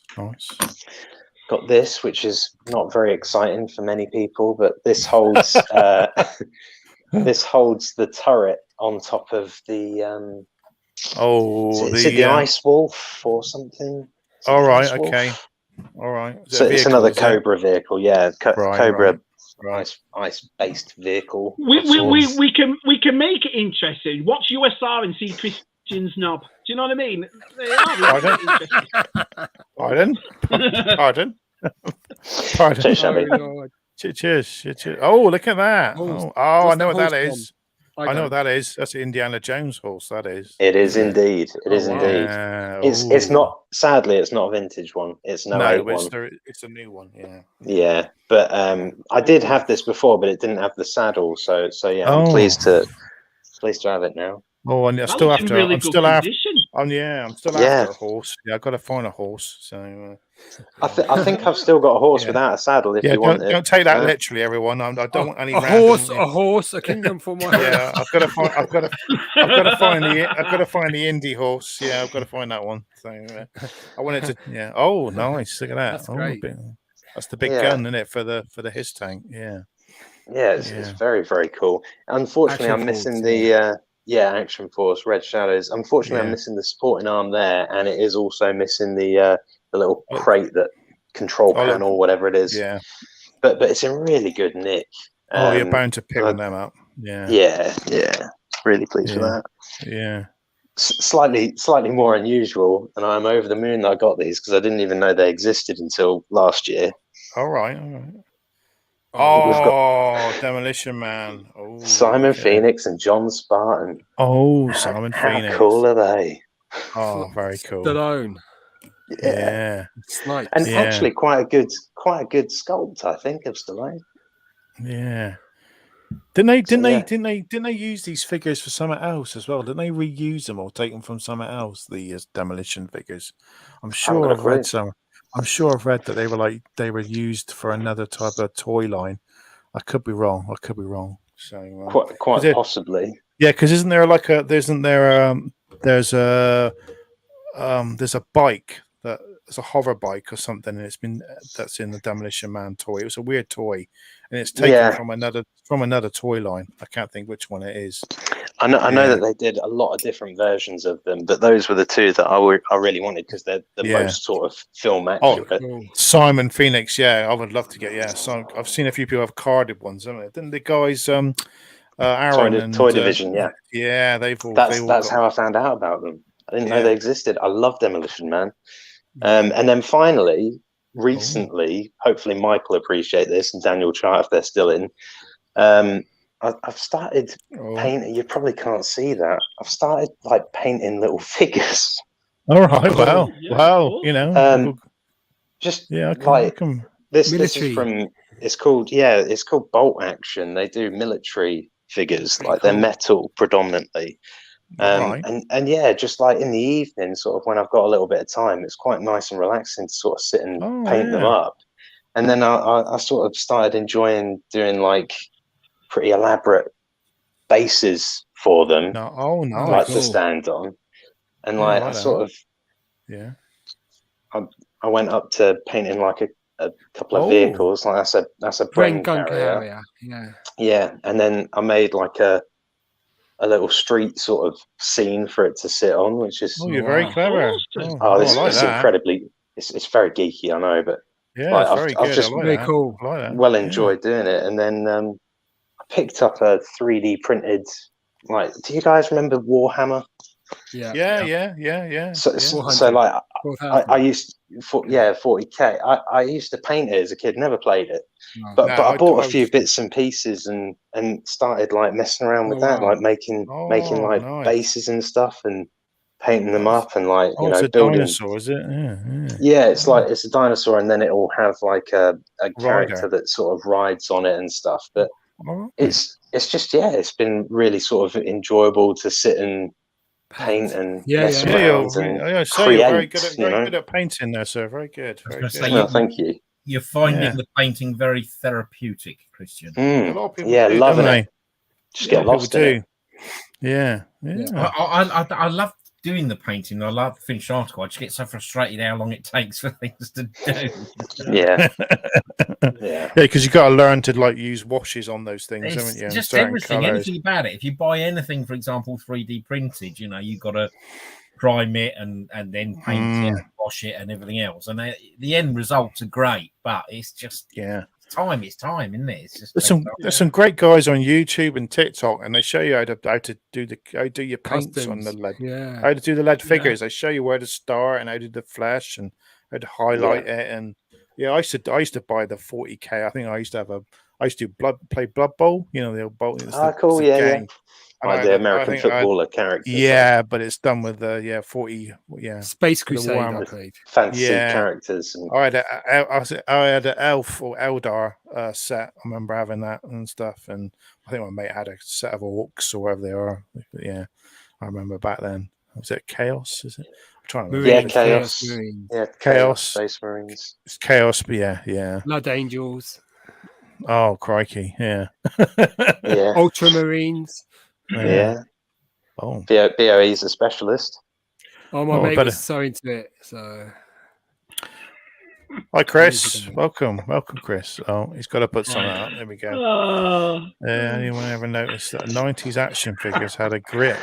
Got this, which is not very exciting for many people, but this holds this holds the turret on top of the the Ice Wolf or something. All right, okay. All right. So it's another Cobra vehicle, Cobra ice-based vehicle. We can make it interesting. Watch USR and see Christian's knob. Do you know what I mean? Pardon. Cheers, Shabby. Cheers. Oh, look at that. I know what that is. I know what that is. That's the Indiana Jones horse. That is. It is indeed. Indeed. It's not. Sadly, it's not a vintage one. It's an 08 one. It's a new one. Yeah. Yeah, but I did have this before, but it didn't have the saddle. So yeah, I'm pleased to have it now. Oh, and I'm still after a horse. Yeah, I've got to find a horse. So I think I've still got a horse without a saddle. If you want it, don't take that literally, everyone. I don't want any horse, a kingdom for my yeah. I've got to find the indie horse. Yeah, I've got to find that one. So I wanted to. Yeah. Oh, nice. Look at that. That's great. That's the big Yeah. gun, isn't it, for the his tank? Yeah. Yeah, it's very, very cool. Unfortunately, Action I'm missing Force, the Action Force Red Shadows. Unfortunately, I'm Yeah. missing the supporting arm there, and it is also missing the little crate that control panel, whatever it is. Yeah. But it's in really good nick. Oh, you're bound to pick I- them up. Yeah. Yeah. Really pleased with that. Yeah. Slightly more unusual, and I'm over the moon that I got these because I didn't even know they existed until last year. All right. We've got Oh, Demolition Man. Oh, Simon okay. Phoenix and John Spartan. Oh, Simon How Phoenix. cool are they? Oh, very cool. Stallone. Yeah. Snipes. And Yeah. actually quite a good sculpt, I think, of Stallone. Yeah. Didn't they use these figures for something else as well? Didn't they reuse them or take them from something else? The demolition figures. I'm sure I've read some. I'm sure I've read that they were used for another type of toy line. I could be wrong. So Quite possibly. Yeah, because isn't there there's a bike it's a hover bike or something, and that's in the Demolition Man toy. It was a weird toy, and it's taken from another toy line. I can't think which one it is. I know that they did a lot of different versions of them, but those were the two that I really wanted because they're the most sort of film accurate. Simon Phoenix, I would love to get. So I've seen a few people have carded ones, haven't they? Didn't the guys Aaron Toy Division, they've all. That's how I found out about them. I didn't know they existed. I love Demolition Man. And then finally, recently, hopefully Michael will appreciate this, and Daniel Chart if they're still in. I've started painting. You probably can't see that. I've started painting little figures. All right. Wow. Wow. You know. Just I can. This is from. It's called Bolt Action. They do military figures, they're metal predominantly. And just like in the evening, sort of when I've got a little bit of time, it's quite nice and relaxing to sort of sit and paint them up. And then I sort of started enjoying doing pretty elaborate bases for them, to stand on. And I sort of, I went up to painting a couple of vehicles. That's a brain gun carrier. Yeah, and then I made a little street sort of scene for it to sit on, which is you're very clever. This is incredibly. It's very geeky, I know, but I've just very cool. Enjoyed doing it. And then I picked up a 3D printed. Do you guys remember Warhammer? Yeah. So I used 40K. I used to paint it as a kid, never played it, but I bought a few bits and pieces and started messing around with that, making bases and stuff and painting them up and it's a building. Dinosaur, is it? It's it's a dinosaur, and then it will have a character that sort of rides on it and stuff. But it's just it's been really sort of enjoyable to sit and paint and mess around and create. You're very good at painting there, sir. Very good. Thank you. You're finding the painting very therapeutic, Christian. A lot of people loving it. Just get lost in it. Yeah. I love doing the painting. I love the finished article. I just get so frustrated how long it takes for things to do. Yeah, because you got to learn to use washes on those things, haven't you? Just everything, anything about it. If you buy anything, for example, 3D printed, you've got to prime it and then paint it, and wash it, and everything else. And the end results are great, but it's just it's time, isn't it? It's just there's some great guys on YouTube and TikTok, and they show you how to do your paints Customs. on the lead. How to do the lead figures. They show you where to start and how to do the flesh and how to highlight it. And I used to buy the 40K. I think I used to play Blood Bowl. The old bowl. Cool. The American footballer character. Yeah, but it's done with the 40. Yeah, Space Crusade. I played fancy characters. And... I had an Elf or Eldar set. I remember having that and stuff. And I think my mate had a set of Orcs or whatever they are. But I remember back then. Was it Chaos? Is it? I'm trying to remember. Chaos. Chaos. Space Marines. It's Chaos. But yeah. Blood Angels. Oh crikey! Yeah. Ultramarines. Oh, BOE's a specialist. Oh, my mate was so into it. So Hi, Chris. Welcome, Chris. Oh, he's got to put something up. There we go. Anyone ever noticed that 90s action figures had a grip?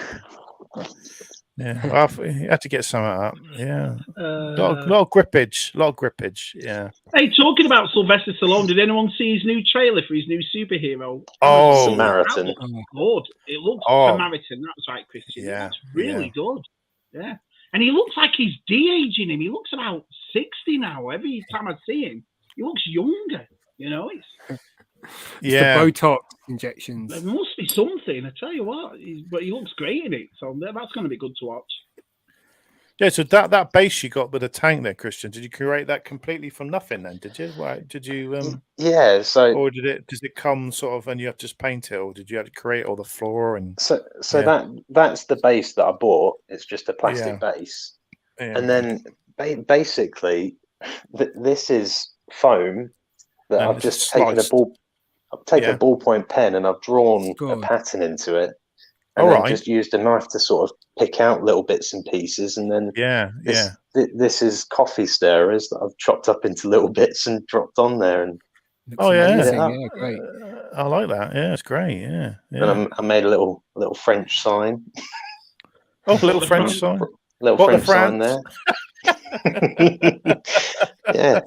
Yeah, well, you had to get something up. Yeah, lot of grippage. Yeah. Hey, talking about Sylvester Stallone, did anyone see his new trailer for his new superhero? Oh, Samaritan. That looks good. It looks Samaritan. That's right, Christian. Yeah, It looks really good. Yeah, and he looks like he's de-aging him. He looks about 60 now. Every time I see him, he looks younger. You know, it's the Botox injections. There must be something. I tell you what, but he looks great in it. So that's going to be good to watch. Yeah, so that base you got with the tank there, Christian, did you create that completely from nothing then? Did you? Right? Did you? Yeah. So, or does it come sort of and you have to just paint it, or did you have to create all the floor and? So that's the base that I bought. It's just a plastic base, and then basically this is foam that I've just taken a ballpoint pen and I've drawn a pattern into it. And then just used a knife to sort of pick out little bits and pieces, and then this is coffee stirrers that I've chopped up into little bits and dropped on there. And yeah, great. I like that. Yeah, it's great. Yeah. And I made a little French sign. Oh, little French sign. Little French sign there. Yeah.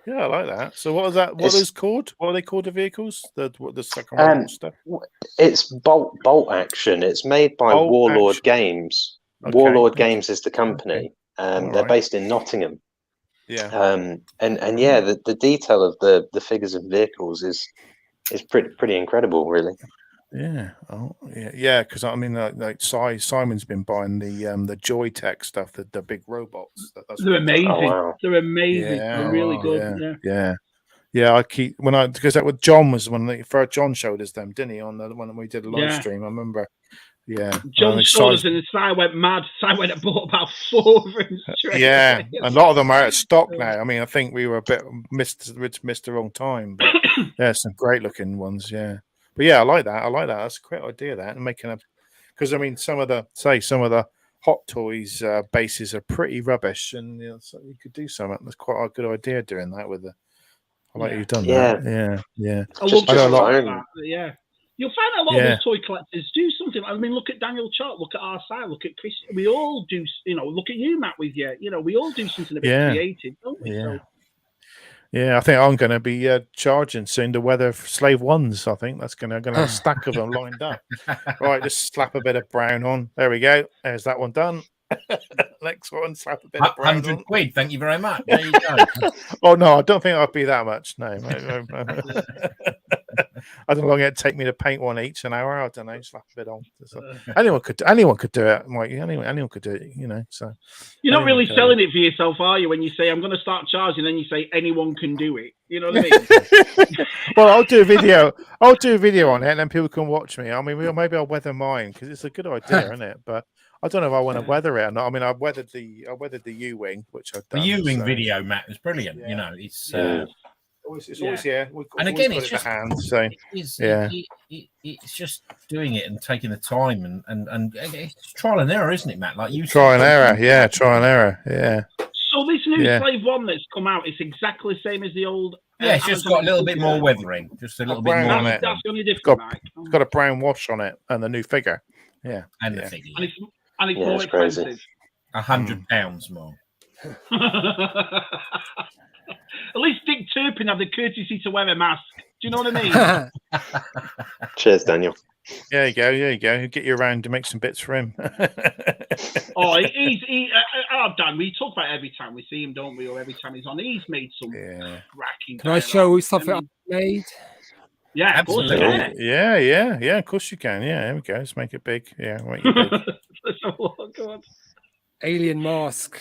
Yeah, I like that. So what is that? What are those called? What are they called? The vehicles? The second stuff? It's bolt action. It's made by Warlord Games. Okay. Warlord Games is the company. They're based in Nottingham. Yeah. And yeah, the detail of the figures and vehicles is pretty incredible, really. Yeah. Oh, yeah. Because I mean, like Simon's been buying the Joy Tech stuff, the big robots. They're amazing. Oh, wow. They're amazing. Yeah, they're really good. Yeah. I keep because that with John was when John showed us them, didn't he? On the one we did a live stream, I remember. Yeah. John showed us, and the side went mad. Side went and bought about 4 of them straight. Yeah, a lot of them are out of stock now. I mean, I think we were a bit missed the wrong time, but there's some great looking ones. Yeah. But yeah, I like that. That's a great idea. That and making because I mean, some of the Hot Toys bases are pretty rubbish, and so you could do something. That's quite a good idea doing that with the. I like you've done that. Yeah. I love that. Yeah. You'll find a lot of those toy collectors do something. I mean, look at Daniel Chalk, look at our side, look at Chris. We all do. Look at you, Matt, with you. We all do something a bit creative, don't we? Yeah. Yeah, I think I'm going to be charging soon to Weather Slave Ones. I think that's going to have a stack of them lined up. Right, just slap a bit of brown on. There we go. There's that one done. Next one, slap a bit of brown 100 quid. Thank you very much. There you go. Oh no, I don't think I'd be that much. No. I don't know how long it'd take me to paint one each an hour. I don't know. Slap a bit on. Anyone could do it. Anyone could do it. So you're not really selling it for yourself, are you? When you say I'm going to start charging, then you say anyone can do it. You know what I mean? Well, I'll do a video. On it, and then people can watch me. I mean, maybe I'll weather mine because it's a good idea, isn't it? But I don't know if I want to weather it or not. I mean, I weathered the U-wing, which I've done. The U-wing video, Matt, was brilliant. Yeah. It's always here. And again, it's just hands. So it's just doing it and taking the time and it's trial and error, isn't it, Matt? Like you trial and error, yeah. So this new Slave One that's come out, it's exactly the same as the old. Yeah, it's just got a little bit more weathering, just a little bit more on it. That's the only difference. It's got a brown wash on it and the new figure. Yeah, and the figure. And it's more expensive. £100 more. At least Dick Turpin had the courtesy to wear a mask. Do you know what I mean? Cheers, Daniel. There you go. He'll get you around to make some bits for him. Dan, we talk about it every time we see him, don't we? Or every time he's on, he's made some cracking. Can I show you something I've made? Yeah, absolutely. Yeah. Of course you can. Yeah, there we go. Let's make it big. Yeah, make it big. Alien mask.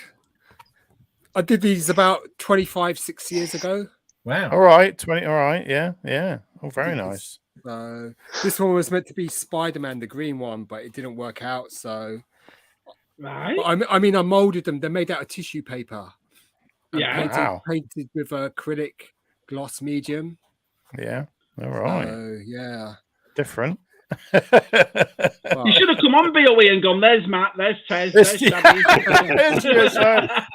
I did these about 6 years ago. Wow. All right. All right. Yeah. Oh, very nice. So this one was meant to be Spider-Man, the green one, but it didn't work out. So, right. I mean, I molded them. They're made out of tissue paper. Yeah. Painted with acrylic gloss medium. Yeah. All right. Yeah. Different. You should have come on BOE and gone, there's Matt, there's Tez, there's Shabby.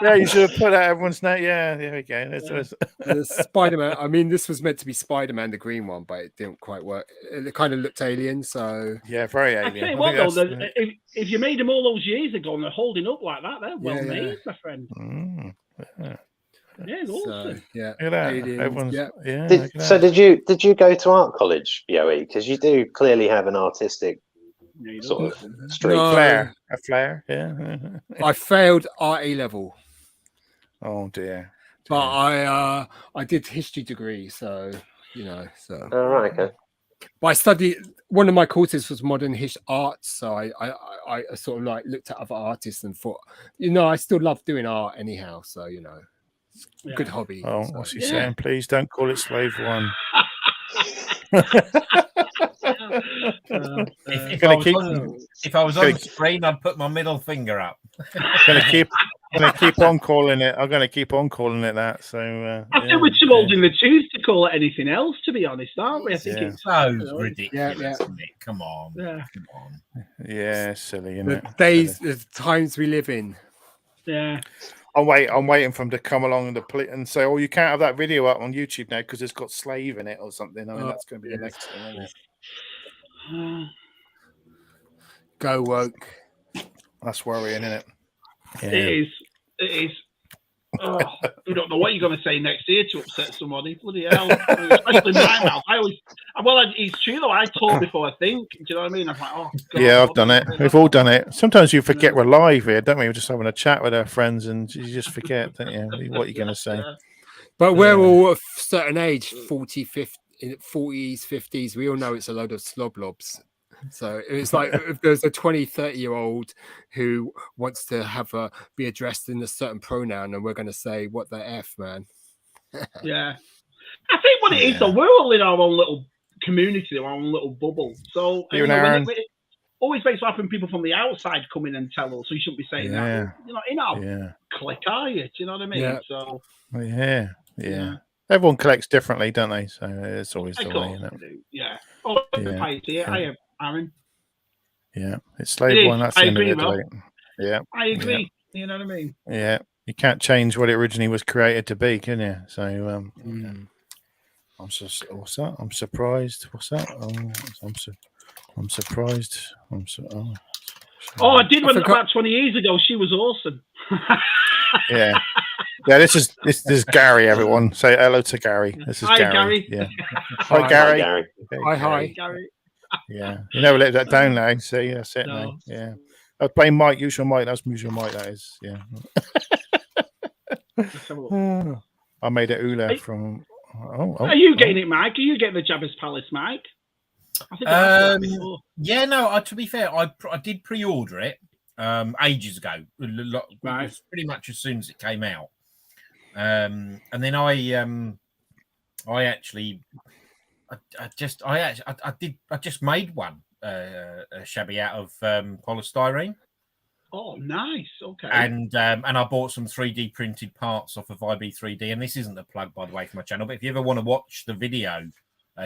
Yeah, you should have put out everyone's name. Yeah, there we go. The Spider-Man. I mean, this was meant to be Spider-Man, the green one, but it didn't quite work. It kind of looked alien, so yeah, very I alien. tell you what, though, if you made them all those years ago and they're holding up like that, they're well made, my friend. Yeah, awesome. Yeah, everyone's Did you go to art college, BOE? Because you do clearly have an artistic sort of streak. A flair. Yeah. I failed art A level. Oh dear. But I did history degree, so so. Oh, right, okay. But I studied. One of my courses was modern art, so I sort of like looked at other artists and thought, I still love doing art anyhow. So good hobby. Oh, so. what's he saying? Please don't call it Slave One. If I was on screen, I'd put my middle finger up. Gonna keep on calling it. I'm gonna keep on calling it that. So I think we're too old in the tooth to call it anything else, to be honest, aren't we? I think it's so ridiculous, isn't it? Come on. Come on. Yeah, silly, isn't it? The times we live in. Yeah. I'm waiting for him to come along and say, "Oh, you can't have that video up on YouTube now because it's got slave in it or something." I mean, that's going to be the next thing, isn't it? Go woke. That's worrying, isn't it? Yeah. It is. Oh, you don't know what you're going to say next year to upset somebody. Bloody hell. Especially my mouth. It's true though. I talk before I think. Do you know what I mean? I'm like, oh, God, yeah, I've done it. We've all done it. Sometimes you forget we're live here, don't we? We're just having a chat with our friends and you just forget, don't you, what you're going to say. But we're all of a certain age, 40, 50, in 40s, 50s. We all know it's a load of sloblobs. So it's like if there's a 20, 30-year-old who wants to be addressed in a certain pronoun, and we're going to say, what the F, man? Yeah. I think what it is, though, we're all in our own little community, our own little bubble. So it always makes it happen people from the outside come in and tell us, so you shouldn't be saying that. You're not in our clique, are you? Do you know what I mean? Yeah. So Yeah. Everyone collects differently, don't they? So it's always the way, isn't it? Yeah. Oh, I am Aaron. Yeah, it's Slave One. That's the end of the day. Yeah, I agree. Yeah. You know what I mean? Yeah, you can't change what it originally was created to be, can you? So, what's that? I'm surprised. What's that? I'm surprised. I did one about 20 years ago. She was awesome. Yeah. This is Gary. Everyone, say hello to Gary. This is Gary. Yeah. Hi, Gary. Hi, Gary. Yeah, you never let that down now. See, that's it now. Yeah, I was playing Mike. Use your mic. That's usual mic. That is. Yeah. I made it Ula from. Are you getting it, Mike? Are you getting the Jabba's Palace, Mike? I think yeah, no. To be fair, I did pre-order it ages ago. Pretty much as soon as it came out, and then I just made one Shabby out of polystyrene. Oh, nice. Okay. And I bought some 3D printed parts off of IB3D. And this isn't a plug, by the way, for my channel. But if you ever want to watch the video,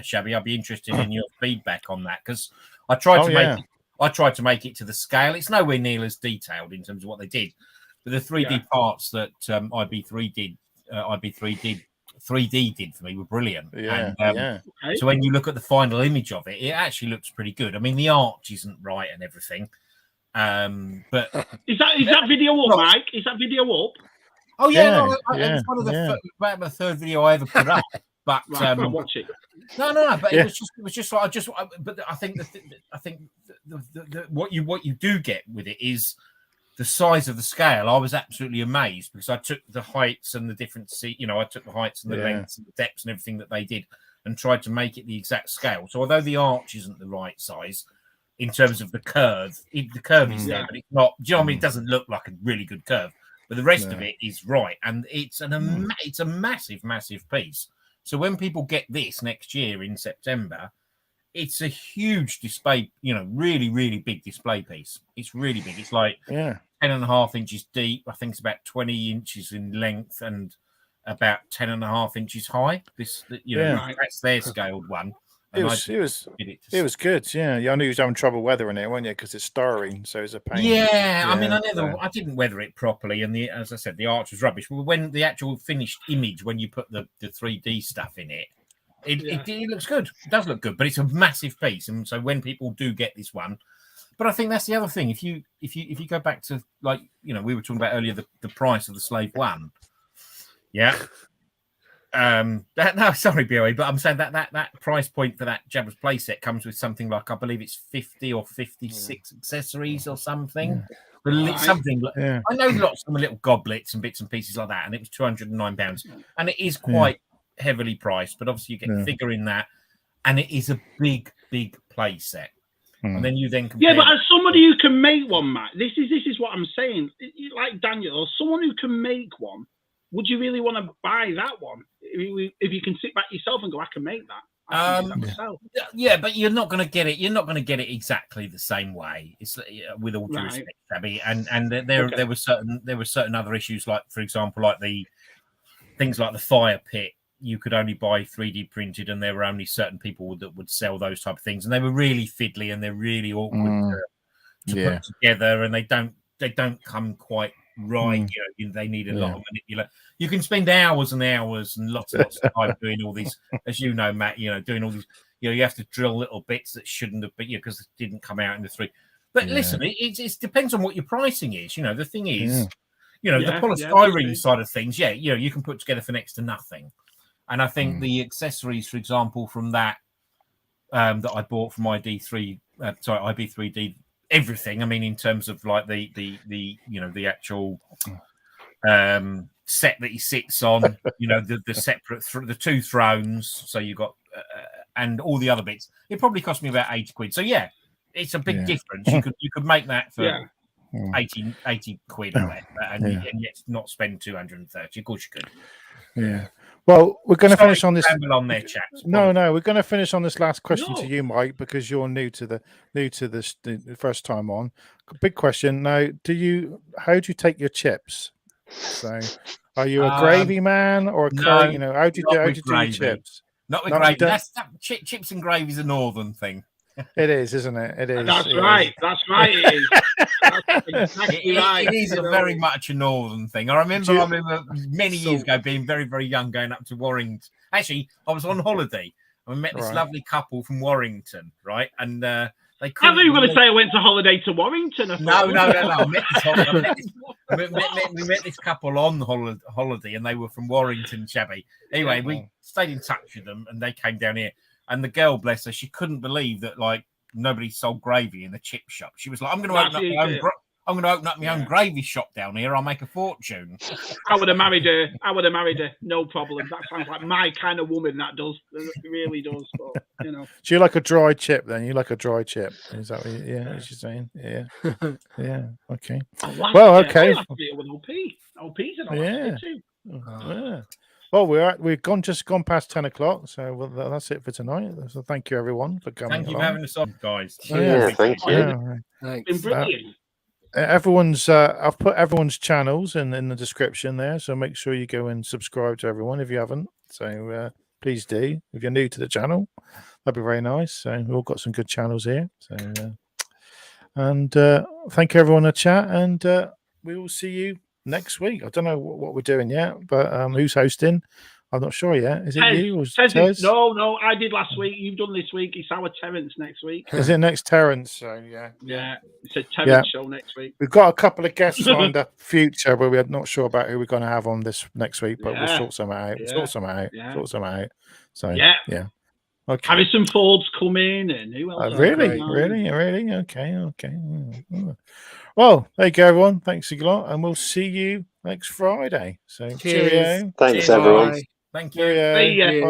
Shabby, I'd be interested in your feedback on that because I tried to make it to the scale. It's nowhere near as detailed in terms of what they did, but the 3D parts that IB3D did for me were brilliant. So when you look at the final image of it, it actually looks pretty good. I mean, the arch isn't right and everything. But is that video up, Mike? Is that video up? Oh yeah, it's one of the third video I ever put up. But I'll watch it. No. But it was just like But I think what you do get with it is the size of the scale. I was absolutely amazed because I took the heights and the different I took the heights and the lengths and the depths and everything that they did and tried to make it the exact scale. So although the arch isn't the right size in terms of the curve is there, but it's not. Do you know what I mean? It doesn't look like a really good curve, but the rest of it is right, and it's it's a massive, massive piece. So when people get this next year in September, it's a huge display, really, really big display piece. It's really big. It's like 10.5 inches deep. I think it's about 20 inches in length and about 10.5 inches high. That's their scaled one. It was good. Yeah, I knew you was having trouble weathering it, weren't you? Because it's styrene, so it's a pain. Yeah, I mean, I didn't weather it properly, and as I said, the art was rubbish. But when the actual finished image, when you put the 3D stuff in it, it looks good. It does look good, but it's a massive piece, and so when people do get this one, but I think that's the other thing. If you go back to, like, we were talking about earlier, the price of the Slave One, yeah. No, sorry, BOE, but I'm saying that price point for that Jabba's playset comes with something like, I believe it's 50 or 56 accessories or something. Yeah. Something. Yeah. I know lots of them are little goblets and bits and pieces like that, and it was £209, and it is quite heavily priced. But obviously, you get the figure in that, and it is a big playset. And then you compare. Yeah, but as somebody who can make one, Matt, this is what I'm saying. Like Daniel, or someone who can make one, would you really want to buy that one? If you can sit back yourself and go, I can make that. I can do that myself. Yeah, but you're not going to get it. You're not going to get it exactly the same way. It's with all due respect, Shabby. And there were certain other issues, like, for example, like the things like the fire pit. You could only buy 3D printed, and there were only certain people that would sell those type of things, and they were really fiddly and they're really awkward to put together, and they don't come quite right. They need a lot of manipulation. You can spend hours and hours and lots of time doing all these, as you know, Matt. Doing all these. You have to drill little bits that shouldn't have been, because it didn't come out in the 3. But listen, it depends on what your pricing is. The thing is, the polystyrene side of things. You can put together for next to nothing. And I think the accessories, for example, from that that I bought from IB3D, everything. I mean, in terms of like the actual set that he sits on, the separate the 2 thrones. So you got and all the other bits. It probably cost me about £80. So it's a big difference. You could make that for 80 quid or whatever, and yet not spend 230. Of course you could. Yeah. Well, we're going to finish on this. On there, chaps. No, we're going to finish on this last question to you, Mike, because you're new to this the first time on. Big question. Now, how do you take your chips? So, are you a gravy man or a curry? How do you do your chips? Not with gravy. Chips and gravy is a northern thing. It is, isn't it? It is. That's right. That's right. It is. It is very much a northern thing. I remember many years ago being very, very young, going up to Warrington. Actually, I was on holiday and we met this lovely couple from Warrington, right? And they I thought you were going to say I went to holiday to Warrington. No. We met this couple on holiday, and they were from Warrington, Shabby. Anyway, we stayed in touch with them, and they came down here. And the girl, bless her, she couldn't believe that nobody sold gravy in the chip shop. She was like, "I'm going to open up my own gravy shop down here. I'll make a fortune." I would have married her. No problem. That sounds like my kind of woman. That does. It really does. But, So you like a dry chip then? You like a dry chip? Is that what what you're saying? Yeah. Yeah. Okay. Well, okay. With OP's and too. Yeah. Well, we've just gone past 10 o'clock, so that's it for tonight. So thank you, everyone, for coming. Thank you for having us on, guys. Yeah, thank you. Thanks. It's been brilliant. I've put everyone's channels in the description there, so make sure you go and subscribe to everyone if you haven't. So please do. If you're new to the channel, that'd be very nice. So we've all got some good channels here. So and thank you, everyone, in the chat, and we will see you next week. I don't know what we're doing yet, but who's hosting? I'm not sure yet. Is it you or Tez? No, I did last week. You've done this week. It's our Terence next week. Is it next Terence? So yeah, it's a Terence show next week. We've got a couple of guests lined up future, but we're not sure about who we're going to have on this next week. But we'll sort some out. Sort some out. So yeah. Okay. Harrison Ford's coming, and who else? Really? Okay. Well, there you go, everyone. Thanks a lot, and we'll see you next Friday. So cheerio. Thanks, everyone. Thank you. Cheerio. See ya.